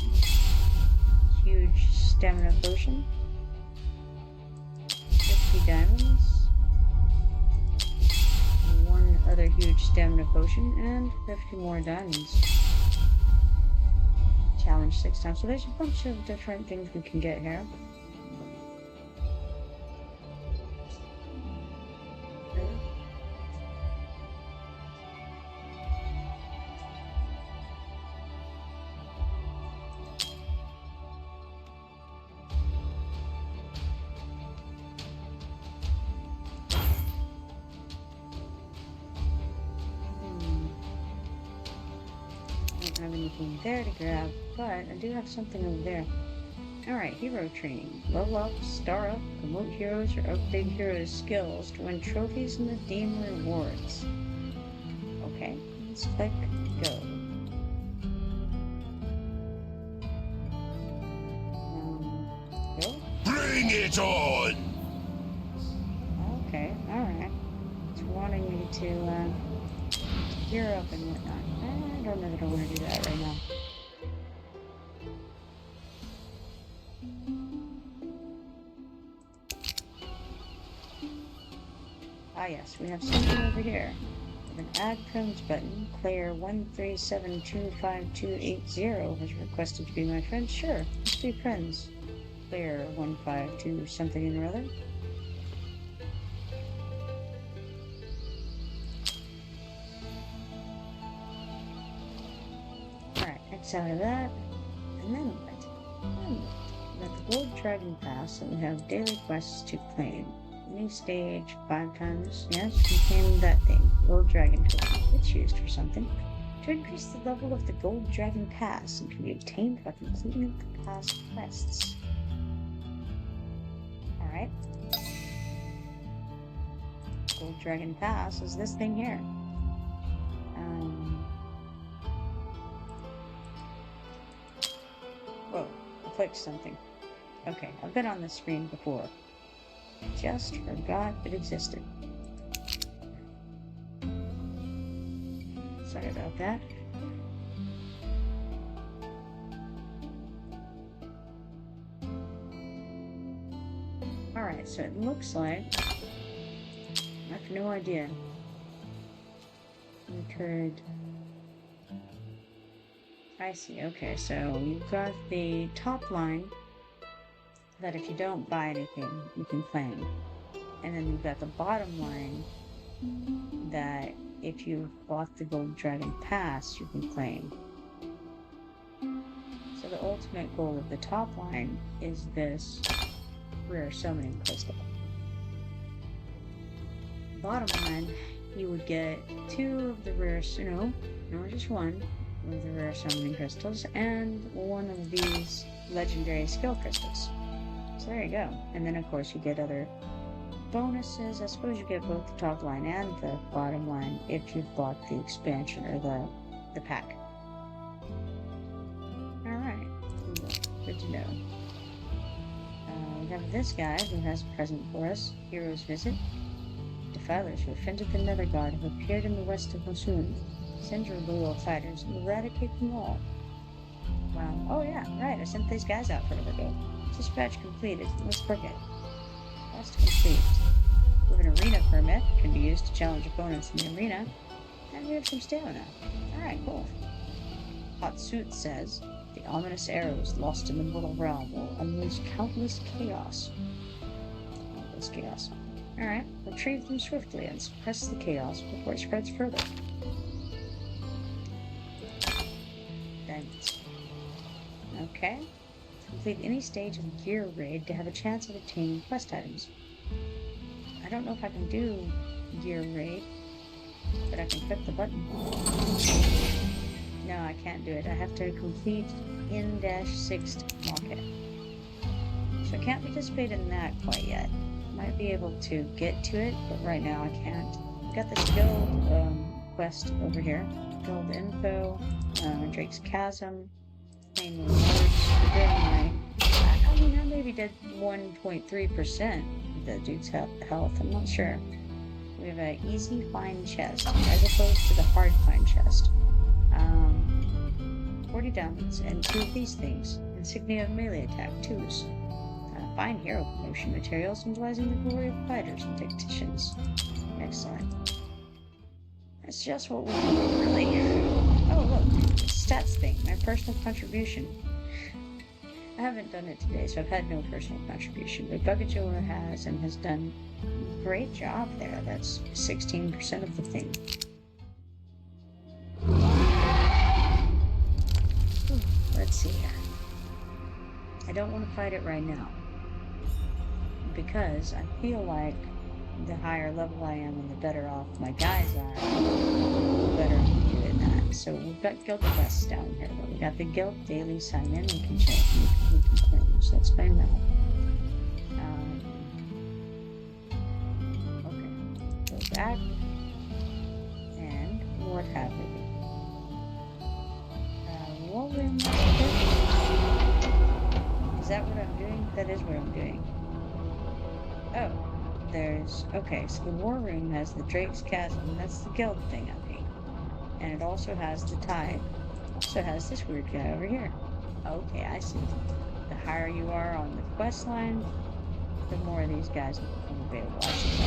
Huge stamina potion. 50 diamonds. 1 other huge stamina potion and 50 more diamonds. Challenge 6 times. So there's a bunch of different things we can get here. Have anything there to grab, but I do have something over there. Alright, hero training. Level up, star up, promote heroes, or upgrade heroes' skills to win trophies and redeem rewards. Okay, let's click go. Go? Bring it on! Okay, alright. It's wanting me to gear up and whatnot. I don't know that I want to do that right now. Ah yes, we have something over here. With an add friends button, player 137252280 has requested to be my friend. Sure, let's be friends. Player 152 something or other. Out of that, and then what? We got the Gold Dragon Pass, and we have daily quests to claim. New stage 5 times. Yes, contain that thing. Gold Dragon Token. It's used for something. To increase the level of the Gold Dragon Pass and can be obtained by completing the past quests. Alright. Gold Dragon Pass is this thing here. Whoa, I clicked something. Okay, I've been on the screen before. Just forgot it existed. Sorry about that. Alright, so it looks like... I have no idea. could... I see, okay, so you've got the top line that if you don't buy anything, you can claim. And then you've got the bottom line that if you bought the Gold Dragon Pass, you can claim. So the ultimate goal of the top line is this rare summoning crystal. Bottom line, you would get 2 of the rare, no, just 1 of the rare summoning crystals and 1 of these legendary skill crystals. So there you go. And then of course you get other bonuses. I suppose you get both the top line and the bottom line if you've bought the expansion or the pack. Alright, good to know. We have this guy who has a present for us. Hero's visit. Defilers who offended the Nether God have appeared in the west of Mosun. Send your loyal fighters and eradicate them all. Wow. Oh yeah, right. I sent these guys out forever ago. Dispatch completed. Let's book it. Quest complete. We have an arena permit. Can be used to challenge opponents in the arena. And we have some stamina. Alright, cool. Hot Suit says, the ominous arrows lost in the mortal realm will unleash countless chaos. Alright, retrieve them swiftly and suppress the chaos before it spreads further. Diamonds. Okay. Complete any stage of the gear raid to have a chance of obtaining quest items. I don't know if I can do gear raid, but I can click the button. No, I can't do it. I have to complete N-6 to unlock it. So I can't participate in that quite yet. Might be able to get to it, but right now I can't. I got this guild quest over here. Guild info, Drake's Chasm, main rewards. I mean, I maybe did 1.3% of the dude's health. I'm not sure. We have an easy find chest as opposed to the hard find chest. 40 diamonds and 2 of these things. Insignia of melee attack 2s. Fine hero promotion material symbolizing the glory of fighters and tacticians. Excellent. That's just what we need, really. Oh, look. Stats thing. My personal contribution. I haven't done it today, so I've had no personal contribution. But Bugajoa has and has done a great job there. That's 16% of the thing. Let's see here. I don't want to fight it right now. Because I feel like the higher level I am and the better off my guys are, the better I'm doing that. So we've got guild quests down here, but we got the guild daily sign in. We can check. We can claim. So let's claim that. Okay. Go back. And what have we? War room. Is that what I'm doing? That is what I'm doing. Oh, there's... Okay, so the War Room has the Drake's Chasm. That's the guild thing, I think. And it also has the Tide. Also has this weird guy over here. Okay, I see. The higher you are on the quest line, the more of these guys become available. I see.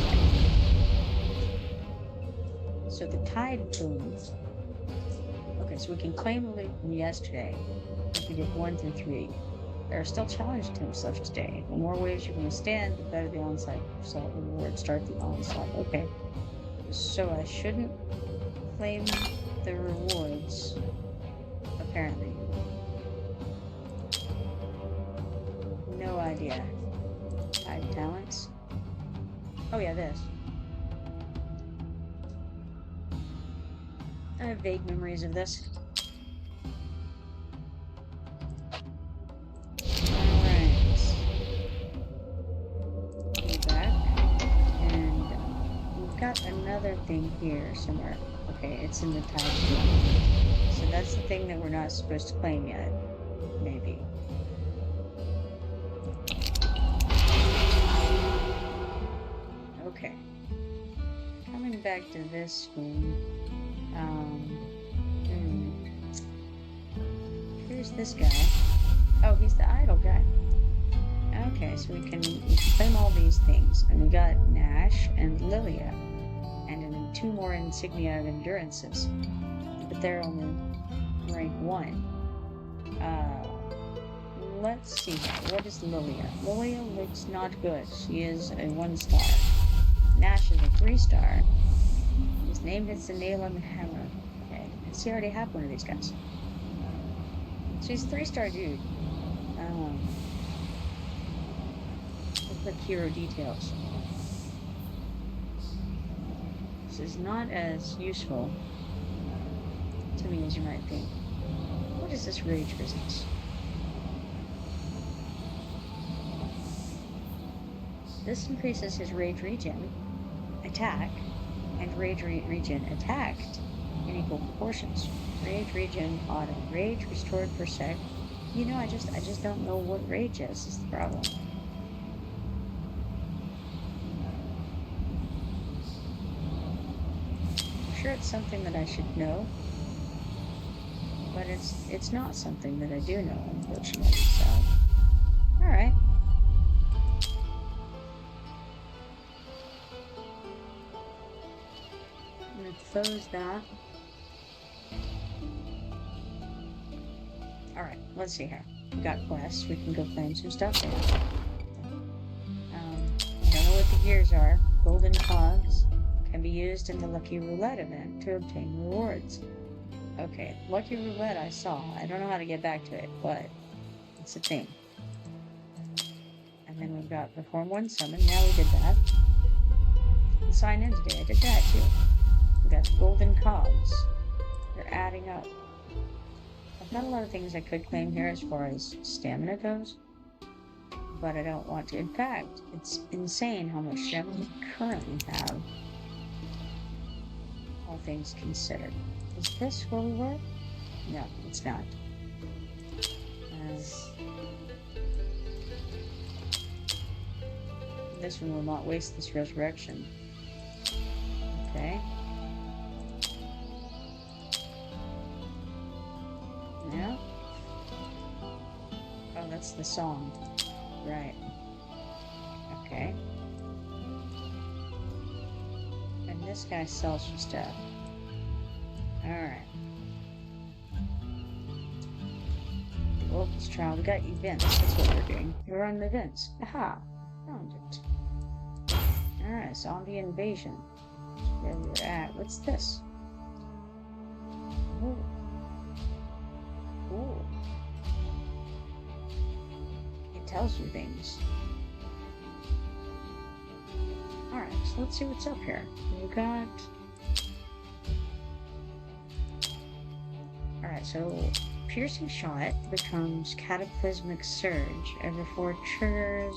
So the Tide boons. Okay, so we can claim the loot from yesterday if we did 1 through 3. There are still challenges to himself today. The more waves you can withstand, the better the onslaught reward. Start the onslaught. Okay. So I shouldn't claim the rewards, apparently. No idea. Tide talents. Oh yeah, this. I have vague memories of this. Another thing here somewhere. Okay, it's in the Tide boon. So that's the thing that we're not supposed to claim yet. Maybe. Okay. Coming back to this one. Here's this guy. Oh, he's the idol guy. Okay, so we can claim all these things. And we got Nash and Lilia. And an 2 more insignia of endurances, but they're only rank 1. Let's see here. What is Lilia? Lilia looks not good. She is a 1-star. Nash is a 3-star. His name hits the nail on the hammer. Okay, let's see, I already have one of these guys. So he's a 3-star dude. Look like hero details. This is not as useful to me as you might think. What is this rage business? This increases his rage regen, attack, and rage regen attacked in equal proportions. Rage regen auto. Rage restored per sec. You know, I just don't know what rage is the problem. I'm sure it's something that I should know, but it's not something that I do know, unfortunately, so alright. I'm gonna close that. Alright, let's see here. We got quests. We can go claim some stuff there. I don't know what the gears are. Golden cogs can be used in the Lucky Roulette event to obtain rewards. Okay, Lucky Roulette I saw. I don't know how to get back to it, but it's a thing. And then we've got Perform 1 Summon. Yeah, we did that. And Sign In today. I did that too. We got the Golden Cogs. They're adding up. I've got a lot of things I could claim here as far as stamina goes, but I don't want to. In fact, it's insane how much stamina we currently have, all things considered. Is this where we were? No, it's not. This one will not waste this resurrection. Okay. Yeah. Oh, that's the song. Right. Okay. And this guy sells some stuff. Alright. Locals trial. We got events. That's what we're doing. We're running events. Aha. Found it. Alright, zombie invasion. That's where we're at. What's this? Ooh. Ooh. It tells you things. Alright, so let's see what's up here. We got... Alright, so piercing shot becomes cataclysmic surge. Every 4 triggers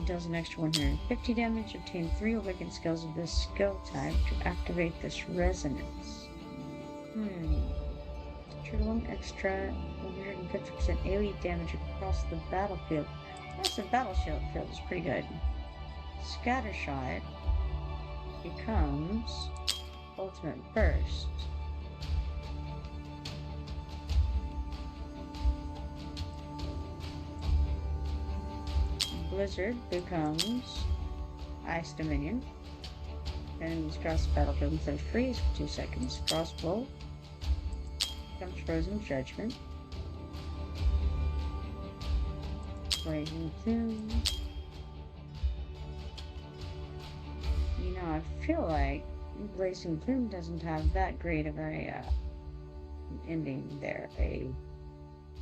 does an extra 150 damage. Obtain 3 awakened skills of this skill type to activate this resonance. Trigger 1 extra 150% AoE damage across the battlefield. Across the battlefield is pretty good. Scatter shot becomes ultimate burst. Blizzard becomes Ice Dominion. Enemies cross the battlefield instead of freeze for 2 seconds. Crossbow becomes Frozen Judgment. Blazing Plume. You know, I feel like Blazing Plume doesn't have that great of a ending there. A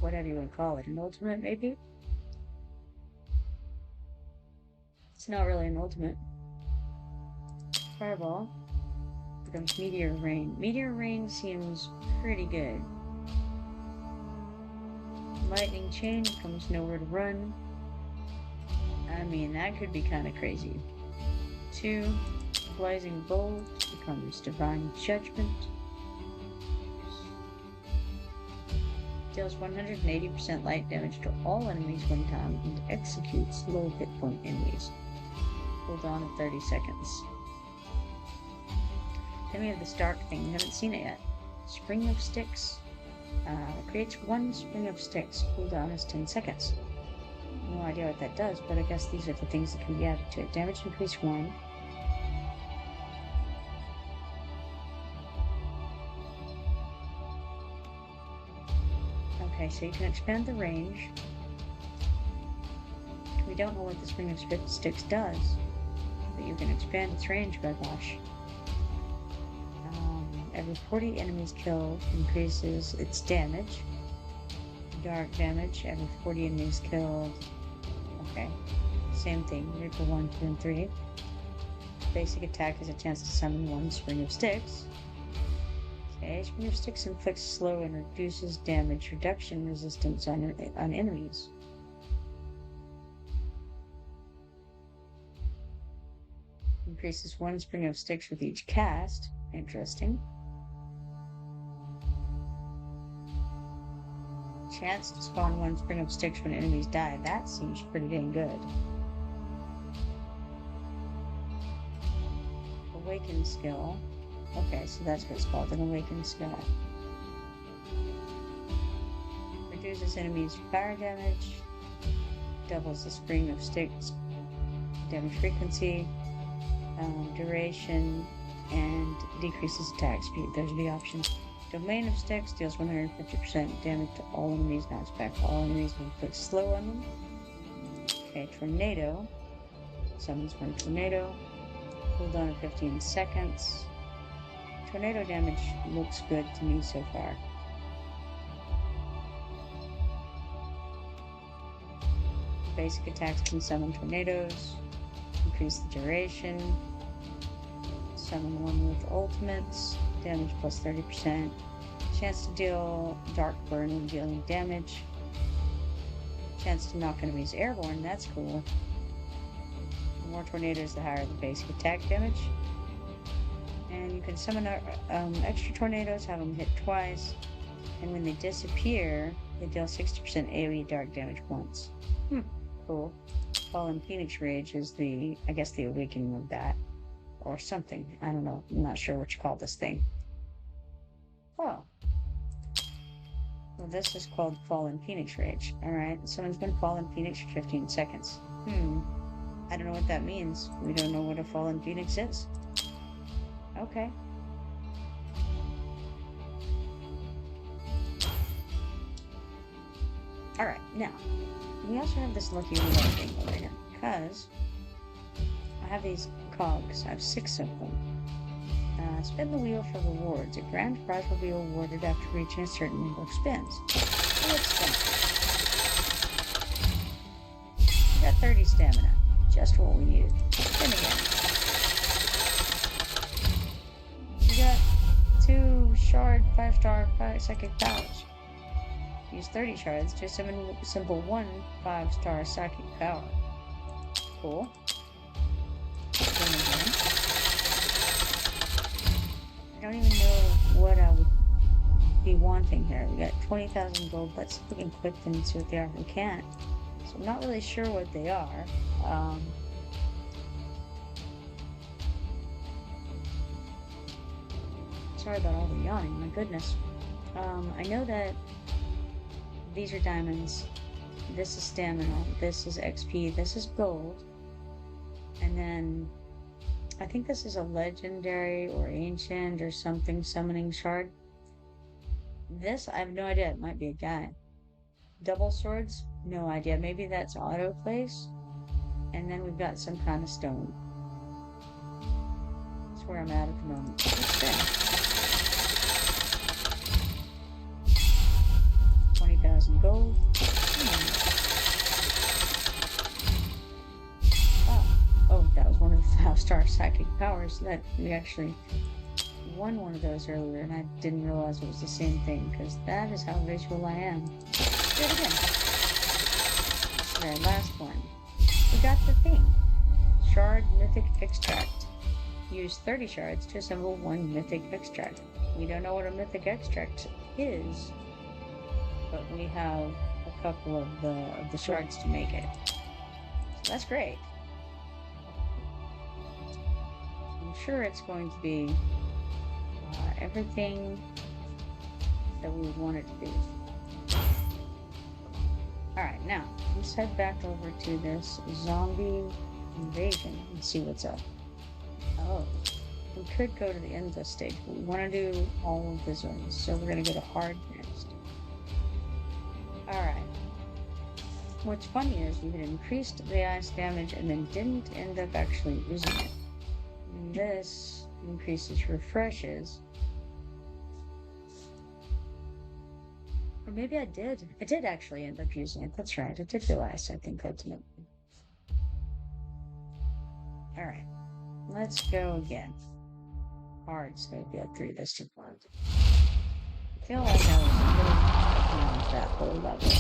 whatever you would call it, an ultimate maybe? It's not really an ultimate. Fireball becomes Meteor Rain. Meteor Rain seems pretty good. Lightning Chain becomes Nowhere to Run. I mean, that could be kind of crazy. 2. Blazing Bolt becomes Divine Judgment. Deals 180% light damage to all enemies one time and executes low hit point enemies. Hold on at 30 seconds. Then we have this dark thing. We haven't seen it yet. Spring of Sticks. Creates 1 Spring of Sticks. Cooldown is 10 seconds. No idea what that does, but I guess these are the things that can be added to it. Damage increase 1. Okay, so you can expand the range. We don't know what the Spring of Sticks does, but you can expand its range, by gosh. Every 40 enemies killed increases its damage. Dark damage, every 40 enemies killed. Okay, same thing, Reaper 1, 2, and 3. Basic attack has a chance to summon one Spring of Sticks. Okay, Spring of Sticks inflicts slow and reduces damage reduction resistance on enemies. Increases one Spring of Sticks with each cast. Interesting. Chance to spawn one Spring of Sticks when enemies die. That seems pretty dang good. Awaken skill. Okay, so that's what it's called, an awaken skill. Reduces enemies' fire damage. Doubles the Spring of Sticks damage frequency, duration, and decreases attack speed. Those are the options. Domain of Sticks deals 150% damage to all enemies, knocks back all enemies when put slow on them. Okay, Tornado. Summons one tornado. Cooldown of 15 seconds. Tornado damage looks good to me so far. Basic attacks can summon tornadoes. Increase the duration. Summon one with ultimates. Damage plus 30%. Chance to deal dark burn when dealing damage. Chance to knock enemies airborne, that's cool. The more tornadoes, the higher the basic attack damage. And you can summon extra tornadoes, have them hit twice. And when they disappear, they deal 60% AoE dark damage once. Cool. Fallen Phoenix Rage is the awakening of that. Or something. I don't know. I'm not sure what you call this thing. Oh. Well, this is called Fallen Phoenix Rage. Alright, someone's been Fallen Phoenix for 15 seconds. I don't know what that means. We don't know what a Fallen Phoenix is. Okay. Alright, now, we also have this lucky wheel thing over here, because I have these cogs. I have 6 of them. Spin the wheel for rewards. A grand prize will be awarded after reaching a certain number of spins. So let's spin it. We got 30 stamina. Just what we needed. Spin again. We got 2 shard 5-star psychic powers. Use 30 shards to summon simple 1 5-star psychic power. Cool. I don't even know what I would be wanting here. We got 20,000 gold. Let's see if we can click them and see what they are. We can't. So I'm not really sure what they are. Sorry about all the yawning, my goodness. I know that these are diamonds. This is stamina. This is XP. This is gold. And then I think this is a legendary or ancient or something summoning shard. This, I have no idea. It might be a guy. Double swords? No idea. Maybe that's auto place. And then we've got some kind of stone. That's where I'm at the moment. What's that? 20,000 gold. Oh, that was one of the 5-star psychic powers that we actually won one of those earlier, and I didn't realize it was the same thing, because that is how visual I am. Do it again. This is our last one. We got the thing. Shard Mythic Extract. Use 30 shards to assemble 1 Mythic Extract. We don't know what a Mythic Extract is, but we have a couple of the shards to make it. So that's great. I'm sure it's going to be everything that we want it to be. Alright, now, let's head back over to this zombie invasion and see what's up. Oh, we could go to the end of the stage, but we want to do all of the zones, so we're going to go to hard next. What's funny is you had increased the ice damage and then didn't end up actually using it. And this increases refreshes. Or maybe I did. I did actually end up using it. That's right. I did do ice, I think, ultimately. Alright. Let's go again. Hard, so maybe at 3 this too hard. I feel like I was that whole level.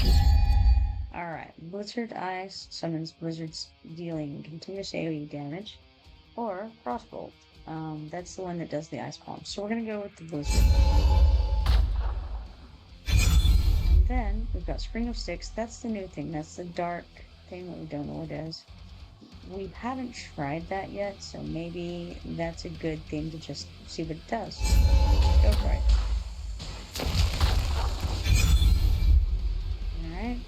Alright, Blizzard Ice summons blizzards dealing continuous AoE damage, or Frostbolt. That's the one that does the ice bomb. So we're gonna go with the Blizzard. And then we've got Spring of Sticks. That's the new thing. That's the dark thing that we don't know what it is. We haven't tried that yet, so maybe that's a good thing to just see what it does. Go for it. Alright.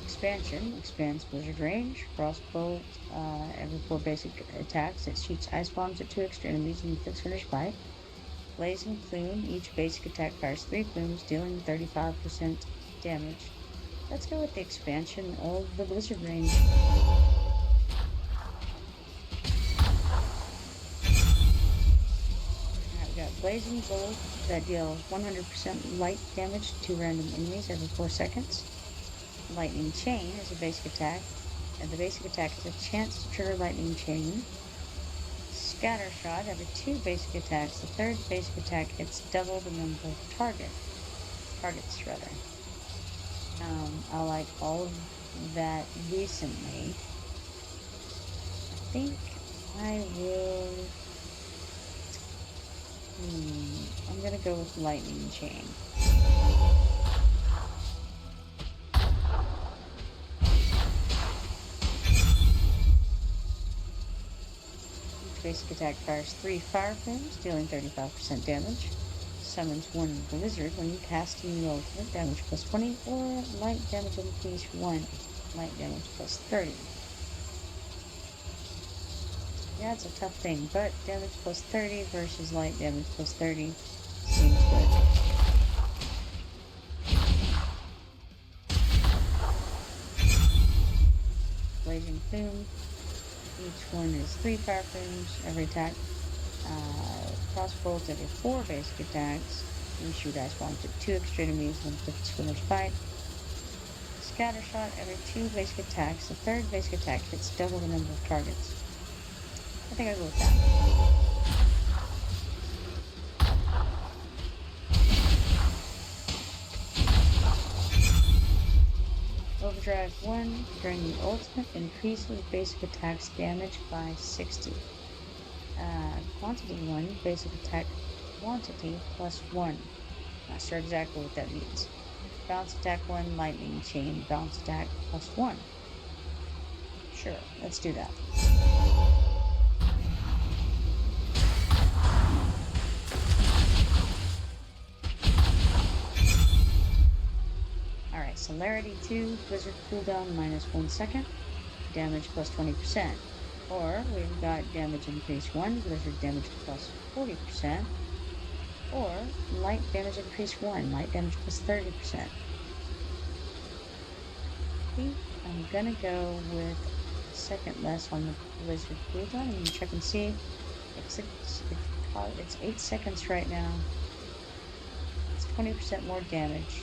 Expansion expands blizzard range. Frostbolt, every 4 basic attacks. It shoots ice bombs at 2 extra enemies and inflicts finish bite. Blazing Plume. Each basic attack fires 3 plumes, dealing 35% damage. Let's go with the expansion of the blizzard range. Alright, we got Blazing Bolt that deals 100% light damage to random enemies every 4 seconds. Lightning Chain is a basic attack, and the basic attack has a chance to trigger Lightning Chain. Scatter Shot, every 2 basic attacks. The 3rd basic attack hits double the number of targets, rather. I like all of that recently. I think I will... I'm gonna go with Lightning Chain. Basic attack fires 3 fire flames, dealing 35% damage. Summons 1 blizzard when you cast a new ultimate, damage plus 20, or light damage increase 1, light damage plus 30. Yeah, it's a tough thing, but damage plus 30 versus light damage plus 30 seems good. Blazing Plume. Each one is 3 fire flames every attack. Crossbolt every 4 basic attacks. You shoot ice bombs at 2 extra enemies and inflict finish bite. Scatter Shot every 2 basic attacks. The 3rd basic attack hits double the number of targets. I think I'll go with that. Overdrive 1 during the ultimate increases basic attacks damage by 60. Quantity 1 basic attack quantity plus 1. Not sure exactly what that means. Bounce attack 1 lightning chain bounce attack plus 1. Sure, let's do that. Alright, Celerity 2, Blizzard cooldown minus 1 second, damage plus 20%. Or we've got damage increase 1, Blizzard damage plus 40%. Or light damage increase 1, light damage plus 30%. I think I'm gonna go with a second less on the Blizzard cooldown. I'm gonna check and see. It's 8 seconds right now. It's 20% more damage.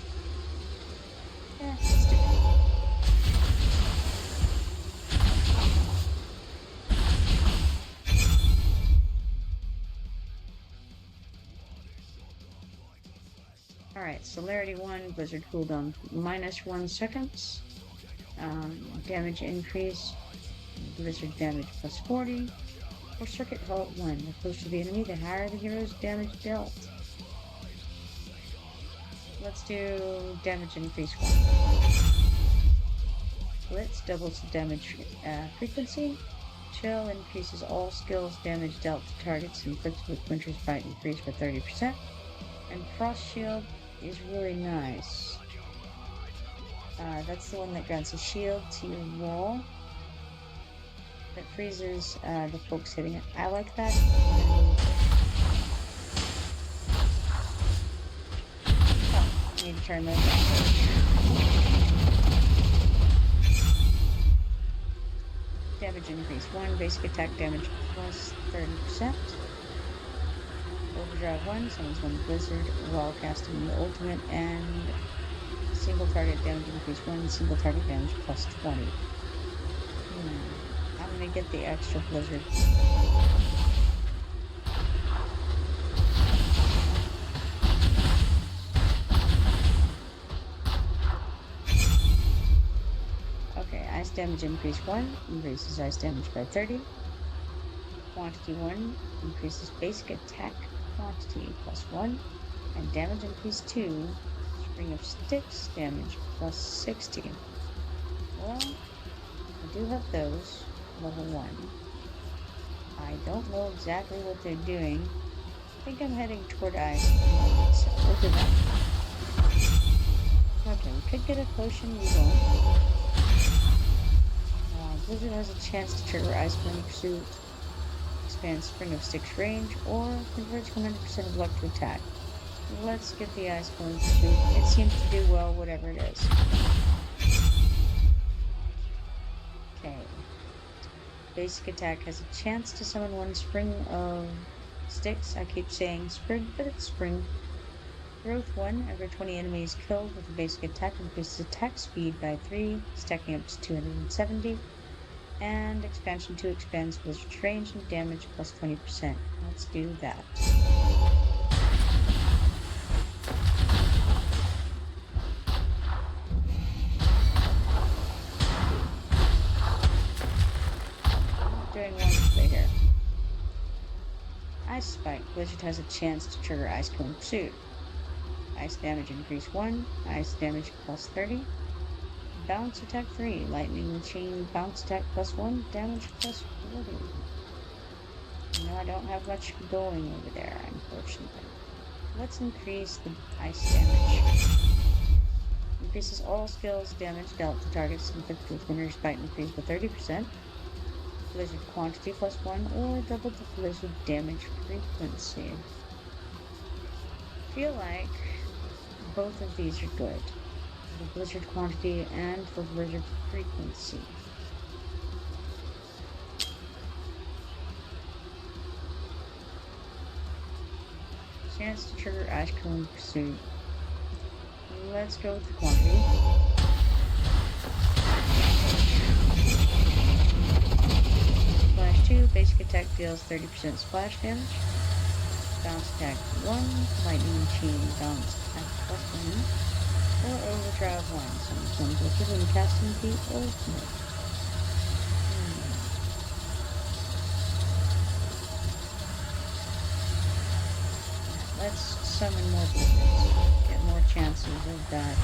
Yeah, let's do it. Alright, Celerity 1, Blizzard cooldown minus 1 seconds. Damage increase, Blizzard damage plus 40. Or Circuit Halt 1, the closer to the enemy, the higher the hero's damage dealt. Let's do damage increase 1. Blitz doubles the damage frequency. Chill increases all skills damage dealt to targets inflicted with Winter's Bite increased by 30%. And Frost Shield is really nice. That's the one that grants a shield to your wall that freezes the folks hitting it. I like that. Oh, I need to turn those off. 1, basic attack damage plus 30%. Overdrive 1, summons 1 blizzard while casting the ultimate, and single target damage increase 1, single target damage plus 20. I'm gonna get the extra blizzard. Okay, ice damage increase 1, increases ice damage by 30. Quantity 1 increases basic attack quantity plus 1, and damage increase 2, Spring of Sticks damage plus 60. Well, I do have those, level 1. I don't know exactly what they're doing. I think I'm heading toward ice, so we'll do that. Okay, we could get a potion, we won't. Blizzard has a chance to trigger Ice Flame Pursuit, expand Spring of Sticks range, or converts 100% of luck to attack. Let's get the Ice Flame Pursuit. It seems to do well, whatever it is. Okay. Basic attack has a chance to summon 1 Spring of Sticks. I keep saying Spring, but it's Spring. Growth 1, every 20 enemies killed with a basic attack increases attack speed by 3, stacking up to 270. And expansion 2 expands Blizzard's range and damage plus 20%. Let's do that. Doing one play here. Ice Spike. Blizzard has a chance to trigger Ice Cone Pursuit. Ice damage increase 1, ice damage plus 30. Bounce attack 3, lightning chain bounce attack plus 1, damage plus 40. No, I don't have much going over there, unfortunately. Let's increase the ice damage. Increases all skills damage dealt to targets inflicted with Winter's Bite increase by 30%. Blizzard quantity plus 1, or double the blizzard damage frequency. I feel like both of these are good. The blizzard quantity and the blizzard frequency. Chance to trigger Ice Cone Pursuit. Let's go with the quantity. Splash 2, basic attack deals 30% splash damage. Bounce attack 1, lightning chain bounce attack plus 1, or overdrive 1, summons 1 blizzard when casting the ultimate. Let's summon more blizzards. Get more chances of that.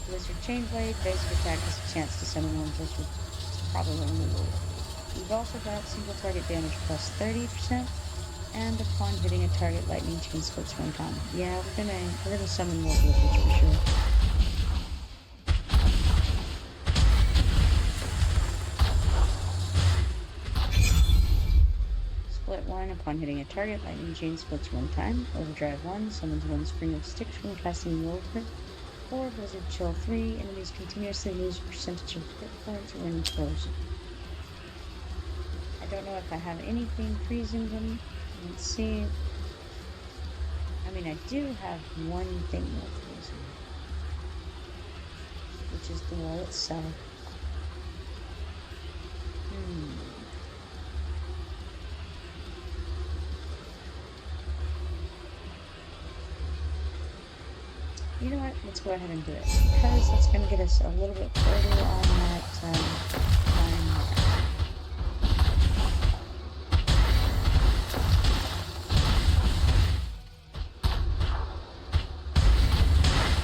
Blizzard Chain Blade, basic attack has a chance to summon 1 blizzard. It's probably only low. We've also got single target damage plus 30%, and upon hitting a target, lightning chain splits 1 time. Yeah, we're gonna summon more blizzards for sure. Split 1, upon hitting a target, lightning chain splits 1 time. Overdrive 1, summons 1 Spring of Sticks when casting the ultimate. Or Blizzard Chill 3, enemies continuously lose a percentage of hit points when frozen. I don't know if I have anything freezing them. Let's see. I mean, I do have one thing with freezing, which is the wall itself. You know what? Let's go ahead and do it, because that's going to get us a little bit further on that line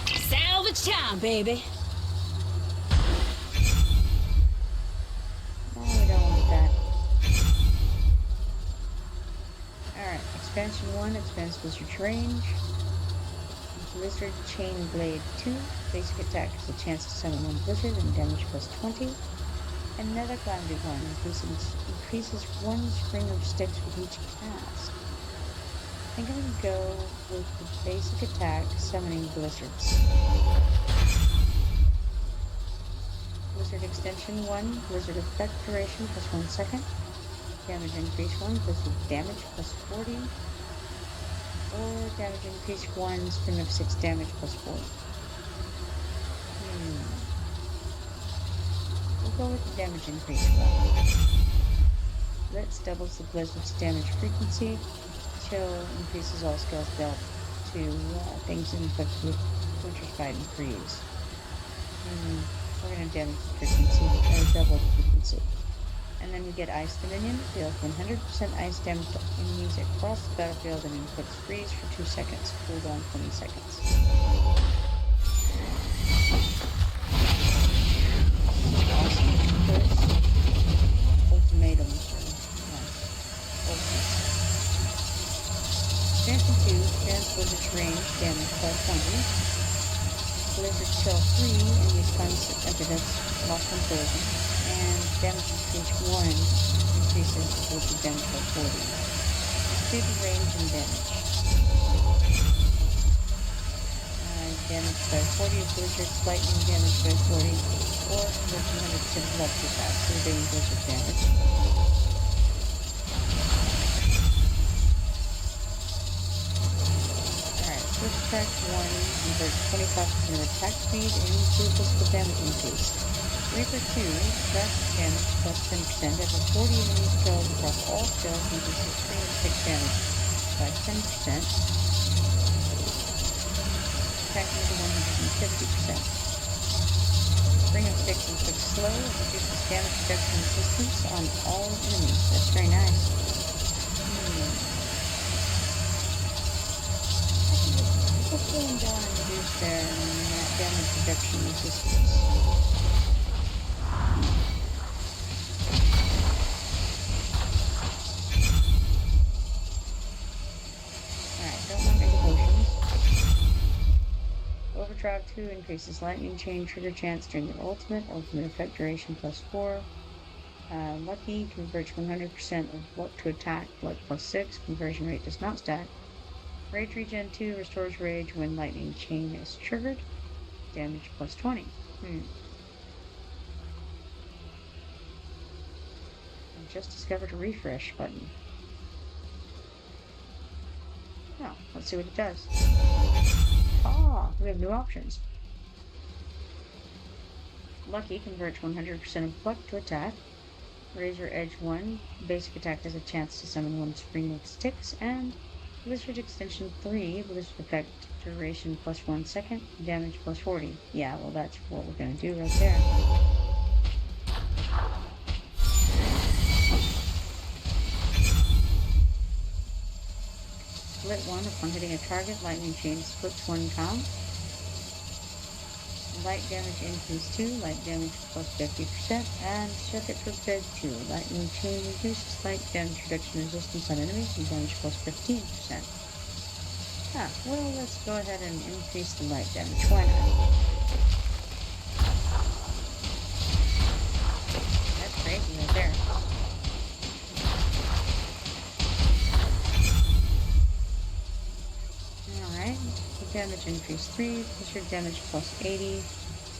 there. Salvage time, baby. No, we don't want that. Alright, expansion 1 expands Blizzard's range. Blizzard Chain Blade 2, basic attack has a chance to summon 1 blizzard and damage plus 20. Another grounded 1 increases 1 Spring of Sticks with each cast. I think I'm going to go with the basic attack, summoning blizzards. Blizzard extension 1, blizzard effect duration plus 1 second. Damage increase 1, blizzard damage plus 40. Or damage increase 1, spin of 6 damage plus 4. We'll go with the damage increase 1. Blitz doubles the blizzard's damage frequency. Chill increases all skills dealt to things inflicted with Winter's Fight and Freeze. We're going to damage the frequency, or double the frequency. And then we get Ice Dominion, deals 100% ice damage to enemies across the battlefield and inflicts freeze for 2 seconds, cooldown 20 seconds. Awesome. Ultimatums are ultimates. Expansion 2 expands Blizzard's range damage by 20. Blizzard Chill 3 and use funds that's lost on frozen. And damage increase 1 increases Blizzard damage by 40. Speed, range, and damage. Damage by 40 of Blizzard's lightning damage by 40, or 100% of electric attack, so we're doing Blizzard damage. Switch attack 1 converts 25% of attack speed into physical damage increase. Reaper 2, crash damage plus 10%. After 40 enemies killed across all skills, increases 3 and 6 damage by 10%. Attacking to 150%. Spring of 6 inflicts slow and reduces damage reduction resistance on all enemies. That's very nice. Let's slow them down and reduce their damage reduction resistance. Alright, don't want any potions. Overdrive 2 increases lightning chain trigger chance during your ultimate effect duration plus 4. Lucky converts 100% of luck to attack, luck plus 6, conversion rate does not stack. Rage regen 2 restores rage when lightning chain is triggered. Damage plus 20. I just discovered a refresh button. Oh, let's see what it does. We have new options. Lucky converts 100% of luck to attack. Razor Edge 1, basic attack has a chance to summon 1 spring of sticks, and Blizzard Extension 3, Blizzard Effect duration plus 1 second, damage plus 40. Yeah, well that's what we're going to do right there. Split 1, upon hitting a target, lightning chain splits 1 count. Light damage increase 2, light damage plus 50%, and Circuit Forbid 2, lightning chain reduces light damage reduction resistance on enemies and damage plus 15%. Well, let's go ahead and increase the light damage. Why not? That's crazy right there. Alright, damage increase 3, blizzard damage plus 80,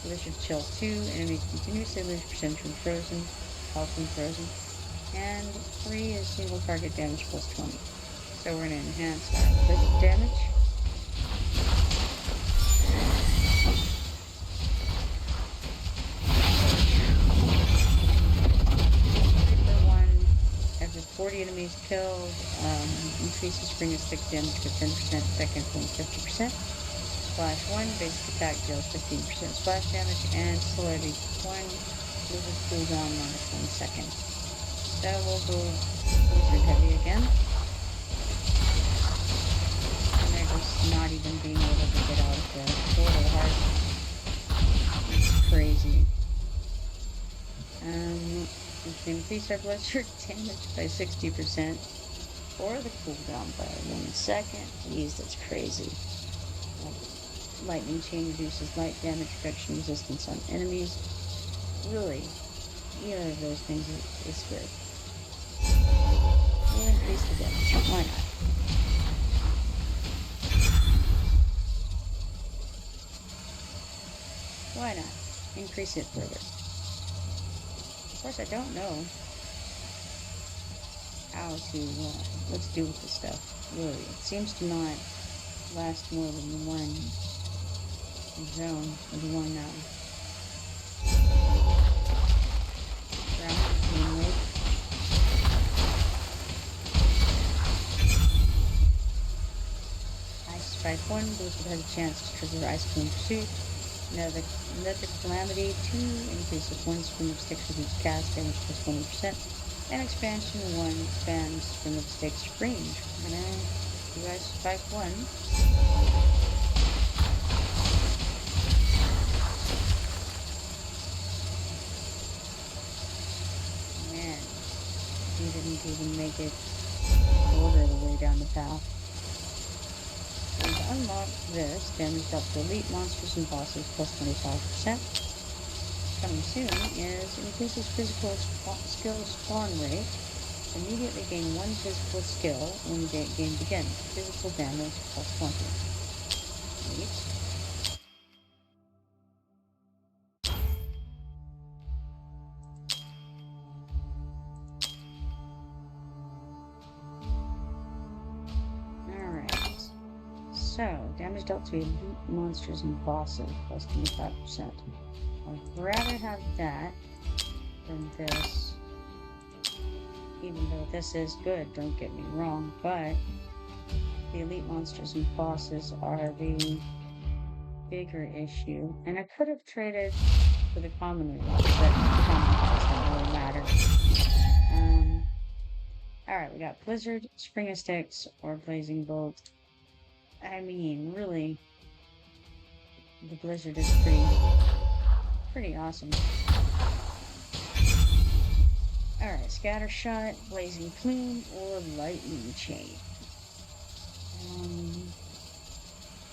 blizzard chill 2, enemies continuously lose percentage from frozen, health from frozen, and 3 is single target damage plus 20. So we're going to enhance our blizzard damage. Reaper 1, after 40 enemies killed, increases spring of 6 damage for 10%, second one 50%. Splash 1, basic attack deals 15% splash damage, and celerity 1, blizzard cooldown minus 1 second. So we'll go blizzard heavy again. And they're just not even being able to get out of the portal hard. It's crazy. We can increase our blizzard damage by 60%, or the cooldown by 1 second. Jeez, that's crazy. Lightning chain reduces light damage reduction resistance on enemies. Really, either of those things is good. We'll increase the damage. Why not? Why not? Increase it further. Of course, I don't know how to, let's do with this stuff. Really, it seems to not last more than the one zone, or the one, round, anyway. Ice Spike 1, Blizzard has a chance to trigger Ice Cream Pursuit. Another Calamity 2 increases 1 spring of sticks with each cast, damage plus 20%. And Expansion 1 expands spring of sticks range. We're gonna do Ice Spike 1. Man, he didn't even make it a quarter of the way down the path. And to unlock this, damage dealt to elite monsters and bosses plus 25%. Coming soon is increases physical skill spawn rate. Immediately gain 1 physical skill when the game begins. Physical damage plus 20. Neat. So, damage dealt to elite monsters and bosses, plus 25%. I'd rather have that than this. Even though this is good, don't get me wrong, but the elite monsters and bosses are the bigger issue. And I could have traded for the common rewards, but common doesn't really matter. Alright, we got Blizzard, Spring of Sticks, or Blazing Bolt. I mean, really, the Blizzard is pretty awesome. Alright, Scatter Shot, Blazing Plume, or Lightning Chain.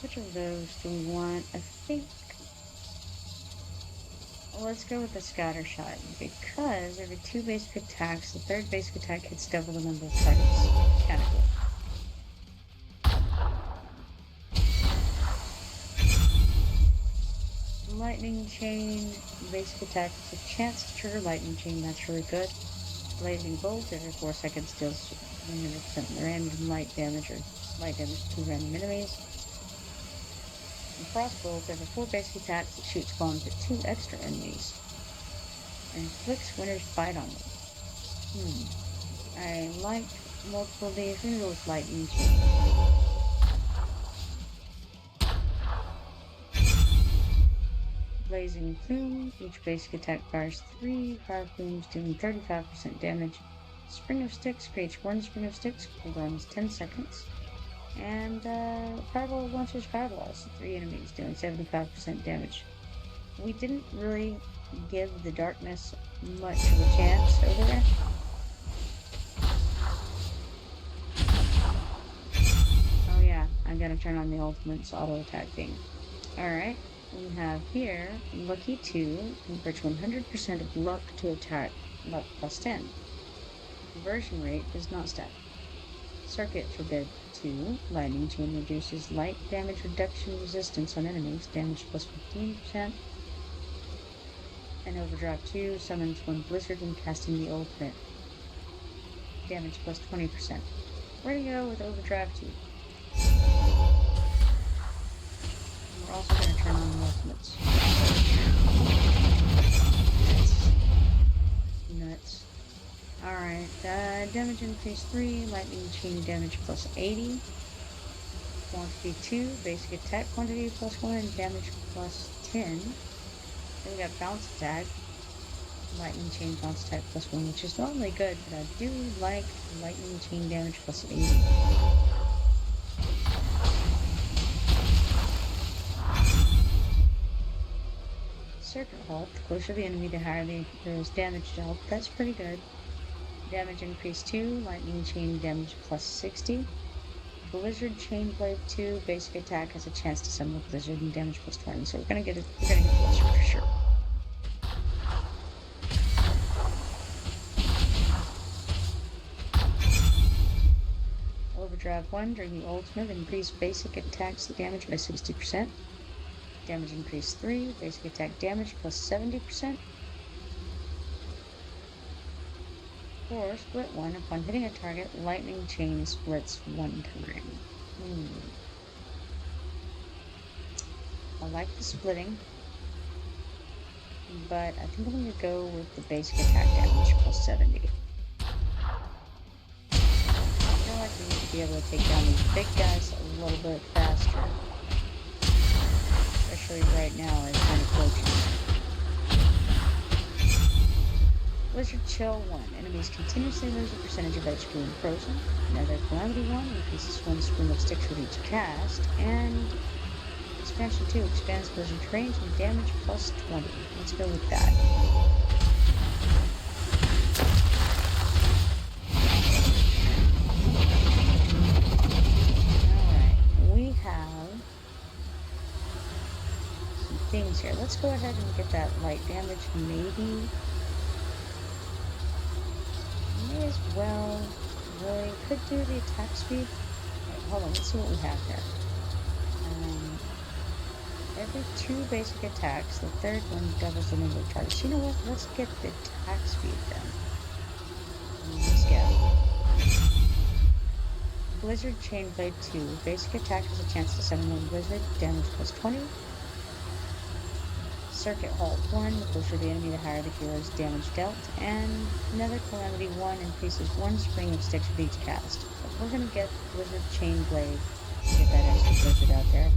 Which of those do we want? I think, well, let's go with the Scatter Shot, because every 2 basic attacks, the 3rd basic attack hits double the number of targets. Kinda cool. Lightning Chain, basic attack is a chance to trigger Lightning Chain, that's really good. Blazing Bolt, every 4 seconds deals 100% random light damage to random enemies. And Frostbolt, every 4 basic attacks, it shoots bombs at 2 extra enemies. And inflicts winner's bite on them. I like multiple of these. We're gonna go with Lightning Chain. Blazing Plume, each basic attack fires 3 fire plumes, doing 35% damage. Spring of Sticks creates 1 Spring of Sticks, cooldown is 10 seconds. And Fireball launches fireballs, 3 enemies, doing 75% damage. We didn't really give the darkness much of a chance over there. Oh yeah, I gotta turn on the ultimate's auto attack thing. Alright. We have here, Lucky 2 converts 100% of luck to attack, luck plus 10. Conversion rate is not static. Circuit Forbid 2, Lightning Chain reduces light damage reduction resistance on enemies, damage plus 15%. And Overdrive 2 summons 1 Blizzard when casting the ultimate, damage plus 20%. We're gonna go with Overdrive 2. We're also going to turn on the ultimates. Nuts. Alright, damage increase 3, lightning chain damage plus 80. Quantity 2, basic attack quantity plus 1, and damage plus 10. Then we got bounce attack. Lightning chain bounce attack plus 1, which is normally good, but I do like lightning chain damage plus 80. Circuit Halt, the closer the enemy, the higher there's damage dealt. That's pretty good. Damage increase 2, lightning chain damage plus 60. Blizzard Chain Blade 2, basic attack has a chance to summon a blizzard and damage plus 20. So we're gonna get Blizzard for sure. Overdrive 1, during the ultimate, increase basic attacks damage by 60%. Damage increase 3, basic attack damage plus 70%. Or split 1. Upon hitting a target, lightning chain splits 1 time. I like the splitting, but I think I'm going to go with the basic attack damage plus 70. I feel like we need to be able to take down these big guys a little bit faster. Especially right now as kind of approaching. Blizzard Chill 1. Enemies continuously lose a percentage of HP when frozen. Another Calamity 1 increases 1 spring of sticks with each cast. And Expansion 2 expands Blizzard's range and damage plus 20. Let's go with that. Alright, we have some things here. Let's go ahead and get that light damage, maybe. May as well. We could do the attack speed. Right, hold on, let's see what we have here. Every 2 basic attacks, the third one doubles the number of targets. You know what? Let's get the attack speed then. Let's go. Blizzard Chain Blade 2. Basic attack has a chance to summon 1 blizzard. Damage plus 20. Circuit Halt 1. The closer the enemy, the higher the hero's damage dealt. And another Calamity 1 increases 1 spring of sticks with each cast. But we're going to get Blizzard Chain Blade to get that extra blizzard out there.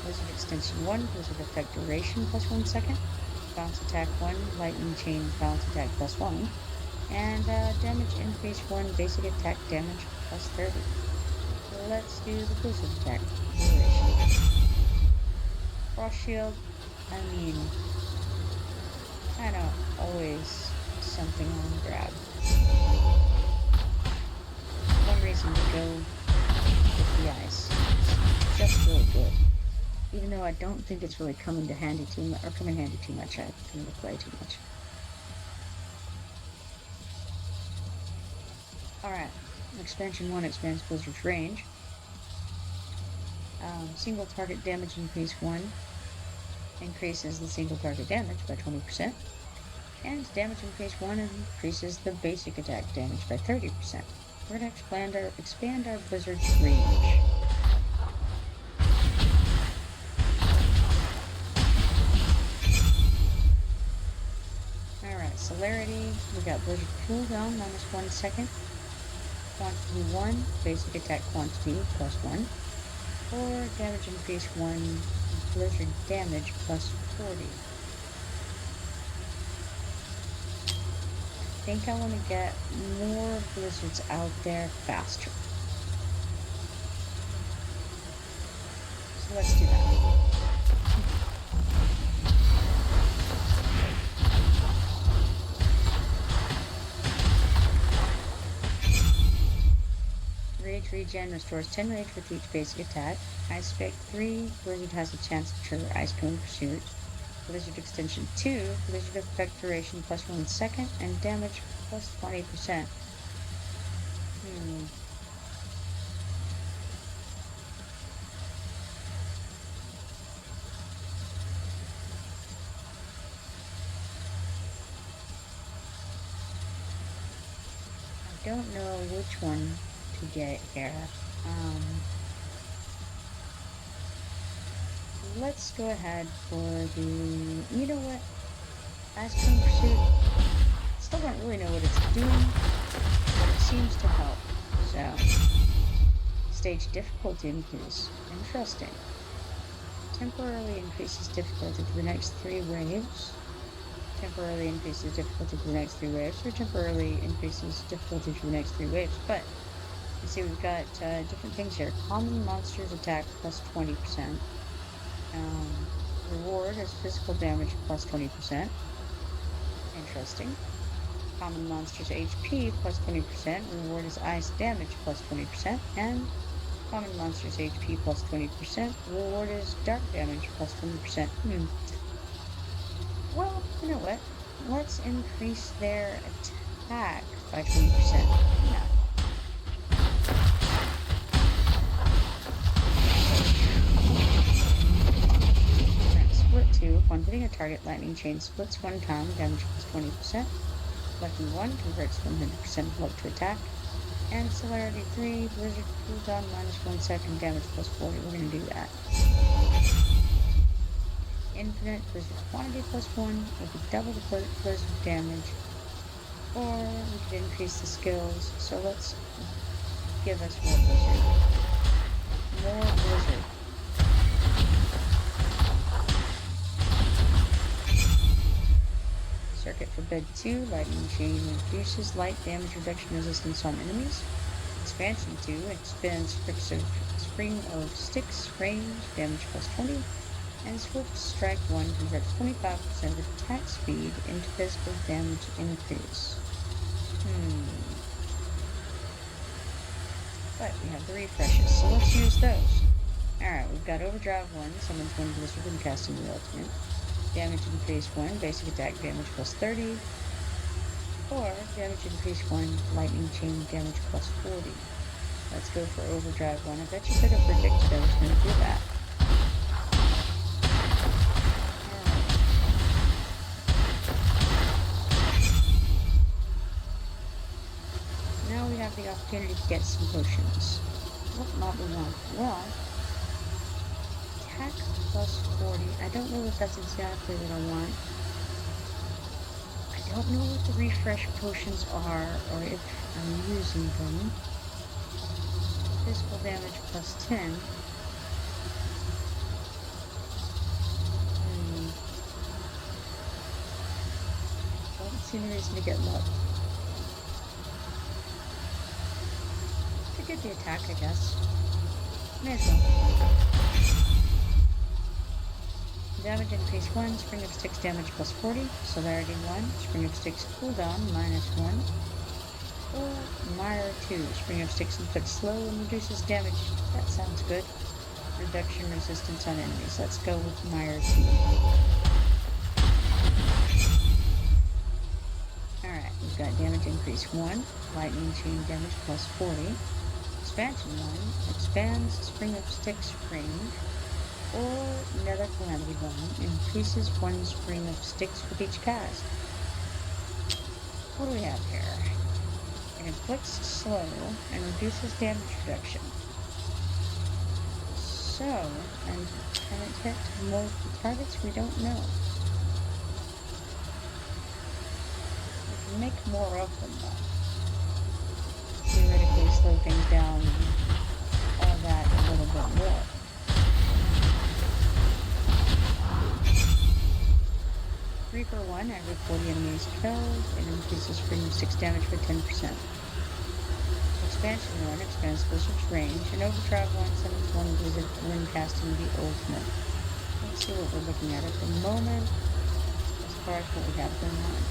Blizzard Extension 1, Blizzard Effect Duration plus 1 second. Bounce Attack 1, Lightning Chain Bounce Attack plus 1. And Damage Increase 1, Basic Attack Damage plus 30. Let's do the Blizzard Attack Duration. Frost Shield, I mean, kind of always something on the grab. One reason to go with the ice. It's just really good. Even though I don't think it's really come in handy too much. I come to play too much. Alright, Expansion 1 expands Blizzard's range. Single target damage increase 1 increases the single target damage by 20%. And damage increase 1 increases the basic attack damage by 30%. We're going to expand our Blizzard's range. Alright, Celerity, we got Blizzard cooldown minus 1 second. Quantity 1, basic attack quantity plus 1. Or damage increase 1, Blizzard damage plus 40. I think I want to get more blizzards out there faster. So let's do that. Rage regen restores 10 rage with each basic attack. Ice Spec 3, Blizzard has a chance to trigger Ice Cone Pursuit. Blizzard Extension 2, Blizzard Effect Duration plus 1 second, and damage plus 20%. I don't know which one to get here. Let's go ahead for the, you know what, Ice Cream Pursuit. Still don't really know what it's doing, but it seems to help. So, stage difficulty increase. Interesting. Temporarily increases difficulty for the next 3 waves. Temporarily increases difficulty for the next 3 waves, or temporarily increases difficulty for the next 3 waves. But you see, we've got different things here. Common monsters attack plus 20%. Reward is physical damage plus 20%. Interesting. Common monsters HP plus 20%. Reward is ice damage plus 20%. And common monsters HP plus 20%. Reward is dark damage plus 20%. Well, you know what? Let's increase their attack by 20%. Yeah. Split 2. Upon hitting a target, lightning chain splits 1 time, damage plus 20%. Lucky 1 converts 100% of luck to attack. And Celerity 3, Blizzard cooldown minus 1 second, damage plus 40. We're going to do that. Infinite Blizzard quantity plus 1. We could double the Blizzard damage. Or we could increase the skills. So let's give us more Blizzard. More Blizzard. Circuit Forbid 2, Lightning Chain reduces light damage reduction resistance on enemies. Expansion 2 expands Spring of Sticks range, damage plus 20. And Swift Strike 1 converts 25% of attack speed into physical damage increase. But we have the refreshes, so let's use those. Alright, we've got Overdrive 1, summons 1 Blizzard when casting the ultimate. Damage increase 1, basic attack damage plus 30. Or damage increase 1, lightning chain damage plus 40. Let's go for Overdrive 1. I bet you could have predicted I was going to do that. Now we have the opportunity to get some potions. What mod we want? Well, attack plus 40. I don't know if that's exactly what I want. I don't know what the refresh potions are or if I'm using them. Physical damage plus 10. Don't see any reason to get luck. To get the attack, I guess. May as well. Damage increase 1, Spring of Sticks damage plus 40, Celerity 1, Spring of Sticks cooldown minus 1, or Mire 2, Spring of Sticks inflicts slow and reduces damage. That sounds good. Reduction resistance on enemies. Let's go with Mire 2. Alright, we've got damage increase 1, Lightning Chain damage plus 40, Expansion 1, expands Spring of Sticks range, or Nether Calamity 1 increases 1 Spring of Sticks with each cast. What do we have here? It inflicts slow and reduces damage reduction. So, and can it hit multiple targets? We don't know. We can make more of them though. Theoretically slow things down and all that a little bit more. Reaper 1, every 40 enemies killed, it increases Spring of 6 damage for 10%. Expansion 1 expands Blizzard's range, and Overdrive 1 summons 1 Blizzard when casting the ultimate. Let's see what we're looking at the moment, as far as what we have going on.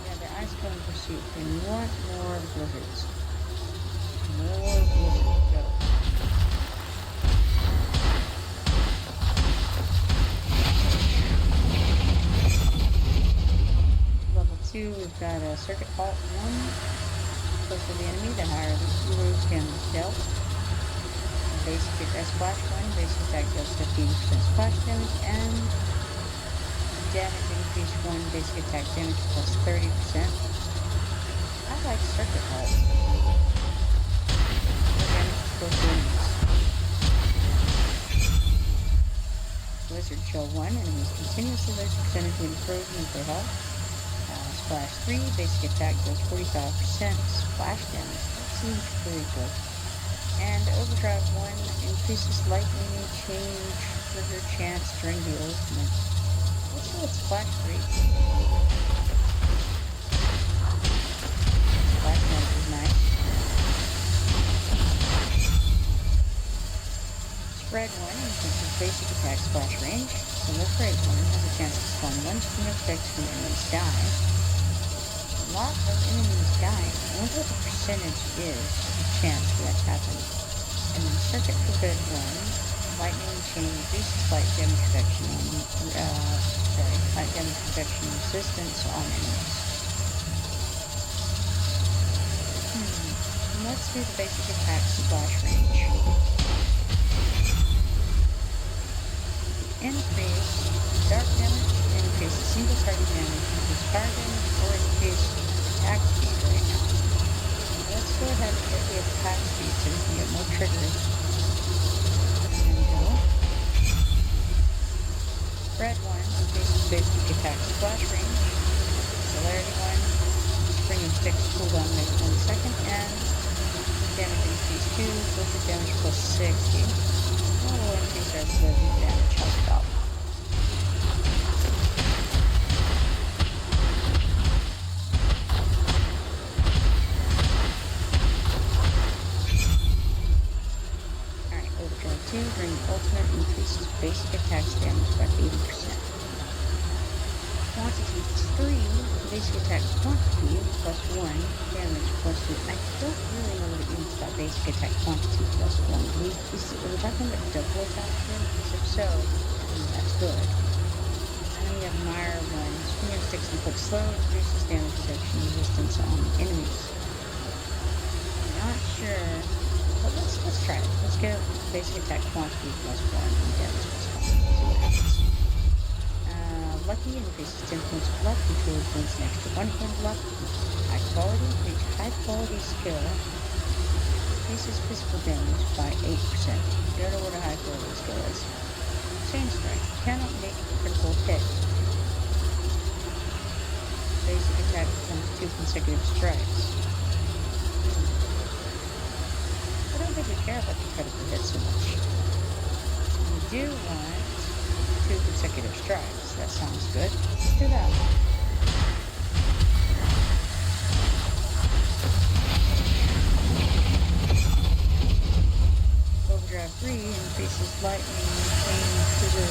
Yeah, the Ice Cone Pursuit, and we want more Blizzards. More Blizzard, go. Level 2, we've got a Circuit Halt 1. Closer to the enemy, the higher the hero's damage dealt. Basic attack splash 1, basic attack deals 15% splash damage, and damage increase 1, basic attack damage plus 30%. I like Circuit Halt. Blizzard Chill 1, enemies continuously lose percentage when frozen with their health. Splash 3, basic attack does 45% splash damage. That seems pretty good. And Overdrive 1 increases lightning chain trigger chance during the ultimate. Let's see what Splash 3. Splash damage is nice. Spread 1 increases basic attack splash range, so the Spread 1 has a chance to spawn 1 Spring of Sticks when enemies die. A lot of enemies die. I wonder what the percentage is of the chance for that to happen. And then Circuit Forbid 1, Lightning Chain reduces light damage reduction on, light damage reduction resistance on enemies. Let's do the basic attack splash range. increase dark damage, increase single target damage, increase fire damage, or increase attack speed right now. Let's go ahead and get the attack speed so we can get more triggers. And go. Red one increases basic attack splash range. Celerity one, spring and fixed cooldown rate 1 second, and damage increase 2, blizzard damage plus 60. We'll increase our blizzard damage as well. Alright, overdrive 2, during ultimate increases basic attack damage by 80%. Quantity 3, basic attack quantity plus 1, damage plus 2. I don't really know what it means by basic attack quantity plus 1. We're talking about double attack here? If so, that's good. And then we have Mire 1, swing and sticks and quick slow, reduces damage reduction resistance on enemies. I'm not sure, but let's try it. Let's get basic attack quantity plus 1 and damage plus 1. See what happens. Lucky increases 10 points of luck, control points an extra 1 point of luck. High quality, reach high quality skill, increases physical damage by 8%. Don't know what a high quality skill is. Chain strike, cannot make a critical hit. Basic attack becomes 2 consecutive strikes. I don't think we care about the critical hit so much. We do want 2 consecutive strikes. That sounds good. Let's do that. Overdrive 3 increases lightning, chain, trigger,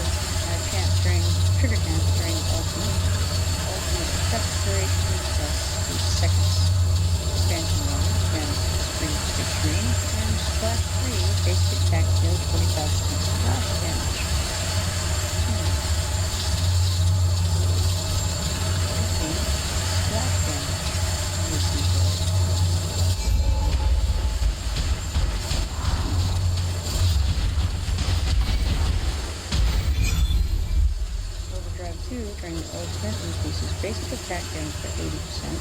trigger chance during ultimate. Ultimate effect duration plus 8 seconds. Expansion 1, damage spring stitch range, and splash 3, basic attack deals 25% splash damage. During the ultimate increases basic attack damage by 80%.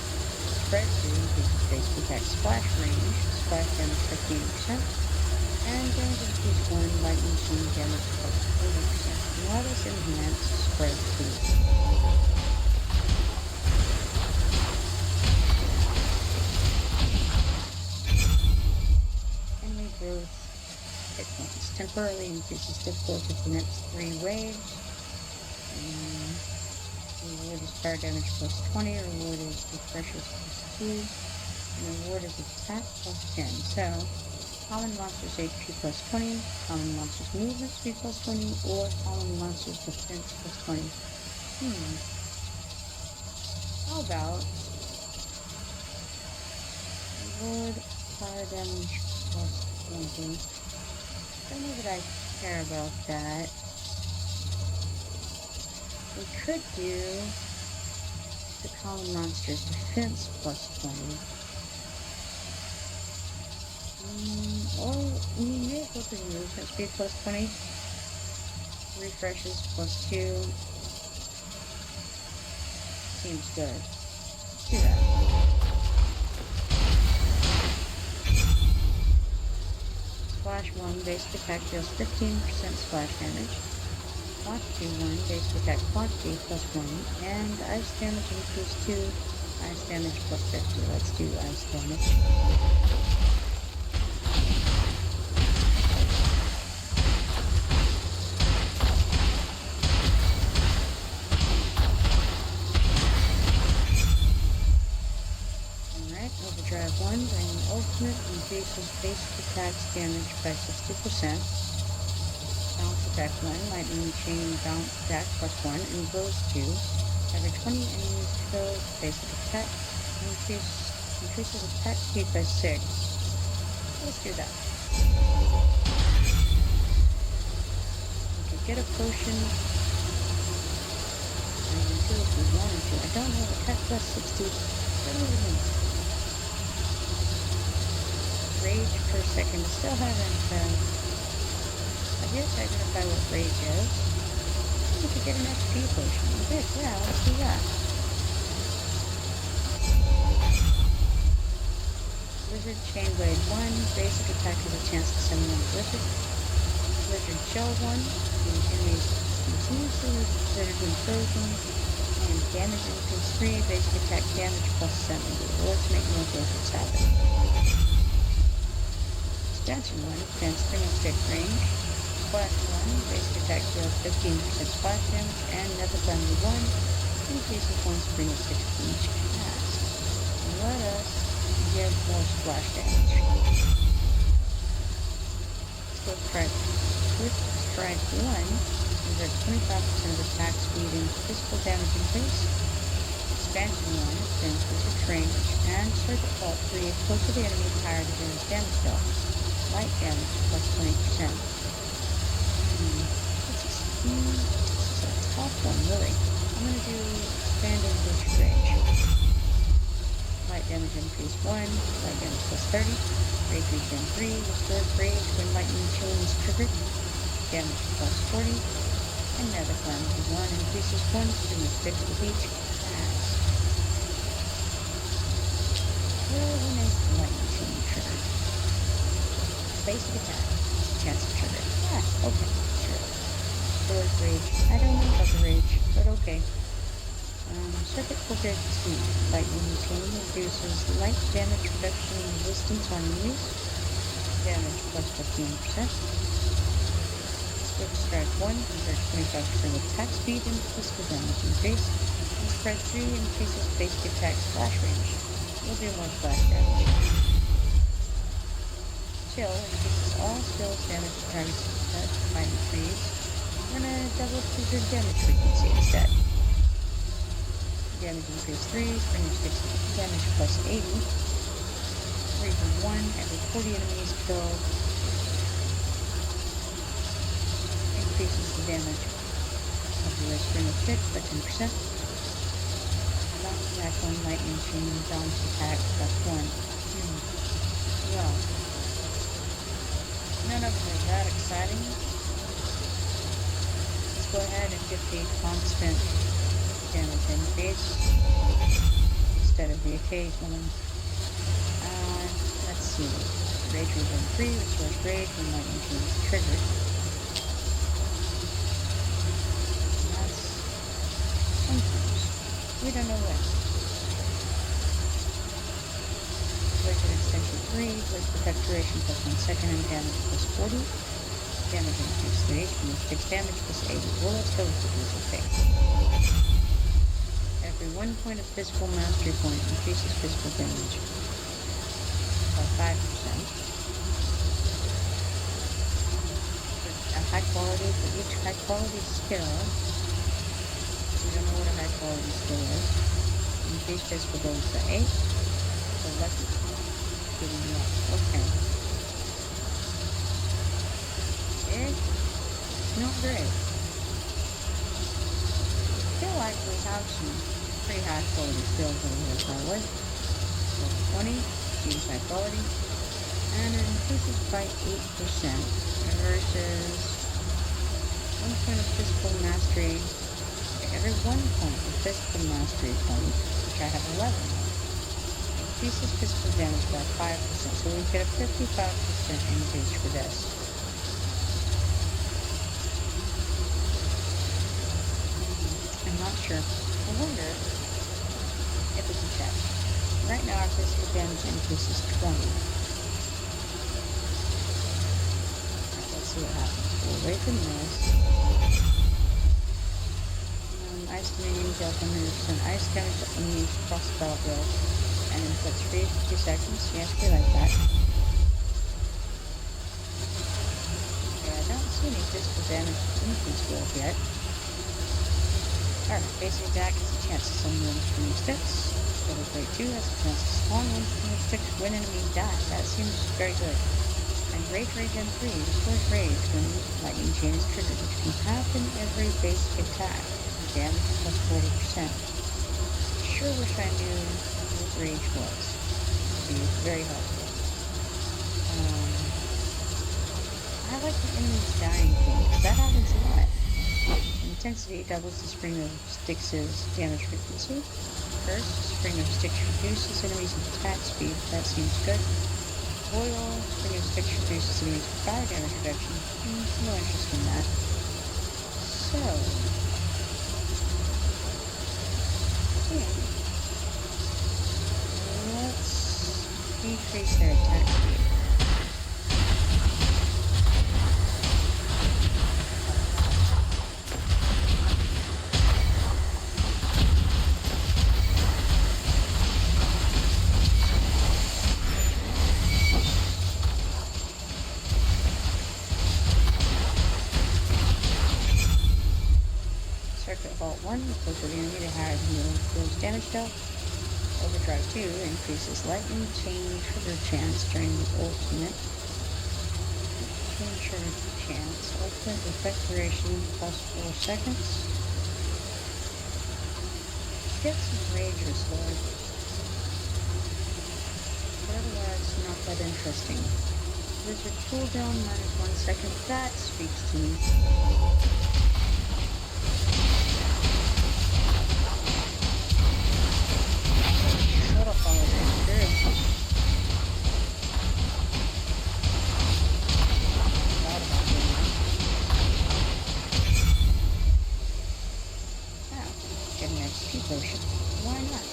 Spread 2 increases basic attack splash range, splash damage by 50%. And damage increase 1, lightning chain damage plus 40%. And let us enhance spread 2. Enemy growth hit points. Temporarily increases difficulty for the next 3 waves. Reward is fire damage plus 20, reward is refreshers plus 2, and reward is attack plus 10. So, common monsters HP plus 20, common monsters movement speed plus 20, or common monsters defense plus 20. How about reward fire damage plus 20? Don't know that I care about that. We could do the common monster's defense plus 20. Or we may go to the movement speed plus 20. Refreshes plus 2. Seems good. Let's do that. Splash 1, basic attack deals 15% splash damage. Quantity 1, basic attack quantity plus 1, and ice damage increase 2, ice damage plus 50. Let's do ice damage. Alright, overdrive 1, during ultimate increases basic attacks damage by 60%. Bounce attack 1, lightning chain bounce attack plus 1, and blows 2. Every 20 enemies killed, basic attack increases attack speed by 6. Let's do that. We could get a potion. I can do if we wanted to. I don't know, attack plus 60. What do we need? Rage per second. Still haven't I did identify what rage is. we could get an XP potion. Good, yeah, let's do that. Lizard Chainblade 1, basic attack has a chance to summon a lizard. Lizard Shell 1, the enemies continuously considered when frozen. And damage increase 3, basic attack damage plus 70. Well, let's make more lizards happen. Expansion 1, advanced spring and stick range. Flash 1, basic attack deals 15% splash damage. And Nether Thunder 1, increases 1 spring and stick for each cast. Let us give more splash damage. Swift Strike 1, convert 25% of attack speed into physical damage increase. Expansion 1, advanced wizard range. And Circuit Fault 3, close to the enemy, higher the damage dealt. Light damage plus 20%. This is a tough one, really. I'm going to do expanded wizard range. Light damage increase 1, light damage plus 30, rage regen 3, restored rage when lightning chain is triggered, damage plus 40, and Nether Cleanse 1 increases 1 spring and stick with each cast. Well, when is the lightning chain triggered? Basic attack, chance to trigger. Ah, okay, sure. Restored rage, I don't know about the rage, but okay. Circuit Filter 2, lightning chain reduces light damage reduction and resistance on use. Damage plus 15%. Swift Strike 1, converts 25% of attack speed into physical damage increase. And Spread 3 increases basic attack splash range. We'll do more splash damage. Chill increases all skills damage targets that fighting trees. We're gonna double trigger damage frequency instead. Damage increase 3, spring of 6 damage plus 80. Reaper 1, every 40 enemies killed. Increases the damage of the spring of 6 by 10%. Bounce attack 1, lightning chain, bounce attack plus 1. Well, none of them are that exciting. Let's go ahead and get the constant damage increase instead of the occasional. Let's see. Rage regen 3, restores rage when lightning chain is triggered. That's sometimes. We don't know when. Blizzard extension 3, Blizz protect duration plus 1 second and damage plus 40. Damage increase 3, when 6 damage plus 80. Well, let's go with the Blizzard phase. Every 1 point of physical mastery point increases physical damage by 5%. A high quality for each high quality skill. We don't know what a high quality skill is. Increase physical damage by 8. So lucky. Giving you up. Okay. It's not great. I feel like we have some pretty high quality skills over here, probably. So 20, seems high quality. And it increases by 8% versus 1 point of physical mastery. Every 1 point of physical mastery point, which I have 11 of, increases physical damage by 5%. So we get a 55% increase for this. I'm not sure. I wonder if we can check. Right now our physical damage increase is 20. Alright, let's see what happens. We'll wait for this. Ice minion deals 100% ice damage to enemies across the battlefield and inflicts 3 for 2 seconds. Yes, we like that. Yeah, I don't see any physical damage increase build yet. Alright, basic attack has a chance to summon one string of sticks. Level grade 2 has a chance to spawn one string of sticks when enemies die. That seems very good. And Rage Regen 3 restores rage when lightning chain is triggered, which can happen every basic attack. Damage plus 40%. Sure wish I knew what rage was. It would be very helpful. I like the enemies dying thing, because that happens a lot. And intensity doubles the spring of sticks' damage frequency. First, spring of sticks reduces enemies' attack speed. That seems good. Oil, spring of sticks reduces enemies' fire damage reduction. No interest in that. So, let's decrease their attack speed. Vault 1, closer to the enemy, the higher the deals damage dealt. Overdrive 2 increases lightning chain trigger chance during the ultimate. Chain trigger chance. Ultimate effect duration plus 4 seconds. Get some Rager's Lord. But otherwise, not that interesting. Wizard cooldown minus 1 second. That speaks to me. Why not?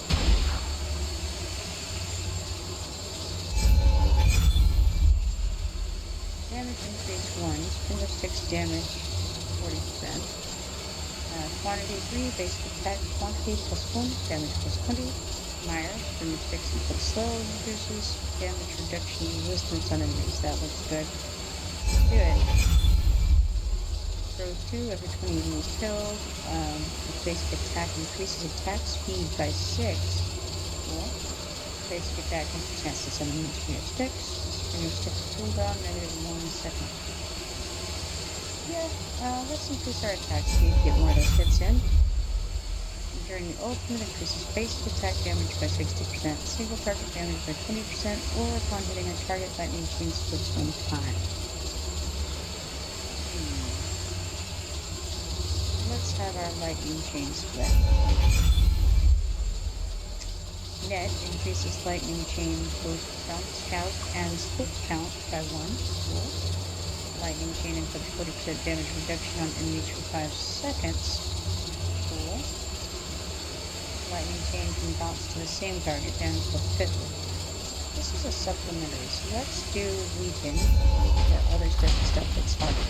Damage increase 1, spring of sticks damage 40%. Quantity 3, basic attack quantity plus 1, damage plus 20. Meyer, spring of sticks and put slow, reduces damage reduction resistance on enemies. That looks good. Do it. Throws 2 every 20 enemies killed. Basic attack increases attack speed by 6. Cool. Basic attack increases chance to summon spring of sticks. Spring of sticks cooldown -1 second. Yeah, let's increase our attack speed, get more of those hits in. During the ultimate, increases basic attack damage by 60%, single target damage by 20%, or upon hitting a target, lightning chain splits 1 time. Let's have our lightning chain split. Net increases lightning chain both count and split count by 1. Cool. Lightning chain inflicts 40% damage reduction on enemies for 5 seconds. Cool. Lightning chain can bounce to the same target, damage plus 50. This is a supplementary, so let's do weaken or other stuff that's harder.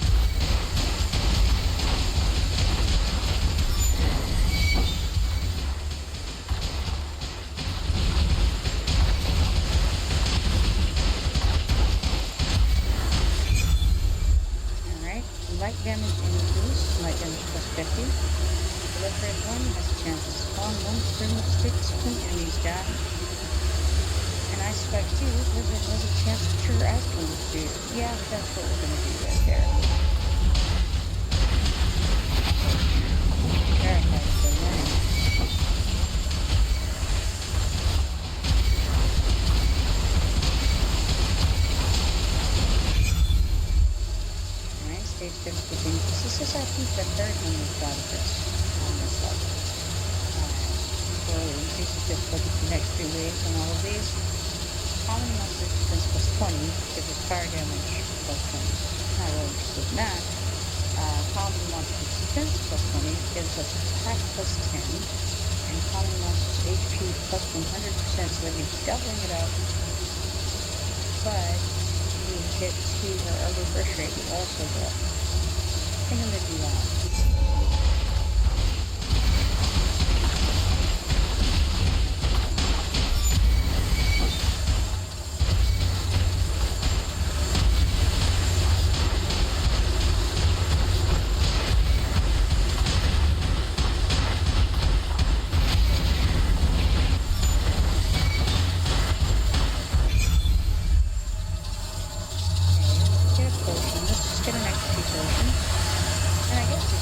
Light damage increase, light damage plus 50. Proliferate 1 has a chance to spawn 1 string of sticks when enemies die. And I spec 2, Blizzard has a chance to trigger ice cone too. Yeah, that's what we're going to do right there. Very nice, so learning. Stage difficulty. This is, I think, the third one we've got of this on this level. So it increases difficulty for the next 3 waves on all of these. Common monster defense plus 20 gives us fire damage plus 20. Not really interested in that. Common monster defense plus 20 gives us attack plus 10. And common monster's HP plus 100%, so that means doubling it up. But we get to our reverse rate will also go up. I think I'm going to do that. Get a potion. Let's just get an XP potion. And I guess we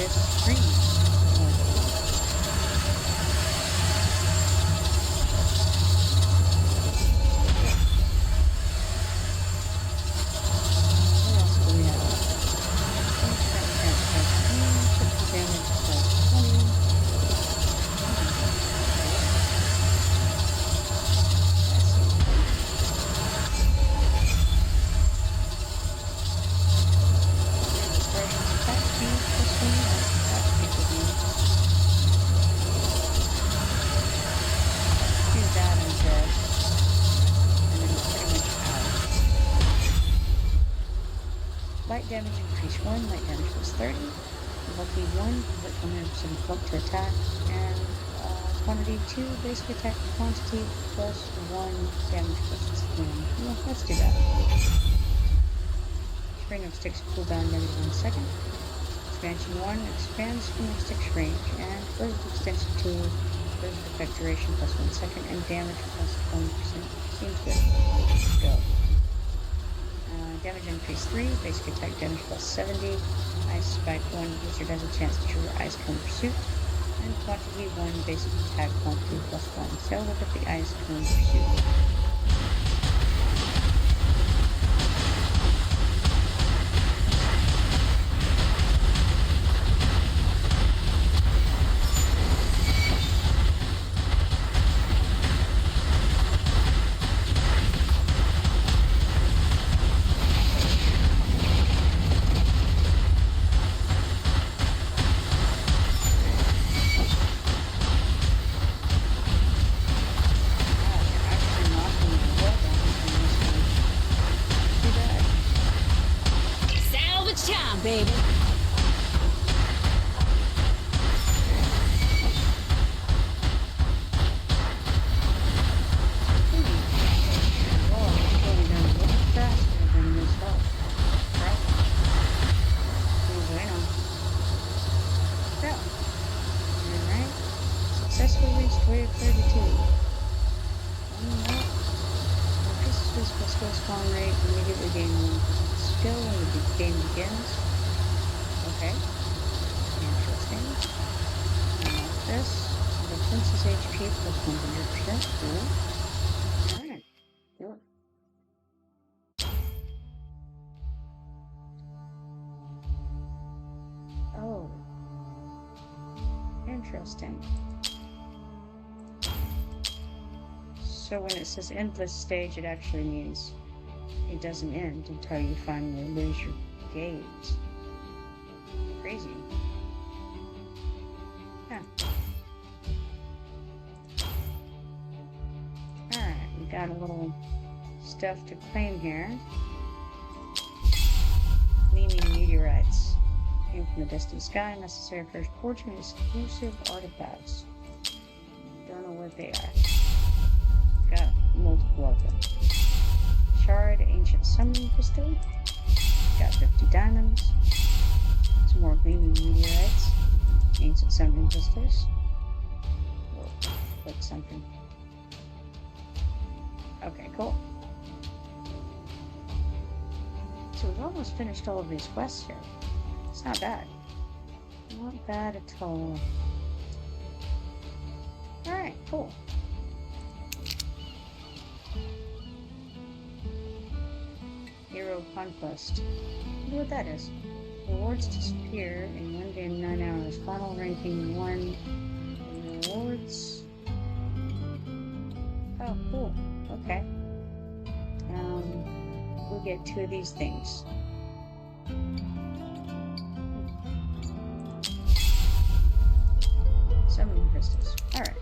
get free. What else do we have? Damage plus 20. Light damage increase 1, light damage plus 30. Lucky 1, hit 100% clump to attack. And quantity 2, basic attack quantity plus 1 damage plus 1. Well, let's do that. Spring of Sticks cooldown damage 1 second. Expansion 1 expands Spring of Sticks range. And further extension 2, further effect duration plus 1 second. And damage plus 20%. Seems good. Let's go. Damage increase 3, basic attack damage plus 70, ice spike 1, wizard has a chance to trigger ice cone pursuit, and quantity 1, basic attack quantity plus 1. So look at the ice cone pursuit. Baby. Successfully reached wave 32. Increases physical skill spawn rate, immediately gain 1 skill when the game begins. Okay. Interesting. This. Defense's HP plus 100%. Cool. Alright. Cool. Oh. Interesting. So when it says end this stage, it actually means it doesn't end until you finally lose your gauge. Crazy. Yeah. Alright, we got a little stuff to claim here. Gleaming meteorites. Came from the distant sky, necessary for forging exclusive artifacts. Don't know what they are. Got multiple of them. Shard, ancient summoning crystal. Got 50 diamonds. Some more gleaming meteorites. Ancient summoning crystals. Whoa, click something. Okay, cool. So we've almost finished all of these quests here. It's not bad. Not bad at all. Alright, cool. Hero Conquest. I wonder what that is. Rewards disappear in 1 day and 9 hours. Final ranking 1. Rewards. Oh, cool. Okay. We'll get 2 of these things. Summoning crystals. Alright.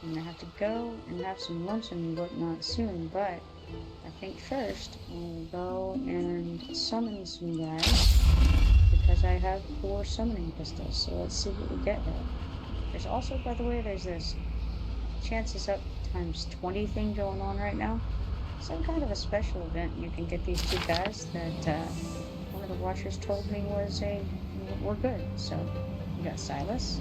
I'm gonna have to go and have some lunch and whatnot soon, but I think first I'll go and summon some guys because I have 4 summoning crystals. So let's see what we get here. There's also, by the way, there's this chances up times 20 thing going on right now. Some kind of a special event. You can get these 2 guys that one of the watchers told me were good. So we got Silas.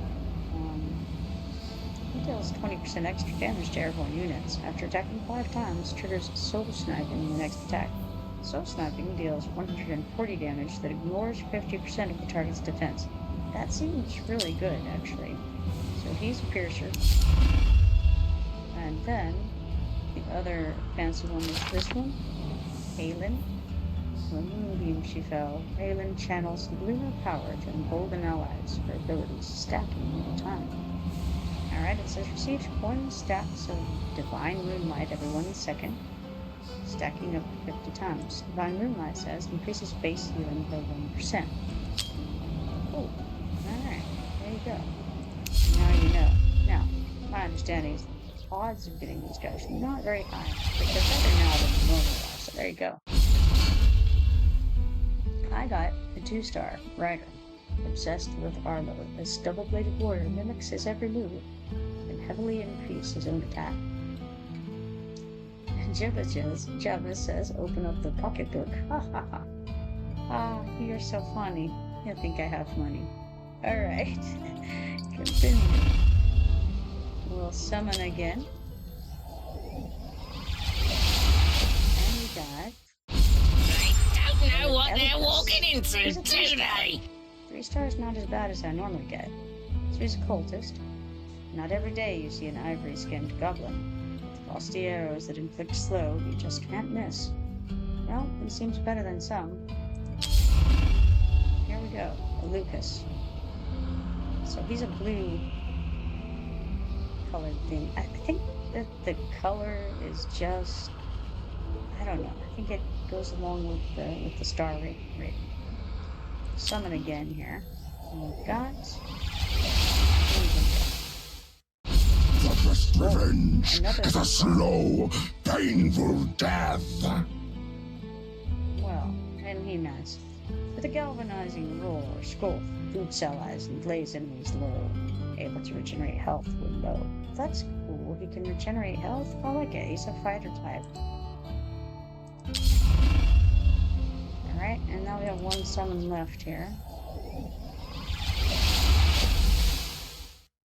He deals 20% extra damage to airborne units. After attacking 5 times, triggers soul sniping in the next attack. Soul sniping deals 140 damage that ignores 50% of the target's defense. That seems really good, actually. So he's a piercer. And then the other fancy one is this one, Halen. When the moonbeam she fell, Halen channels the glimmer power to embolden allies, her abilities stacking over time. Alright, it says receives coin stacks of divine moonlight every 1 second, stacking up to 50 times. Divine moonlight says increases base healing by 1%. Cool. Alright, there you go. Now you know. Now, my understanding is the odds of getting these guys are not very high, but they're better now than normal are, so there you go. I got a 2-star Rider, obsessed with Arlo. This double-bladed warrior mimics his every move and heavily increases his own attack. Jabba says, open up the pocketbook. Ha ha ha. Ah, you're so funny. You think I have money. Alright. Continue. We'll summon again. And we got... Don't know what they're walking into, do they? 3 stars not as bad as I normally get. So he's a cultist. Not every day you see an ivory-skinned goblin. With frosty arrows that inflict slow, you just can't miss. Well, he seems better than some. Here we go, a Lucas. So he's a blue colored thing. I think that the color is just, I don't know. I think it goes along with the star rating. Summon again here. And we've got The best revenge is a slow, painful death. Well, and he missed. With a galvanizing roar, Scoff boots allies and lays enemies low. Able to regenerate health when low. That's cool. He can regenerate health? I like it. He's a fighter type. Alright, and now we have 1 summon left here.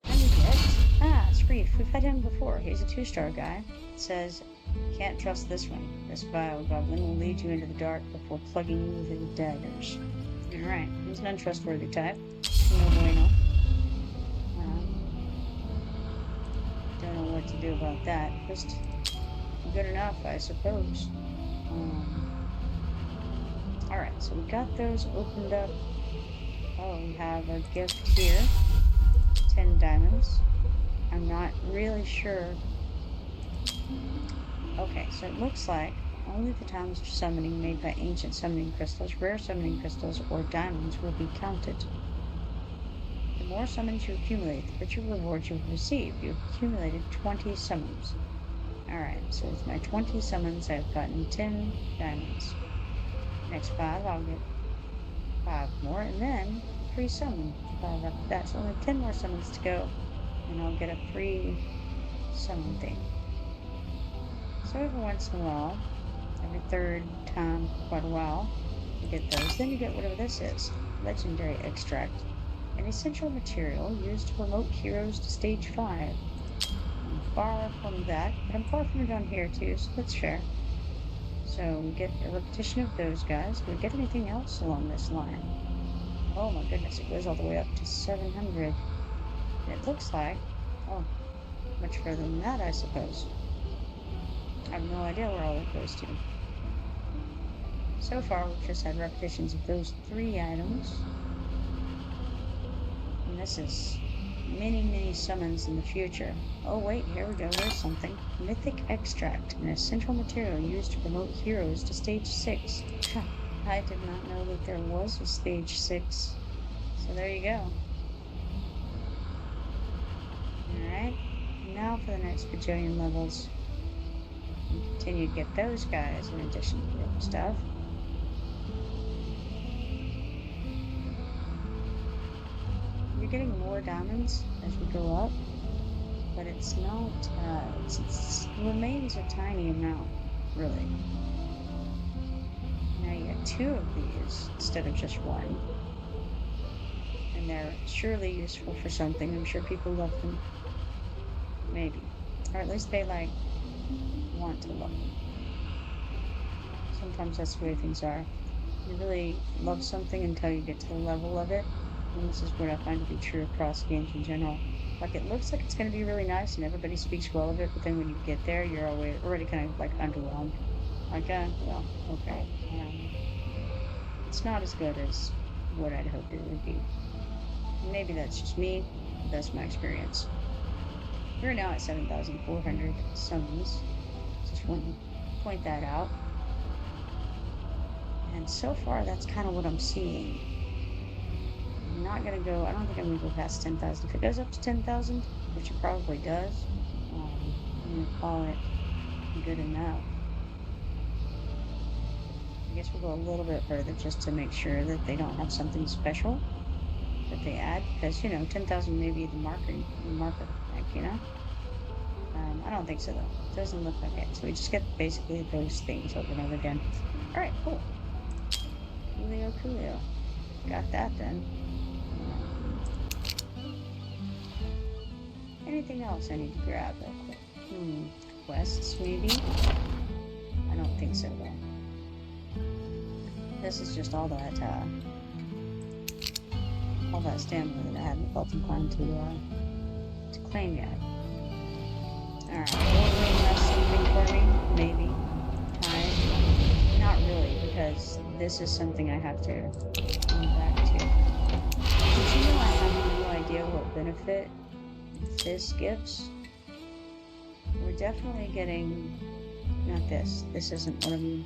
And we get... Ah, it's Grief. We've had him before. He's a 2-star guy. It says, can't trust this one. This vile goblin will lead you into the dark before plugging you with his daggers. Alright, he's an untrustworthy type. No bueno. Don't know what to do about that. Just good enough, I suppose. Alright, so we got those opened up. Oh, we have our gift here. 10 diamonds. I'm not really sure. Okay, so it looks like only the times of summoning made by ancient summoning crystals, rare summoning crystals, or diamonds will be counted. The more summons you accumulate, the richer rewards you will receive. You've accumulated 20 summons. Alright, so with my 20 summons, I've gotten 10 diamonds. Next 5, I'll get 5 more, and then a free summon. 5 after that, so only 10 more summons to go, and I'll get a free summon thing. So every once in a while, every third time, quite a while, you get those. Then you get whatever this is. Legendary extract. An essential material used to promote heroes to stage 5. I'm far from that, but I'm far from it on here too, so that's fair. So we get a repetition of those guys. Do we get anything else along this line? Oh my goodness, it goes all the way up to 700. And it looks like, oh, much further than that, I suppose. I have no idea where all it goes to. So far, we've just had repetitions of those 3 items. And this is many summons in the future. Oh wait, here we go, there's something. Mythic extract, an essential material used to promote heroes to stage 6. I did not know that there was a stage 6. So there you go. Alright, now for the next bajillion levels. We continue to get those guys in addition to the other stuff. You're getting more diamonds as we go up, but it's not, it remains a tiny amount, really. Now you get 2 of these instead of just 1. And they're surely useful for something. I'm sure people love them. Maybe. Or at least they, like, want to love them. Sometimes that's the way things are. You really love something until you get to the level of it, And this is what I find to be true across games in general. Like, it looks like it's going to be really nice and everybody speaks well of it, but then when you get there, you're already kind of like underwhelmed. Like, well, okay. It's not as good as what I'd hoped it would be. Maybe that's just me. That's my experience. We're now at 7,400 summons. Just want to point that out. And so far, that's kind of what I'm seeing. I'm not going to go, I don't think I'm going to go past 10,000. If it goes up to 10,000, which it probably does, I'm going to call it good enough. I guess we'll go a little bit further just to make sure that they don't have something special that they add, because, 10,000 may be the marker, like, I don't think so, though. It doesn't look like it. So we just get basically those things over and over again. All right, cool. Coolio. Got that then. Anything else I need to grab real quick? Quests, maybe? I don't think so, though. This is just all that stamina that I hadn't felt inclined to claim yet. Alright, will have something for me? Maybe. Time? Not really, because this is something I have to come back to. Did you know I have no idea what benefit this gives? We're definitely getting... Not this. This isn't one of them.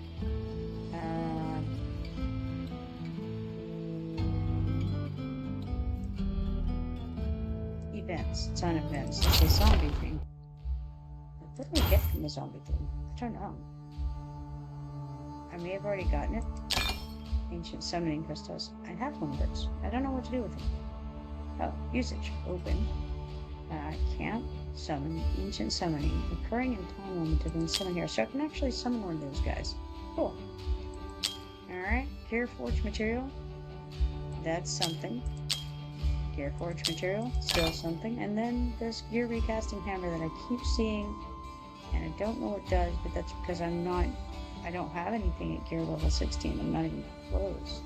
Events. It's on events. It's a zombie thing. What do we get from the zombie thing? I don't know. I may have already gotten it. Ancient summoning crystals. I have one of those. I don't know what to do with it. Oh, usage. Open. Camp. Summon. Ancient summoning. Occurring in time limited when summon here. So I can actually summon one of those guys. Cool. Alright. Gear forge material. That's something. Gear forge material. Still something. And then this gear recasting hammer that I keep seeing. And I don't know what it does, but that's because I don't have anything at gear level 16. I'm not even close.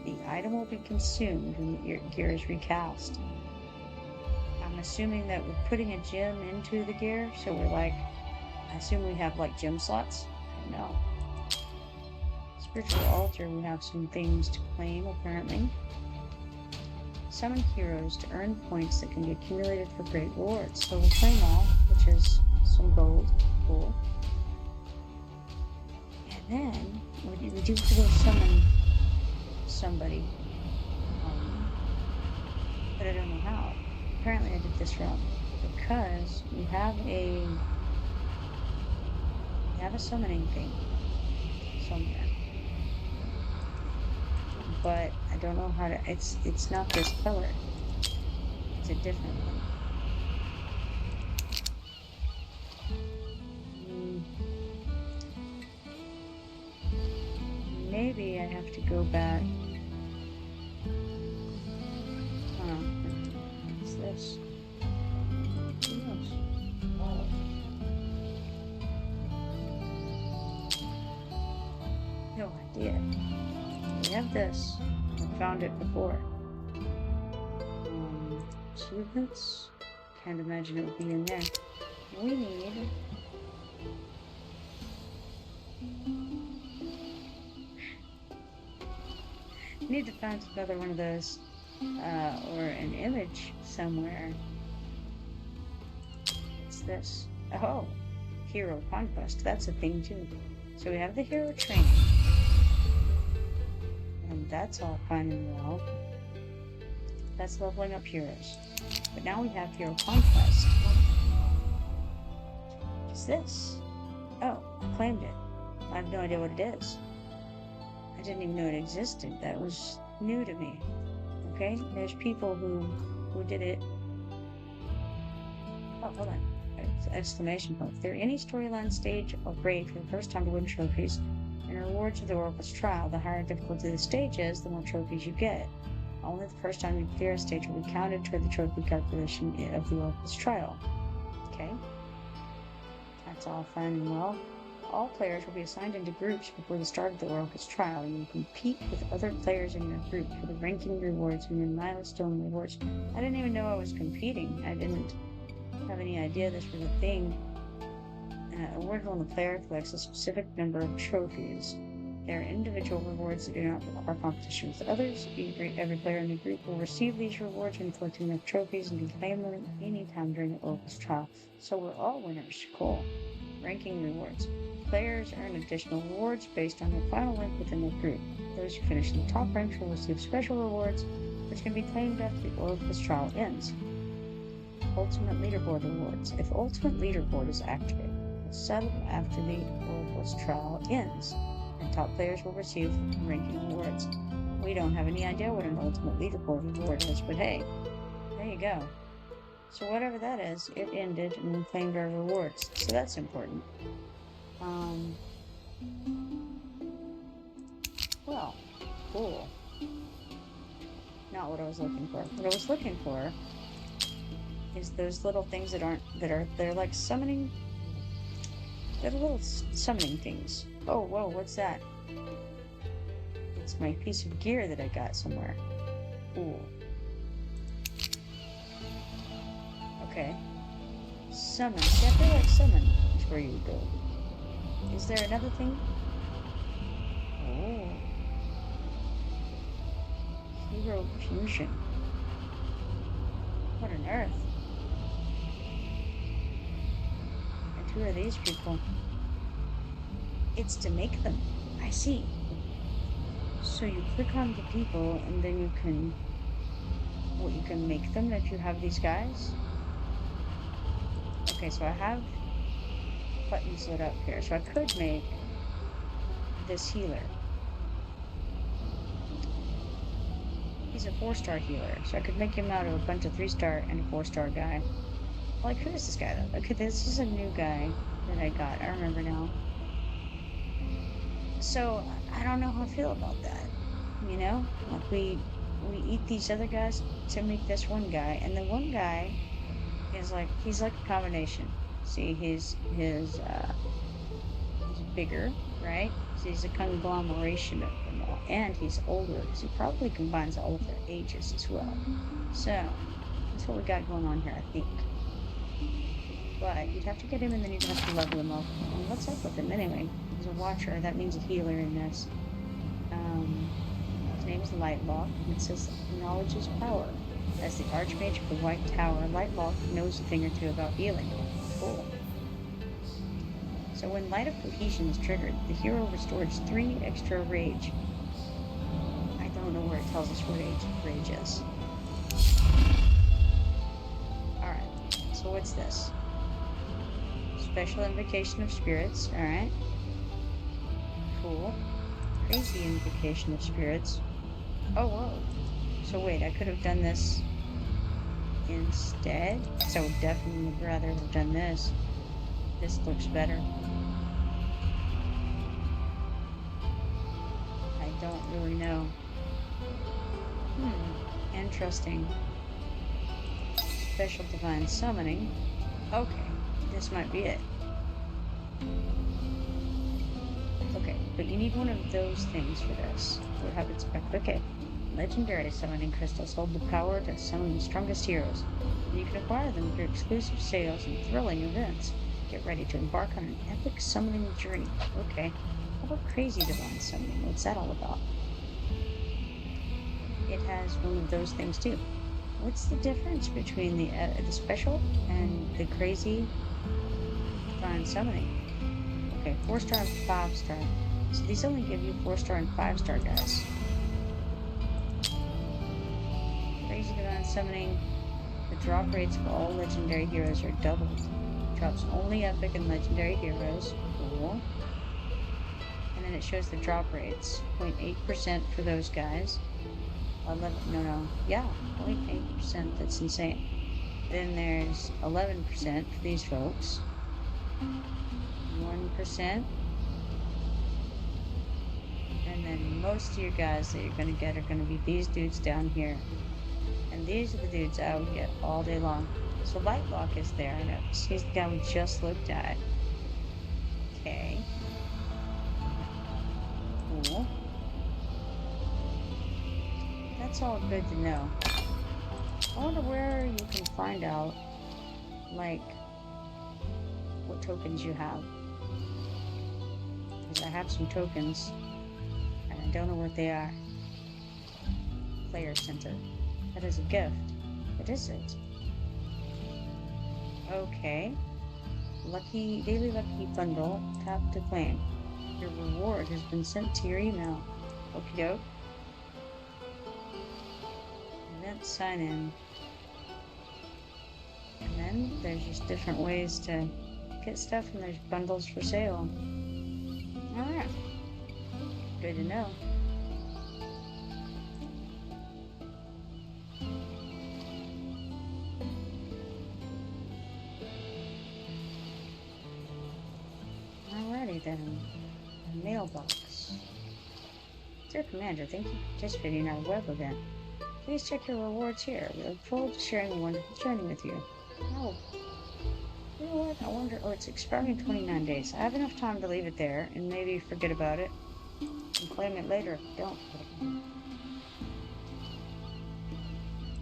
The item will be consumed when your gear is recast. I'm assuming that we're putting a gem into the gear, so we're like, I assume we have like gem slots? No. Spiritual altar, we have some things to claim apparently. Summon heroes to earn points that can be accumulated for great rewards. So we'll claim all, which is some gold. Cool. And then we do have to go summon somebody. But I don't know how. Apparently I did this wrong. Because we have a summoning thing somewhere. But I don't know how to, it's not this color. It's a different one. Maybe I have to go back. What's this? Who knows? No idea. We have this. I found it before. Achievements? Can't imagine it would be in there. We need to find another one of those, or an image somewhere. What's this? Oh, hero conquest. That's a thing too. So we have the hero training. And that's all fine and well. That's leveling up heroes. But now we have hero conquest. What's this? Oh, I claimed it. I have no idea what it is. I didn't even know it existed. That was new to me. Okay? There's people who did it. Oh, hold on. Exclamation point. If there any storyline stage or grade for the first time to win trophies, and rewards of the Oracle's trial, the higher difficulty the stage is, the more trophies you get. Only the first time you clear a stage will be counted toward the trophy calculation of the Oracle's trial. Okay? That's all fine and well. All players will be assigned into groups before the start of the Oracle's trial. You will compete with other players in your group for the ranking rewards and your milestone rewards. I didn't even know I was competing. I didn't have any idea this was a thing. Awarded when the player collects a specific number of trophies. They are individual rewards that do not require competition with others. Every player in the group will receive these rewards when collecting enough trophies and can claim them any time during the Oracle's trial. So we're all winners. Cool. Ranking rewards. Players earn additional rewards based on their final rank within their group. Those who finish in the top ranks will receive special rewards, which can be claimed after the Oracle's trial ends. Ultimate Leaderboard rewards. If Ultimate Leaderboard is activated, it's settled after the Oracle's trial ends, and top players will receive ranking rewards. We don't have any idea what an Ultimate Leaderboard reward is, but hey, there you go. So whatever that is, it ended and we claimed our rewards. So that's important. Well, cool. Not what I was looking for. What I was looking for is those little things they're like summoning. They're little summoning things. Oh, whoa, what's that? It's my piece of gear that I got somewhere. Cool. Okay. Summon. See, I feel like summon is where you go. Is there another thing? Oh. Hero fusion. What on earth? And who are these people? It's to make them. I see. So you click on the people and then you can... Well, you can make them if you have these guys? Okay, so I have buttons lit up here. So I could make this healer. He's a 4-star healer, so I could make him out of a bunch of 3-star and a 4-star guy. Like, who is this guy though? Okay, this is a new guy that I got. I remember now. So I don't know how I feel about that. You know, like we eat these other guys to make this one guy, and the one guy is like, he's like a combination. See, he's bigger, right? So he's a conglomeration of them all, and he's older because he probably combines all of their ages as well. So that's what we got going on here, I think. But you'd have to get him, and then you'd have to level him up. And what's up with him anyway? He's a watcher. That means a healer in this. His name is Lightlock, and it says knowledge is power. As the Archmage of the White Tower, Lightlock knows a thing or two about healing. Cool. So when Light of Cohesion is triggered, the hero restores 3 extra rage. I don't know where it tells us what rage is. Alright, so what's this? Special Invocation of Spirits, alright. Cool. Crazy Invocation of Spirits. Oh, whoa. So wait, I could have done this instead? So I would definitely rather have done this. This looks better. I don't really know. Interesting. Special Divine Summoning. Okay, this might be it. Okay, but you need one of those things for this. What happens back? Okay. Legendary summoning crystals hold the power to summon the strongest heroes, and you can acquire them through exclusive sales and thrilling events. Get ready to embark on an epic summoning journey. Okay. How about Crazy Divine Summoning? What's that all about? It has one of those things too. What's the difference between the special and the Crazy Divine Summoning? Okay, 4-star and 5-star. So these only give you 4-star and 5-star guys. Crazy Divine Summoning. The drop rates for all legendary heroes are doubled. Drops only epic and legendary heroes. Cool. And then it shows the drop rates. 0.8% for those guys. 0.8%. That's insane. Then there's 11% for these folks. 1%. And then most of your guys that you're going to get are going to be these dudes down here. And these are the dudes I would get all day long. So Lightlock is there. I noticed. He's the guy we just looked at. Okay. Cool. That's all good to know. I wonder where you can find out, like, what tokens you have. Because I have some tokens, and I don't know what they are. Player Center. That is a gift. What is it? Okay. Daily Lucky Bundle. Tap to claim. Your reward has been sent to your email. Okie doke. Event sign in. And then there's just different ways to get stuff, and there's bundles for sale. Alright. Good to know. Alrighty then. Mailbox. Dear Commander, thank you for participating in our web event. Please check your rewards here. We look forward to sharing the wonderful journey with you. Oh. You know what? I wonder... Oh, it's expiring in 29 days. I have enough time to leave it there and maybe forget about it and claim it later if I don't. I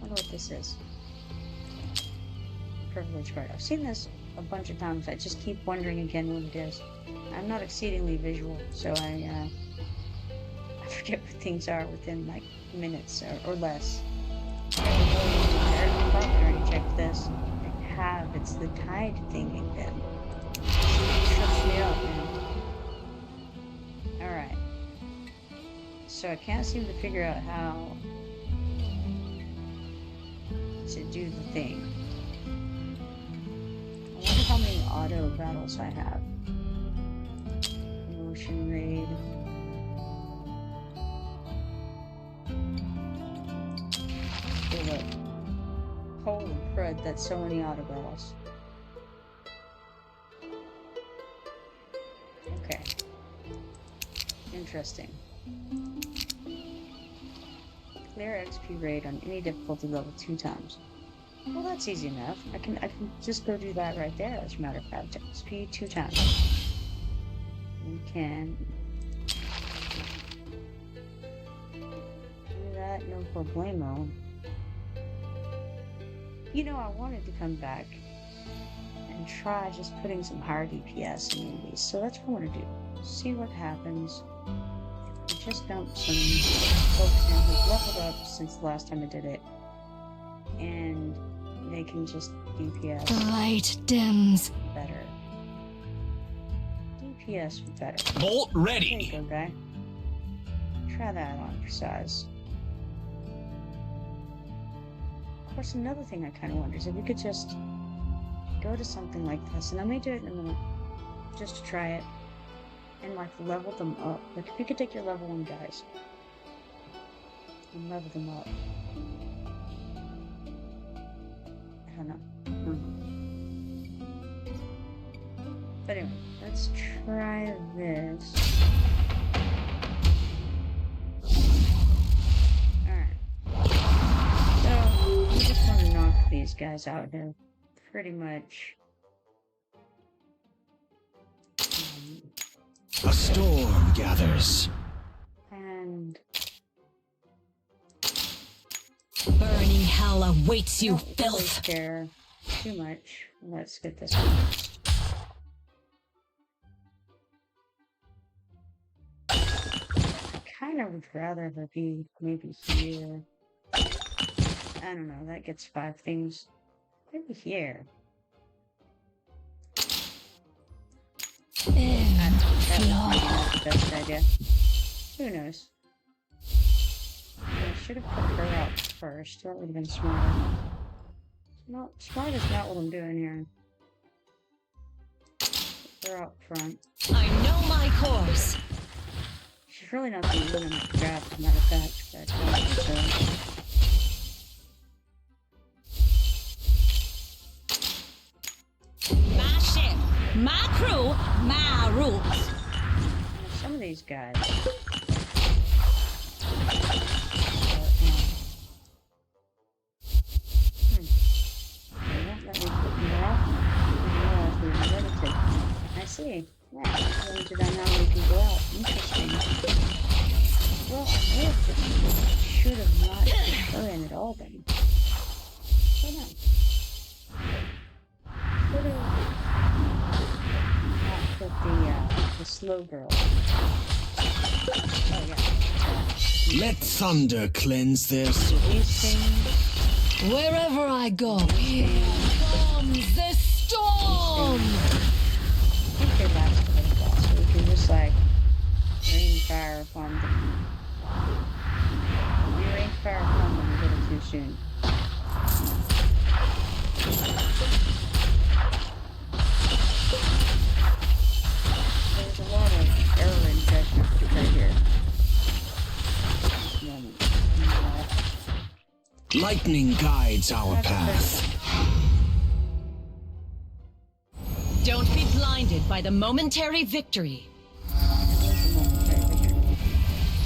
wonder what this is. Privilege card. I've seen this a bunch of times. I just keep wondering again what it is. I'm not exceedingly visual, so I forget what things are within like minutes or less. I probably already checked this. It's the tide thing again. It trips me up, man. Alright. So I can't seem to figure out how to do the thing. I wonder how many auto battles I have. Emotion raid. Okay, look. Holy crud, that's so many auto battles. Okay. Interesting. Clear XP raid on any difficulty level 2 times. Well, that's easy enough. I can just go do that right there, as a matter of fact. XP 2 times. We can do that, no problemo. You know, I wanted to come back and try just putting some higher DPS in these, so that's what I want to do. See what happens. I just dumped some folks in who've leveled up since the last time I did it, and they can just DPS. The light dims. Better. DPS better. Bolt ready. There you go, guy. Try that on for size. Of course, another thing I kind of wonder is if we could just go to something like this, and I may do it in a minute, just to try it, and like level them up. Like if you could take your level 1 guys and level them up. I don't know. But anyway, let's try this. I just want to knock these guys out here, pretty much. A storm gathers. And Burning hell awaits you, don't really filth. care too much. Let's get this one. I kind of would rather her be maybe here. I don't know, that gets 5 things. Maybe here. That was not the best idea. Who knows? I should have put her out first. That would have been smarter. No, smart is not what I'm doing here. Put her out front. I know my course. She's really not going to win in the draft, as a matter of fact. But I don't think so. My ship, my crew, my rules. Some of these guys. They won't let me put more up. I see. Yeah. all then. Why not? Put the slow girl. Oh yeah. Let thunder cleanse their So these things. Wherever I go, here comes the storm! I think they last a little while, so we can just like rain fire upon them. We rain fire upon them a little too soon. There's a lot of error in judgment right here. This moment. lightning guides our path. Don't be blinded by the momentary victory.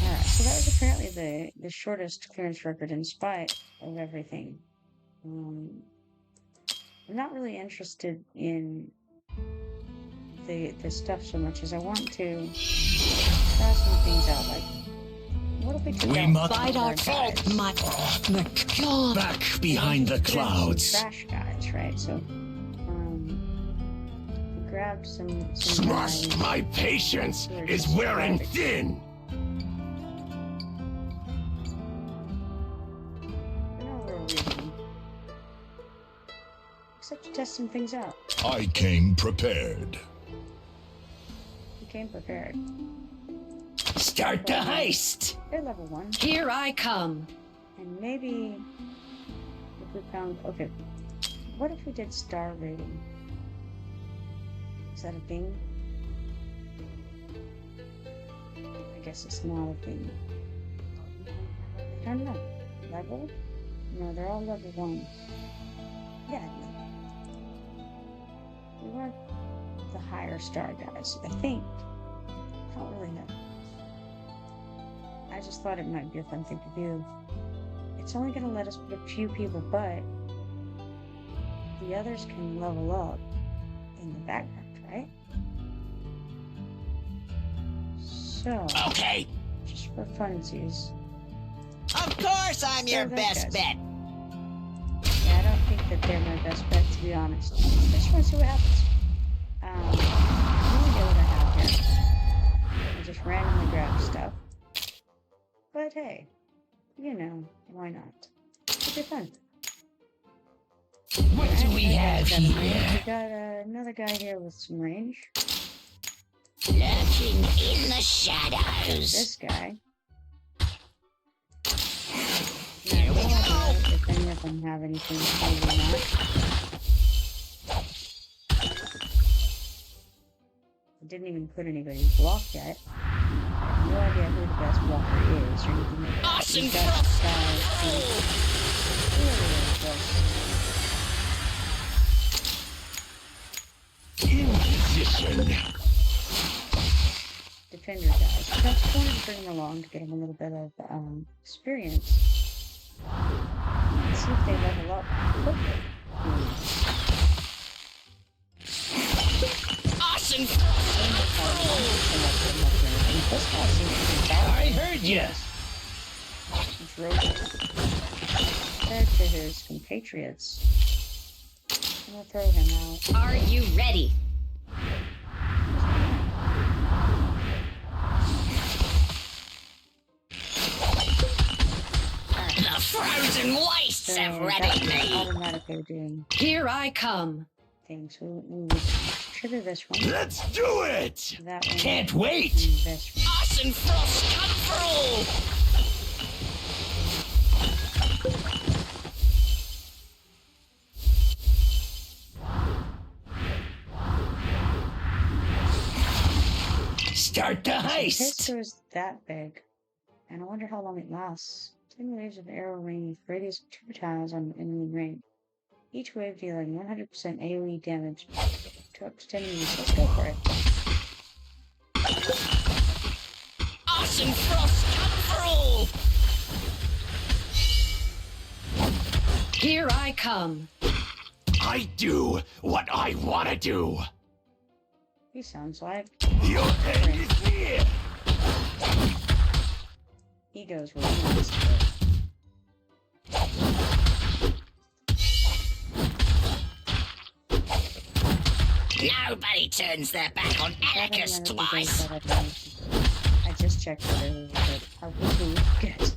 Alright, so that was apparently the shortest clearance record in spite of everything. I'm not really interested in the stuff so much as I want to try some things out, like what if we took out bite our fault, my God. Back behind the clouds. Trash guys, right? So we grabbed some Trust guys. my patience is wearing thin. I know we're reading. Except to test some things out. I came prepared. We came prepared. Start the heist! They're level 1. Here I come. And maybe if we found, okay, what if we did star rating? Is that a thing? I guess it's not a thing. I don't know. Level? No, they're all level 1. Yeah, no. We want the higher star guys, I think. I don't really know. I just thought it might be a fun thing to do. It's only going to let us put a few people, but the others can level up in the background, right? So, Okay. just for funsies. Of course I'm your those best guys. bet. Yeah, I don't think that they're my best bet, to be honest. Just want to see what happens. No idea what I have here. I just randomly grab stuff. But hey, you know, why not? It'll be fun. What do we have here? We got another guy here with some range. Lurking in the shadows. This guy. Here we go. If any of them have anything, maybe not. I didn't even put anybody's block yet. I have no idea who the best blocker is or anything like that. Awesome We've got frost. guys who really In position. defender guys. So that's wanted to bring them along to get them a little bit of experience. And see if they level up quickly. Awesome. This guy seems to be bad. I heard you. He's rogue. Compared to his compatriots. I'm gonna throw him out. Are you ready? The frozen wastes have So readied that's me. automatically doing Here I come. things. We would trigger this one. Let's do it! That one. Can't wait. And this one. Awesome frost come through. Start the His heist! goes that big, and I wonder how long it lasts. 10 waves of arrow rain with radius of 2 tiles on enemy range. Each wave dealing 100% AoE damage to up to 10 enemies. Let's go for it. Awesome frost come through. Here I come. I do what I want to do. He sounds like Your end is near. he goes where he wants to go. Nobody turns their back on Atticus twice. I just checked it earlier, but I will be good.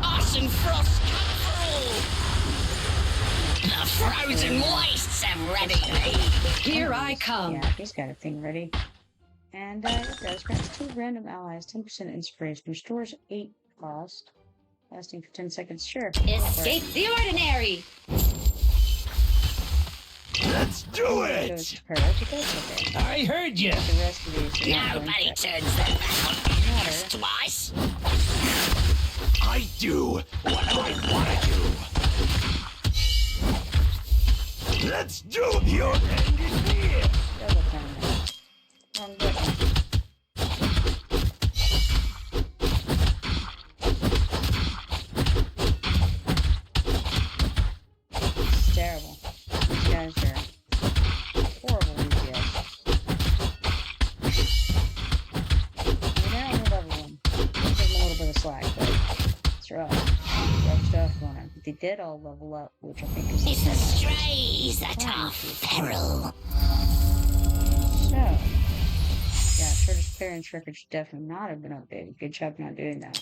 Ice and frost come for all. The frozen wastes have ready me. Here I come. Yeah, he's got a thing ready. And it does. Grants 2 random allies 10% inspiration. Restores 8 cost. Lasting for 10 seconds. Sure. Escape the ordinary. Let's do it! I heard you. The rest of these are not going Nobody to turns their back on Atticus twice. I do what I want to do. Let's do it! Your end is near! double time now. Wrong button. It's terrible. These guys are horrible DPS. We're now on level 1. Give them a little bit of slack, but it's rough. Rough stuff going on. They did all level up, which I think is It's the strays that are feral. so. Yeah, shortest clearance record should definitely not have been updated. Good job not doing that.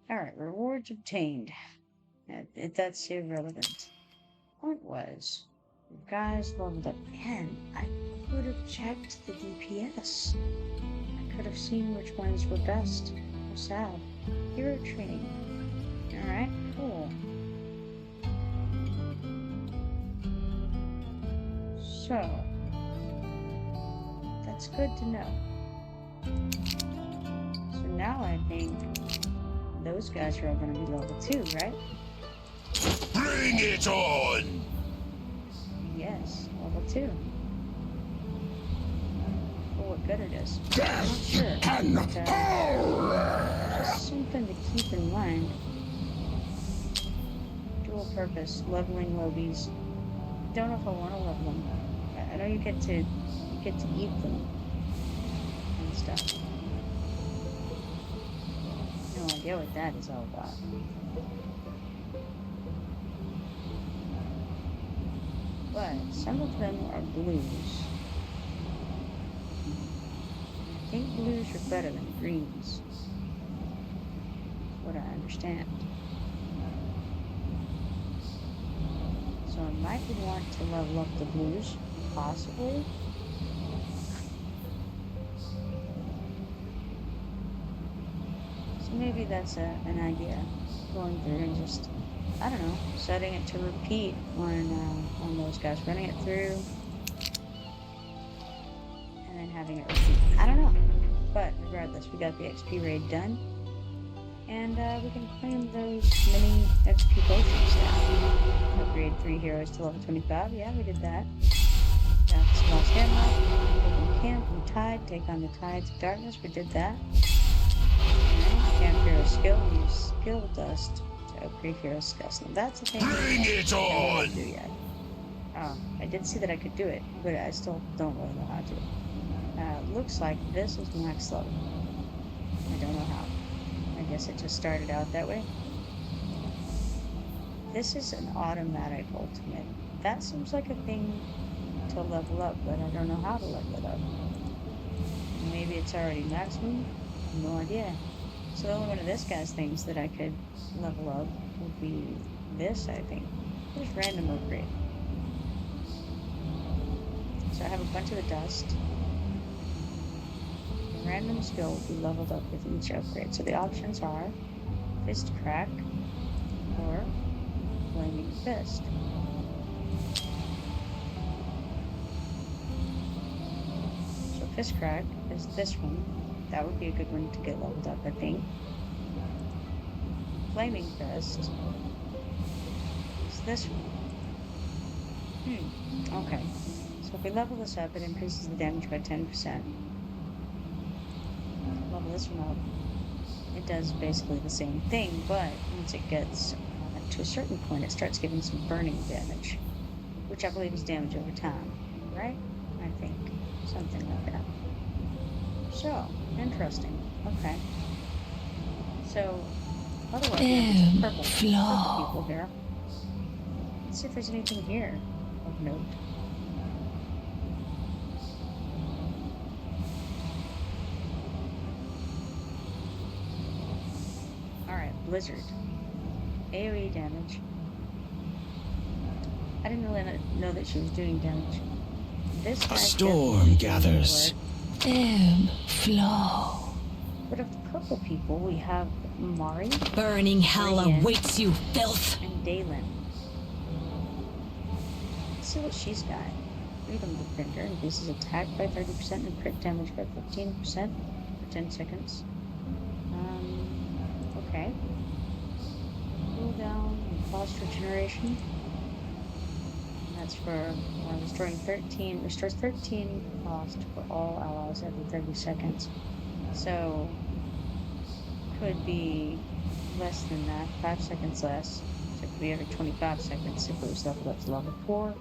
Alright, rewards obtained. That's irrelevant. Point was, you guys leveled up. Man, I could have checked the DPS. I could have seen which ones were best. How sad. Hero training. Alright, cool. So, that's good to know. So now I think those guys are all going to be level 2, right? Bring it on! Yes, level 2. For what good it is. I'm not Death sure. and But, horror! just something to keep in mind. Dual purpose, leveling lobies. Don't know if I want to level them. I know you get to eat them and stuff. No idea what that is all about. But some of them are blues. I think blues are better than greens. That's what I understand. So I might want to level up the blues, possibly. So maybe that's an idea. Going through and just, I don't know, setting it to repeat on those guys, running it through, and then having it repeat. I don't know. But regardless, we got the XP raid done. And we can claim those mini XP potions now. Upgrade 3 heroes to level 25. Yeah, we did that. Got small stamina. Open camp and tide. Take on the tides of darkness. We did that. Alright, camp hero skill. Use skill dust to upgrade hero skills. Now that's the thing. Bring it I don't know how on! to do yet. I did see that I could do it, but I still don't really know how to. Looks like this is max level. I don't know how. I guess it just started out that way. This is an automatic ultimate. That seems like a thing to level up, but I don't know how to level it up. Maybe it's already maximum? I have no idea. So the only one of this guy's things that I could level up would be this, I think. Just random upgrade. So I have a bunch of the dust. Random skill will be leveled up with each upgrade. So the options are Fist Crack or Flaming Fist. So Fist Crack is this one. That would be a good one to get leveled up, I think. Flaming Fist is this one. Okay. So if we level this up, it increases the damage by 10%. Level this one up, it does basically the same thing, but once it gets to a certain point, it starts giving some burning damage, which I believe is damage over time, right? I think something like that. So Interesting. Okay. So, otherwise, we have purple people here. Let's see if there's anything here of note. Alright, blizzard. AoE damage. I didn't really know that she was doing damage. This A storm gathers. Ebb, flow. But of the purple people, we have Mari, Burning hell Brienne, awaits you, filth. and Daylin. Let's see what she's got. Freedom Defender increases attack by 30% and crit damage by 15% for 10 seconds. Okay. Cooldown and cost regeneration. That's for restores 13 cost for all allies every 30 seconds. So, could be less than that, 5 seconds less. So it could be every 25 seconds if it was leveled up to level 4.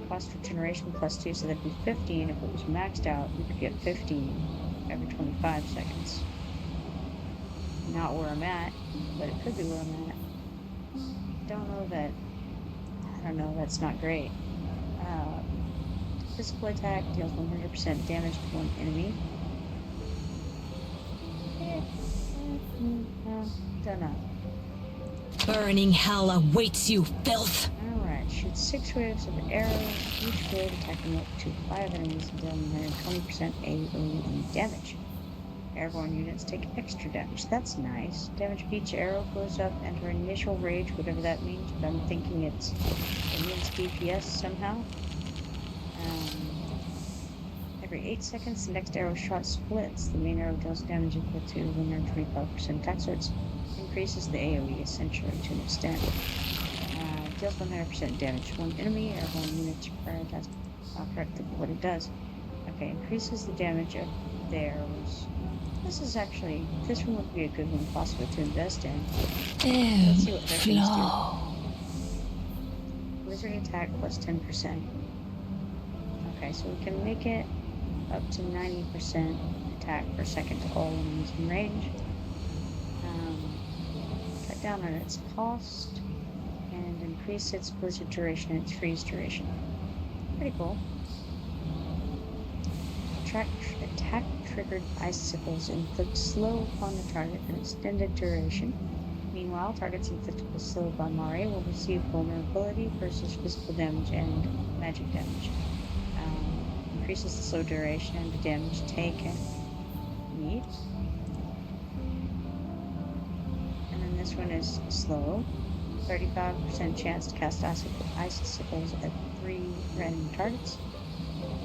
Cost regeneration plus 2, so that'd be 15. If it was maxed out, we could get 15 every 25 seconds. Not where I'm at, but it could be where I'm at. I don't know, that's not great. Physical attack deals 100% damage to one enemy. Don't know. Burning hell awaits you, filth. Alright, shoot 6 waves of arrows, each wave attacking up to 5 enemies and dealing 120% AoE damage. Airborne units take extra damage. That's nice. Damage of each arrow goes up, enter initial rage, whatever that means, but I'm thinking it means DPS somehow. Every 8 seconds, the next arrow shot splits. The main arrow deals damage equal to 125% attack, so it increases the AoE essentially to an extent. Deals 100% damage to one enemy. Airborne units prioritize. I'll correct what it does. Okay, increases the damage of the arrows. This one would be a good one possibly to invest in. Let's see what their things do. Blizzard attack plus 10%. Okay, so we can make it up to 90% attack per second to all enemies in range. Cut down on its cost and increase its blizzard duration and its freeze duration. Pretty cool. Attack triggered icicles inflict slow upon the target for an extended duration. Meanwhile, targets inflicted with slow upon Mari will receive vulnerability versus physical damage and magic damage. Increases the slow duration and the damage taken. Neat. And then this one is slow. 35% chance to cast icicles at 3 random targets.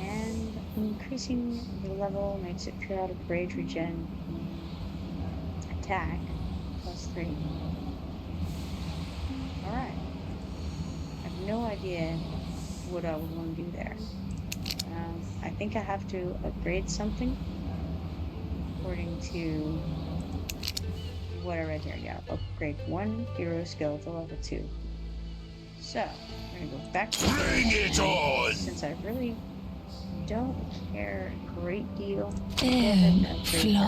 And increasing the level makes it periodic rage regen attack plus 3. Alright. I have no idea what I would want to do there. I think I have to upgrade something according to what I read here. Yeah, upgrade 1 hero skill to level 2. So, we're gonna go back to Bring it on! Since I really don't care a great deal. Go ahead and upgrade her.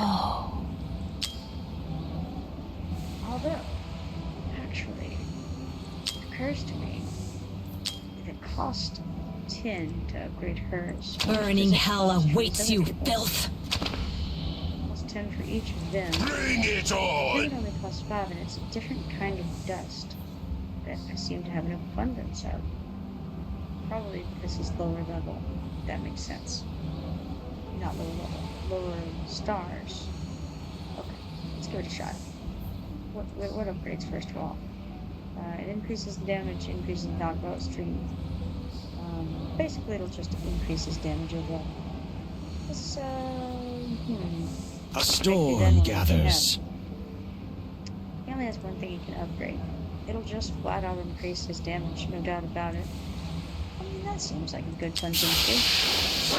Although, actually, it occurs to me that it costs 10 to upgrade hers. Burning hell awaits you, filth. Costs 10 for each of them. Bring it I on! think it only costs 5, and it's a different kind of dust that I seem to have an abundance of. Probably because it's lower level. That makes sense. Not lower level. Lower stars. Okay, let's give it a shot. What upgrades first of all? It increases the damage, increases the knockout stream. Basically, it'll just increase his damage overall. So, A storm gathers. He only has one thing he can upgrade. It'll just flat out increase his damage, no doubt about it. I mean, that seems like a good fun thing to do.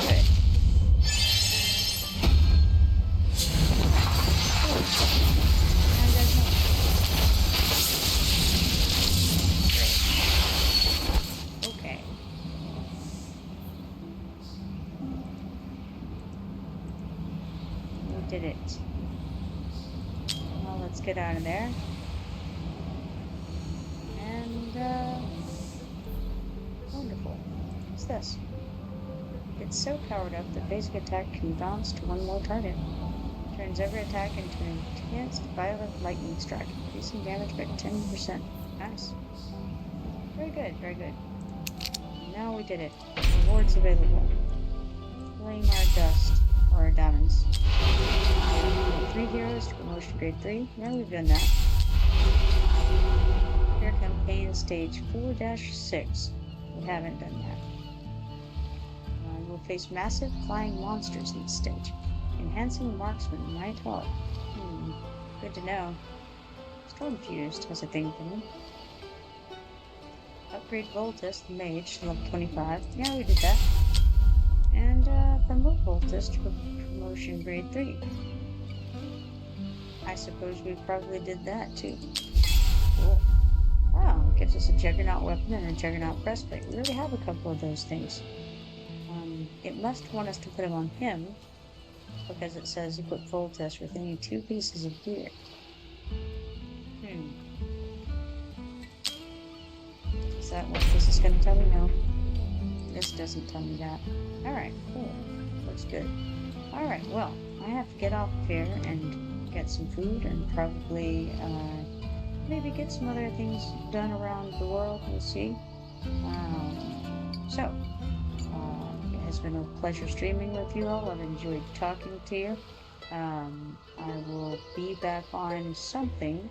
Okay. How you guys know? Great. Okay. did it. Well, let's get out of there. And, wonderful. What's this? It's so powered up that basic attack can bounce to one more target. Turns every attack into an intense violent lightning strike, increasing damage by 10%. Nice. Very good, very good. Now we did it. Rewards available. Claim our dust, or our diamonds. 3 heroes to promotion grade 3. Yeah, we've done that. Here campaign stage 4-6. We haven't done that. We'll face massive flying monsters in this stage. Enhancing marksman might help. Good to know. Stormfused has a thing for me. Upgrade Voltus, the mage, to level 25. Yeah, we did that. And promote Voltus to promotion grade 3. I suppose we probably did that too. Cool. Wow, gives us a Juggernaut weapon and a Juggernaut breastplate. We already have a couple of those things. It must want us to put them on him, because it says equip Voltus with any 2 pieces of gear. Is that what this is going to tell me? No. This doesn't tell me that. Alright, cool. Looks good. Alright, well, I have to get off of here and get some food and probably, maybe get some other things done around the world. We'll see. It has been a pleasure streaming with you all. I've enjoyed talking to you. I will be back on something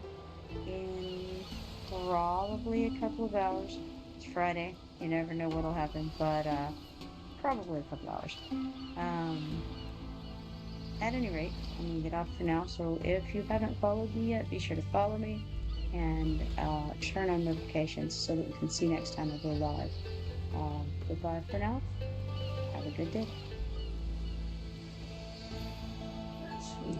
in probably a couple of hours. It's Friday. You never know what'll happen, but probably a couple hours. At any rate, I'm going to get off for now. So if you haven't followed me yet, be sure to follow me and turn on notifications so that you can see next time I go live. Goodbye for now. Have a good day. Sweet.